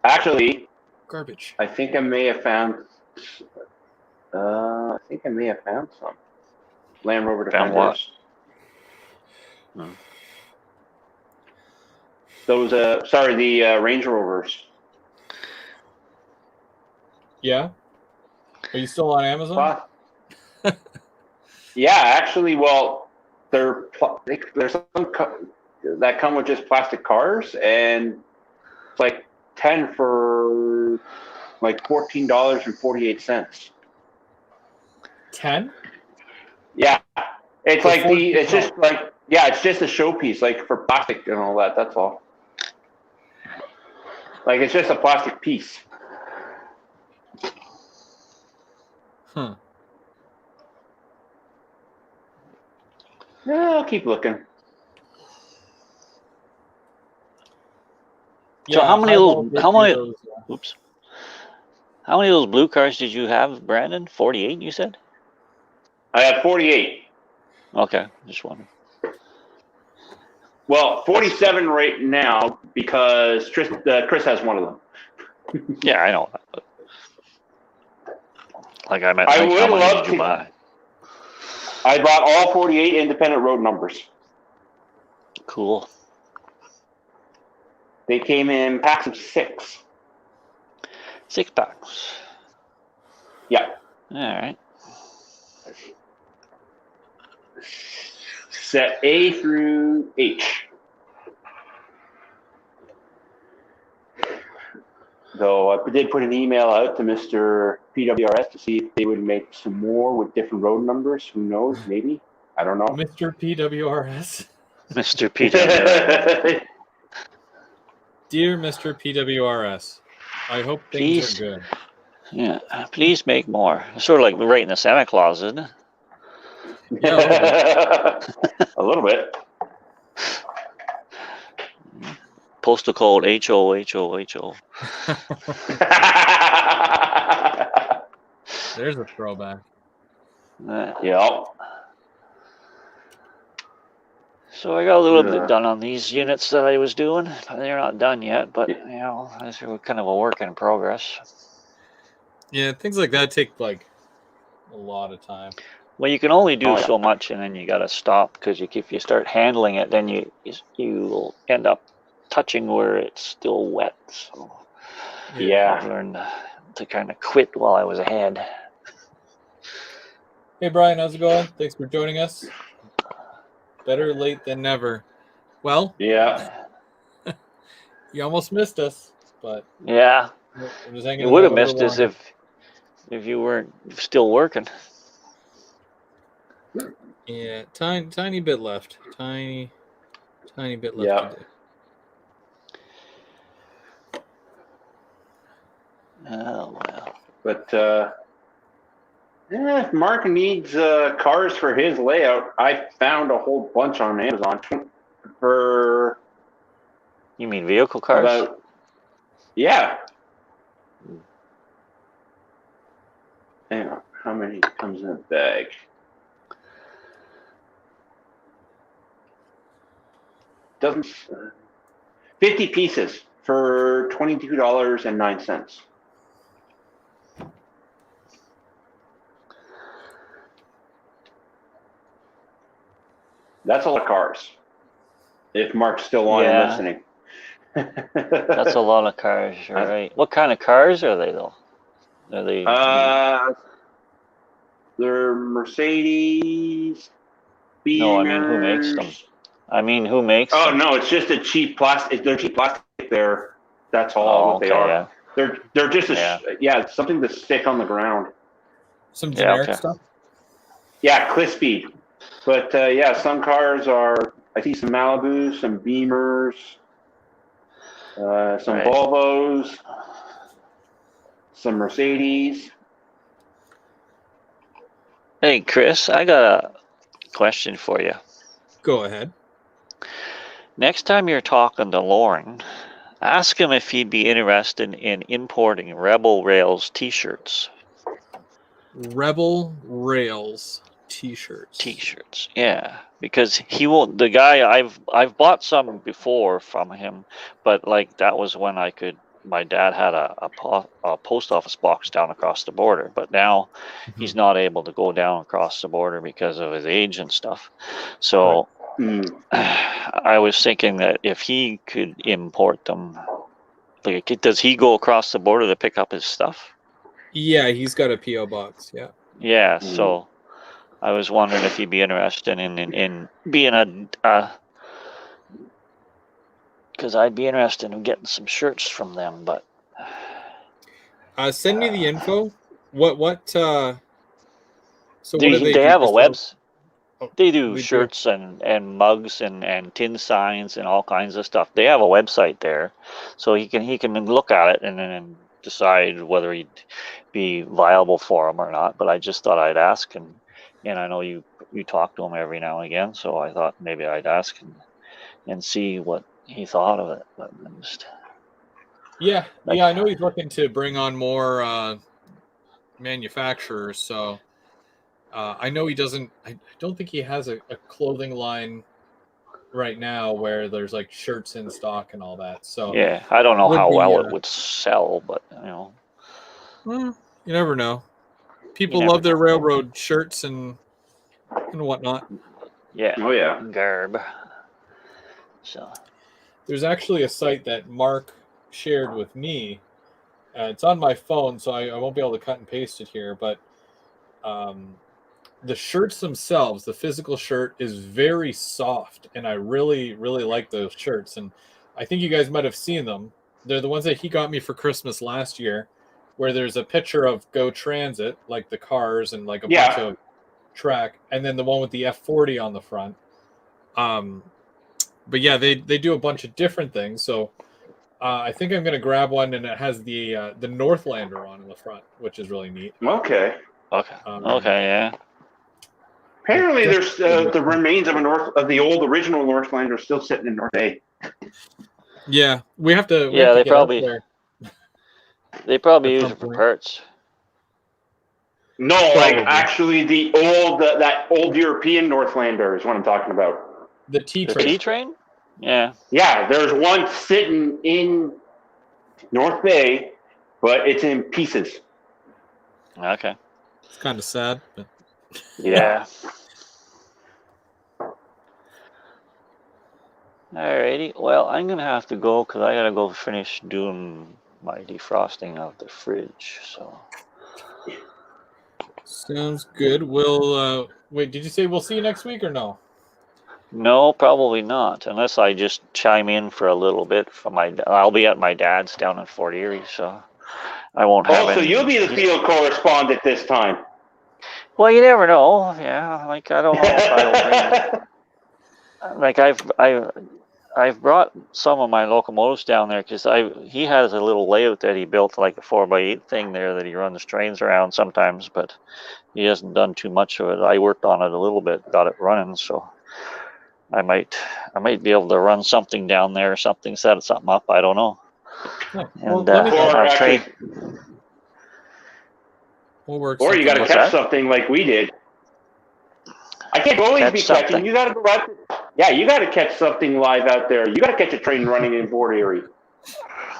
Actually, Garbage. I think I may have found. Some Land Rover Found what? Defenders. Those, the Range Rovers. Yeah. Are you still on Amazon? Yeah, actually, well, there's some that come with just plastic cars, and it's like 10 for like $14.48. 10? Yeah, it's For like $14. it's just like, yeah, it's just a showpiece, like for plastic and all that. That's all. Like it's just a plastic piece. Huh. Yeah, I'll keep looking. So how many Highball did do those, oops. How many of those blue cars did you have, Brandon? 48, you said? I have 48. Okay, just wondering. Well, 47 right now because Chris has one of them. Yeah, I know. Like I meant, I like, would how many love did you to- buy? I bought all 48 independent road numbers. Cool. They came in packs of 6. 6 packs. Yeah. All right. Set A through H. Though I did put an email out to Mr. PWRS to see if they would make some more with different road numbers. Who knows? Maybe. I don't know. Mr. PWRS. Mr. PWR. Dear Mr. PWRS, I hope things Please. are good. Yeah, please make more. Sort of like writing a Santa Claus, isn't it? Yeah, a little bit. Postal code HOHOHO. There's a throwback. Yeah. So I got a little bit done on these units that I was doing. They're not done yet, but you know, it's kind of a work in progress. Yeah, things like that take like a lot of time. Well, you can only do so much, and then you got to stop because if you start handling it, then you will end up touching where it's still wet. So Yeah. I've learned to kind of quit while I was ahead. Hey Brian, how's it going? Thanks for joining us. Better late than never. Well, Yeah. you almost missed us, but Yeah, we're just hanging you in would there have a little missed us longer. if you weren't still working. Yeah, tiny bit left. Tiny bit left Yeah. to do. Oh well. But if Mark needs cars for his layout, I found a whole bunch on Amazon for You mean vehicle cars? about Hang on, how many comes in a bag? Doesn't 50 pieces for $22.09. That's a lot of cars. If Mark's still on and listening. That's a lot of cars, you're right. What kind of cars are they though? Are they they're Mercedes, Beamers. No, I mean who makes them? Who makes them? Oh no, it's just a cheap plastic. They're cheap plastic. That's all what they are. Yeah. They're just something to stick on the ground. Some generic stuff. Yeah, Cliff Speed. But some cars are. I see some Malibus, some Beamers, some Volvos, some Mercedes. Hey, Chris, I got a question for you. Go ahead. Next time you're talking to Lauren, ask him if he'd be interested in importing Rebel Rails T-shirts. Rebel Rails T-shirts. T-shirts, yeah, because he won't. The guy I've bought some before from him, but like that was when my dad had a post office box down across the border, but now he's not able to go down across the border because of his age and stuff. So I was thinking that if he could import them, like, does he go across the border to pick up his stuff? Yeah, he's got a P.O. box. Yeah. Yeah, so I was wondering if he'd be interested in being because I'd be interested in getting some shirts from them, but send me the info. So they have a website. They do They shirts and mugs and tin signs and all kinds of stuff. They have a website there, so he can look at it and then decide whether he'd be viable for him or not. But I just thought I'd ask, and I know you talk to him every now and again, so I thought maybe I'd ask and see what he thought of it. But Yeah, Like- I know he's looking to bring on more manufacturers. So I know he doesn't. I don't think he has a clothing line right now where there's like shirts in stock and all that. So Yeah, I don't know would how be, well it would sell, but well, you never know. People never love their know. railroad shirts and whatnot. Yeah. Oh yeah. Garb. So There's actually a site that Mark shared with me. It's on my phone, so I won't be able to cut and paste it here. But the shirts themselves, the physical shirt, is very soft, and I really, really like those shirts. And I think you guys might have seen them. They're the ones that he got me for Christmas last year, where there's a picture of Go Transit, like the cars and like a bunch of track, and then the one with the F40 on the front. But yeah, they do a bunch of different things. So I think I'm gonna grab one, and it has the Northlander on the front, which is really neat. Okay. okay. Um, Okay, yeah. Apparently, Just- there's the remains of the old original Northlander still sitting in North Bay. Yeah, we have to. Yeah, they get up probably there. They probably At use some it for point. parts. No, like Probably. actually the old that old European Northlander is what I'm talking about. The T The train. T train? Yeah. Yeah, there's one sitting in North Bay, but it's in pieces. Okay. It's kind of sad. But... Yeah. Alrighty. Well, I'm gonna have to go because I gotta go finish doing my defrosting of the fridge. So. Sounds good. We'll wait. Did you say we'll see you next week or no? No, probably not, unless I just chime in for a little bit. I'll be at my dad's down in Fort Erie, so I won't have Oh, so any. you'll be the field correspondent this time. Well, you never know. Yeah, like I don't know if I'll bring. Like I've brought some of my locomotives down there because he has a little layout that he built, like a 4x8 thing there that he runs trains around sometimes, but he hasn't done too much of it. I worked on it a little bit, got it running, so I might be able to run something down there or something, set something up. I don't know. Yeah. Well, And let me know. Or I'll actually, train. We'll work. or you got to What's catch that? something like we did. I can't always Catch be something. catching. You got to go out. Yeah, you got to catch something live out there. You got to catch a train running in Fort Erie.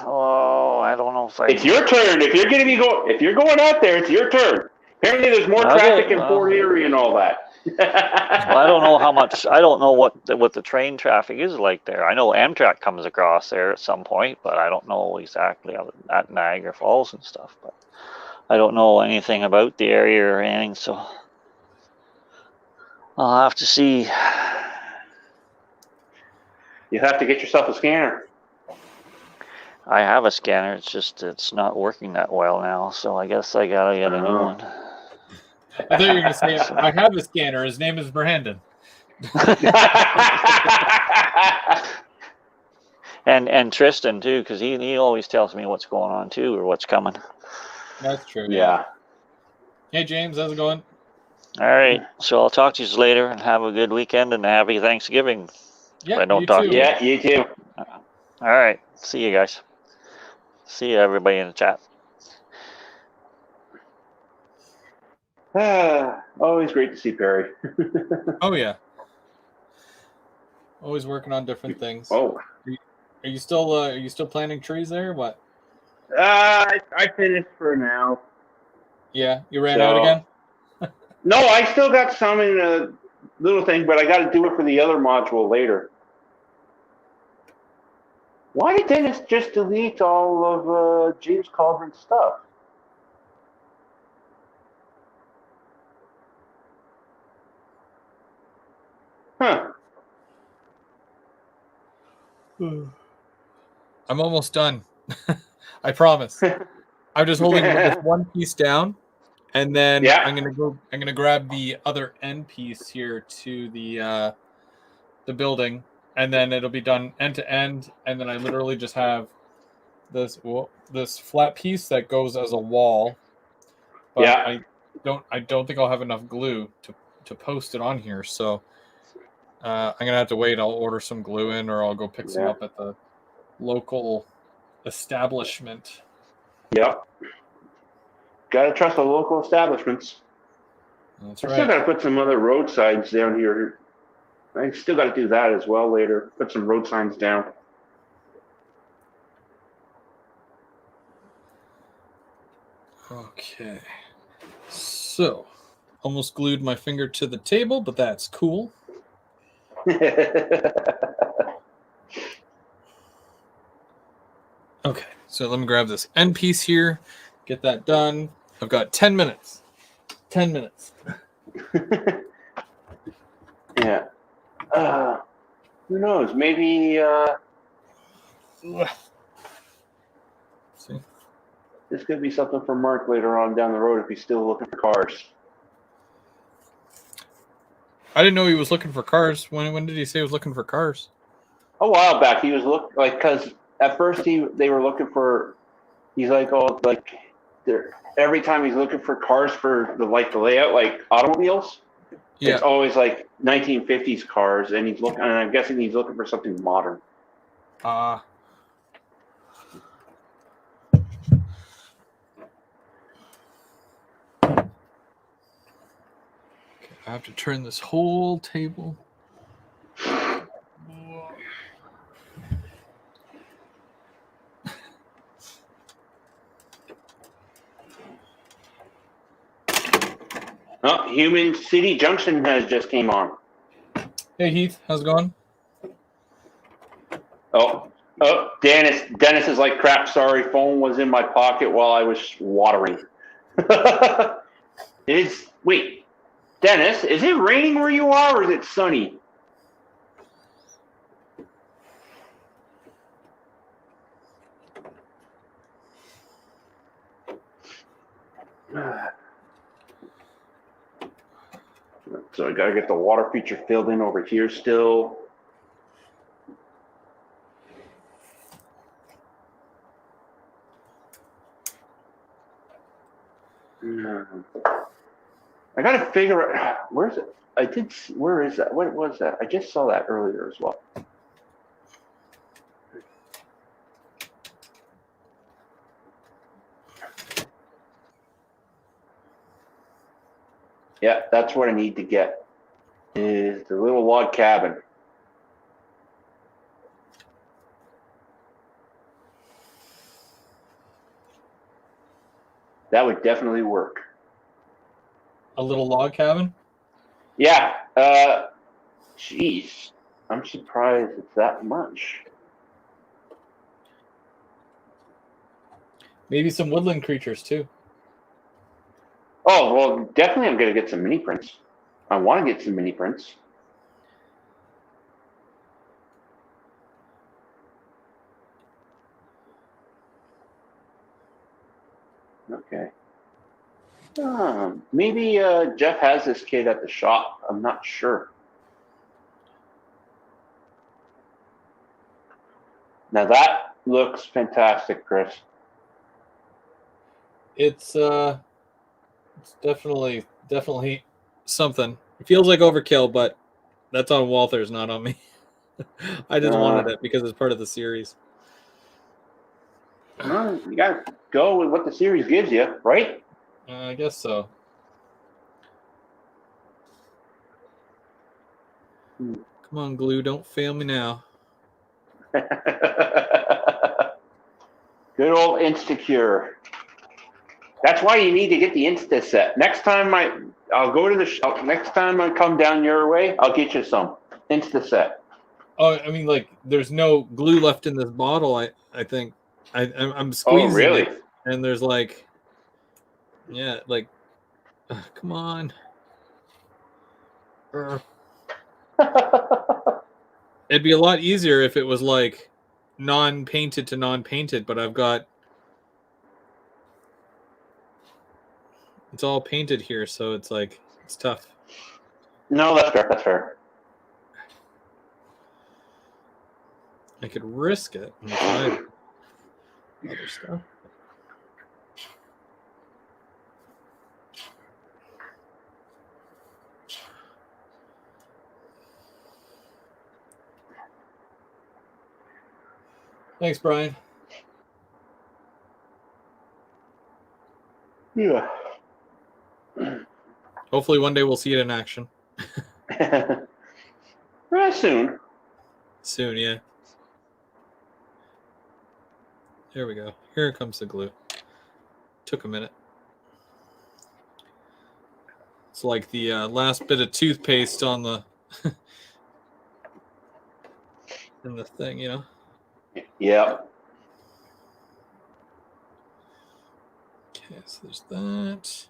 Oh, I don't know if I. It's your turn. If you're going to be if you're going out there, it's your turn. Apparently, there's more traffic in Fort Erie and all that. Well, I don't know how much. I don't know what the train traffic is like there. I know Amtrak comes across there at some point, but I don't know exactly at Niagara Falls and stuff. But I don't know anything about the area or anything, so I'll have to see. You have to get yourself a scanner. I have a scanner. It's not working that well now, so I guess I gotta get a new one. I thought you were going to say I have a scanner. His name is Brandon. And Tristan too, because he always tells me what's going on too, or what's coming. That's true. Yeah. Hey James, how's it going? All right, so I'll talk to you later, and have a good weekend and a happy Thanksgiving. Yeah, If I don't you talk too. to you. Yeah, you too. All right, see you guys. See you everybody in the chat. Always great to see Perry. Oh yeah. Always working on different things. Oh. Are you still planting trees there? Or what? I finished for now. Yeah, you ran out again? No, I still got some in a little thing, but I got to do it for the other module later. Why did Dennis just delete all of James Calverin's stuff? Huh. I'm almost done. I promise. I'm just holding this one piece down, and then Yeah. I'm gonna grab the other end piece here to the building, and then it'll be done end to end, and then I literally just have this flat piece that goes as a wall. But Yeah. I don't think I'll have enough glue to post it on here, so I'm gonna have to wait. I'll order some glue in, or I'll go pick some up at the local establishment. Yep. Gotta trust the local establishments. That's I still right. gotta put some other road signs down here. I still gotta do that as well later. Put some road signs down. Okay. So, almost glued my finger to the table, but that's cool. Okay, so let me grab this end piece here, get that done. I've got 10 minutes. 10 minutes. Yeah. Who knows? Maybe See? this could be something for Mark later on down the road if he's still looking for cars. I didn't know he was looking for cars. When did he say he was looking for cars? A while back, he was because at first they were looking for. He's like, oh, like every time he's looking for cars for the layout, like automobiles. Yeah. It's always like 1950s cars, and and I'm guessing he's looking for something modern. I have to turn this whole table. Oh, Human City Junction has just came on. Hey Heath, how's it going? Oh, Dennis is like, crap, sorry, phone was in my pocket while I was watering. Wait, Dennis, is it raining where you are or is it sunny? So I gotta get the water feature filled in over here still. I gotta figure out where's it. Where is that? What was that? I just saw that earlier as well. Yeah, that's what I need to get. Is the little log cabin. That would definitely work. A little log cabin? Yeah. Jeez. I'm surprised it's that much. Maybe some woodland creatures too. Oh, well, definitely I'm going to get some mini prints. I want to get some mini prints. Okay. Maybe Jeff has this kid at the shop. I'm not sure. Now that looks fantastic, Chris. It's definitely something. It feels like overkill, but that's on Walters, not on me. I just wanted it because it's part of the series. Well, you got to go with what the series gives you, right? I guess so. Come on, glue, don't fail me now. Good old Instacure. That's why you need to get the Insta set. Next time I'll go to the shop. Next time I come down your way, I'll get you some Insta set. Oh, I mean, like, there's no glue left in this bottle. I think I'm squeezing really? it, and there's like, yeah, like, come on. It'd be a lot easier if it was like non-painted to non-painted, but I've got it's all painted here, so it's like it's tough. No, that's fair. That's fair. I could risk it and try other stuff. Thanks, Brian. Yeah. Hopefully one day we'll see it in action. Soon. Soon, yeah. There we go. Here comes the glue. Took a minute. It's like the last bit of toothpaste on the in the thing, you know. Yeah. Okay, so there's that.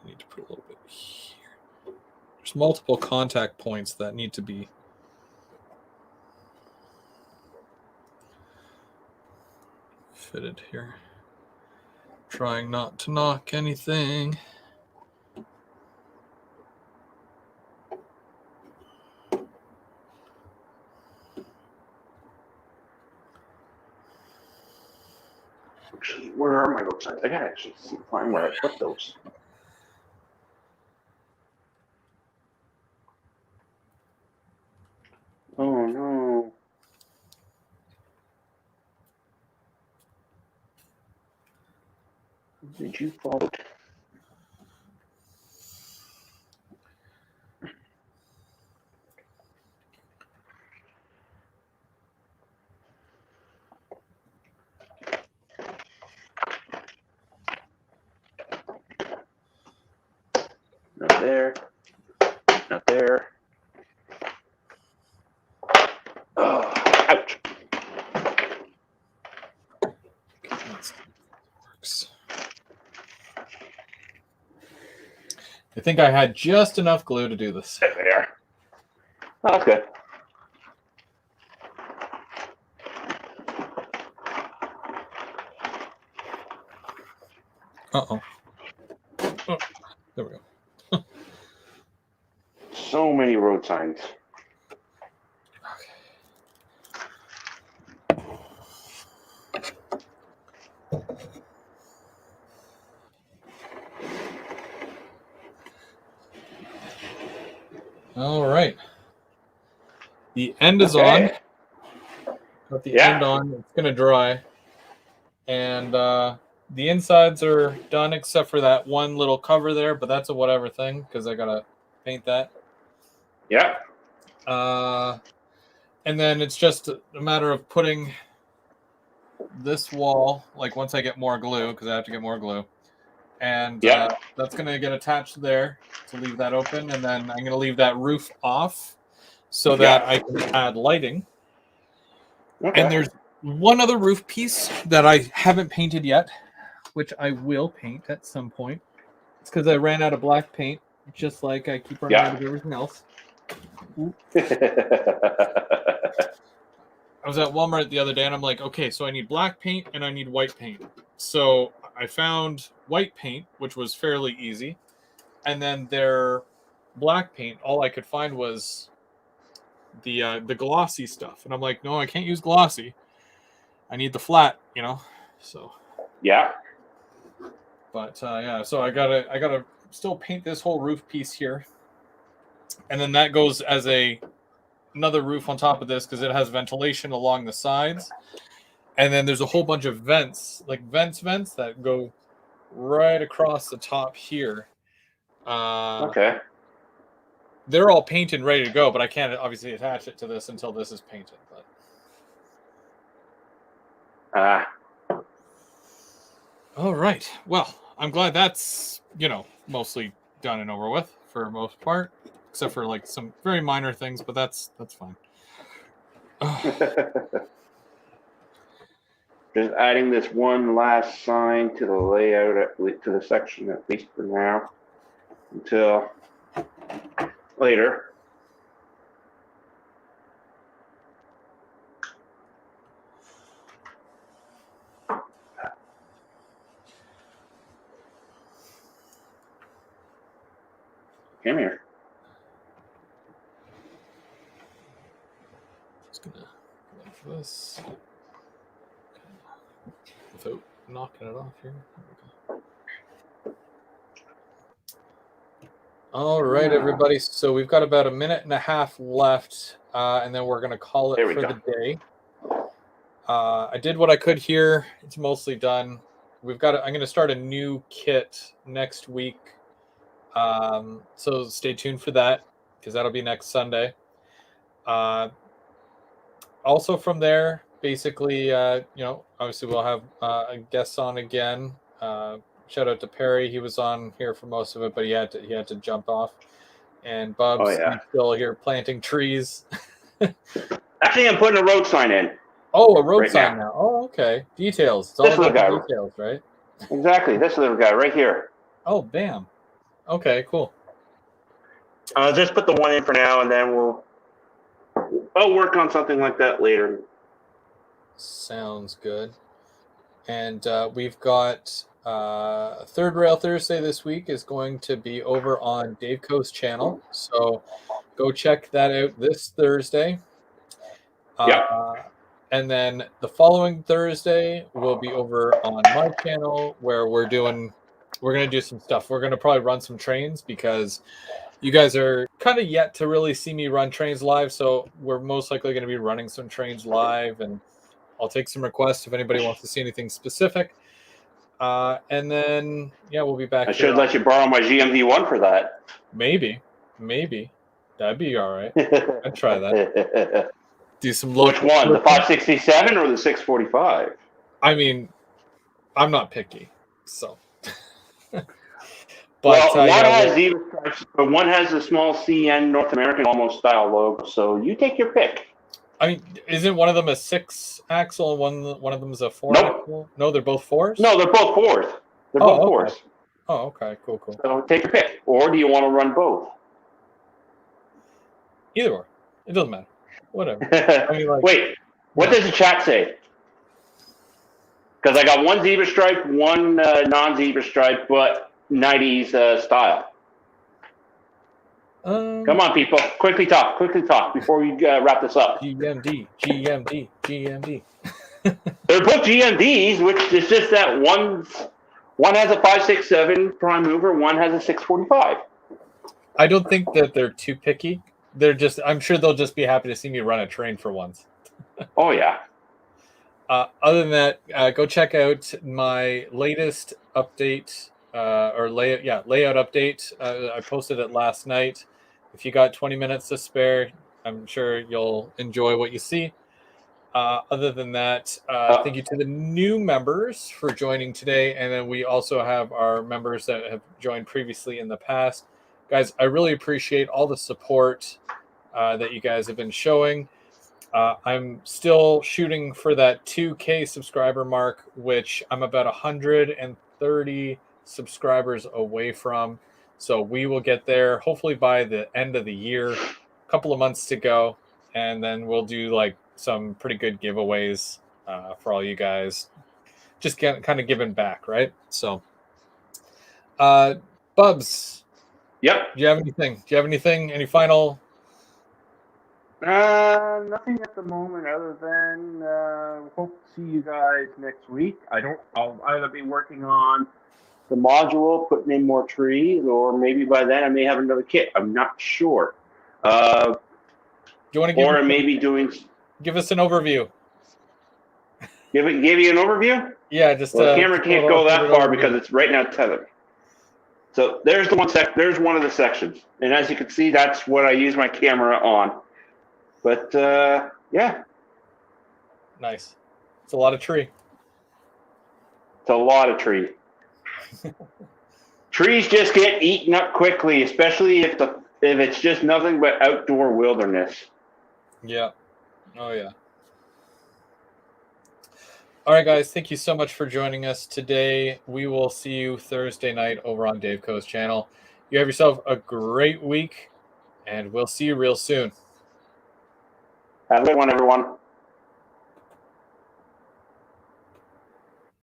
I need to put a little bit here. There's multiple contact points that need to be fitted here. Trying not to knock anything. Actually, where are my road signs? I gotta actually find where I put those. Oh no. Did you fall? Not there. Not there. Oh, ouch. Works. I think I had just enough glue to do this. There. Oh, that's good. Uh-oh. Oh, there we go. So many road signs. All right. The end is Okay. on. Got the end on. It's going to dry. And the insides are done except for that one little cover there, but that's a whatever thing because I got to paint that. Yeah. And then it's just a matter of putting this wall, like once I get more glue, because I have to get more glue. And that's going to get attached there to leave that open. And then I'm going to leave that roof off so that I can add lighting. Okay. And there's one other roof piece that I haven't painted yet, which I will paint at some point. It's because I ran out of black paint, just like I keep running out of everything else. I was at Walmart the other day and I'm like, okay, so I need black paint and I need white paint. So I found white paint, which was fairly easy. And then their black paint, all I could find was the glossy stuff. And I'm like, no, I can't use glossy. I need the flat, you know. So yeah. But yeah, so I gotta still paint this whole roof piece here. And then that goes as another roof on top of this because it has ventilation along the sides. And then there's a whole bunch of vents, like vents that go right across the top here. Okay. They're all painted and ready to go, but I can't obviously attach it to this until this is painted. But all right. Well, I'm glad that's, mostly done and over with for the most part, except for like some very minor things, but that's fine. Just adding this one last sign to the layout, to the section, at least for now, until later. Come here. Just gonna like this without knocking it off here. All right, everybody. So we've got about a minute and a half left, and then we're going to call it for the day. I did what I could here. It's mostly done. I'm going to start a new kit next week. So stay tuned for that because that'll be next Sunday. Also from there, basically, obviously we'll have guests on again. Shout out to Perry. He was on here for most of it, but he had to jump off. And Bub's he's still here planting trees. Actually, I'm putting a road sign in. Oh, a road sign now. Oh, okay. Details. It's all about the details, right? Exactly. This little guy right here. Oh, bam. Okay, cool. I'll just put the one in for now, and then I'll work on something like that later. Sounds good. And we've got Third Rail Thursday this week is going to be over on Dave Coast's channel. So go check that out this Thursday. And then the following Thursday will be over on my channel where we're going to do some stuff. We're going to probably run some trains because you guys are kind of yet to really see me run trains live. So we're most likely going to be running some trains live, and I'll take some requests if anybody wants to see anything specific. And then, we'll be back. I should let you borrow my GMV1 for that. Maybe. That'd be all right. I'd try that. Do some Which one, the 567 or the 645? I mean, I'm not picky, so. But one has zebra stripes, but one has a small CN North American almost style logo. So you take your pick. I mean, isn't one of them a 6-axle and one of them is a 4-axle? No, they're both 4s? No, they're both 4s. They're both 4s. Oh, okay, cool. So take your pick. Or do you want to run both? Either or. It doesn't matter. Whatever. I mean, wait, what does the chat say? Because I got one zebra stripe, one non-zebra stripe, but 90s style. Come on, people. Quickly talk before we wrap this up. GMD. They're both GMDs, which is just that one has a 567 prime mover, one has a 645. I don't think that they're too picky. I'm sure they'll just be happy to see me run a train for once. Oh, yeah. Other than that, go check out my latest update layout update. I posted it last night. If you got 20 minutes to spare, I'm sure you'll enjoy what you see. Other than that, thank you to the new members for joining today. And then we also have our members that have joined previously in the past. Guys, I really appreciate all the support that you guys have been showing. I'm still shooting for that 2K subscriber mark, which I'm about 130 subscribers away from. So we will get there hopefully by the end of the year. A couple of months to go, and then we'll do some pretty good giveaways for all you guys. Just kind of giving back, right? So, Bubs. Yep. Do you have anything? Any final? Nothing at the moment other than hope to see you guys next week. I'll either be working on the module, putting in more trees, or maybe by then I may have another kit. I'm not sure. Do you want to give us an overview? Give you an overview? Yeah, just the camera can't go that far because it's right now tethered. So there's there's one of the sections, and as you can see, that's what I use my camera on. But yeah, nice. It's a lot of tree. It's a lot of tree. Trees just get eaten up quickly, especially if it's just nothing but outdoor wilderness. Yeah. Oh yeah. All right, guys. Thank you so much for joining us today. We will see you Thursday night over on Dave Coast's channel. You have yourself a great week, and we'll see you real soon. Have a good one, everyone.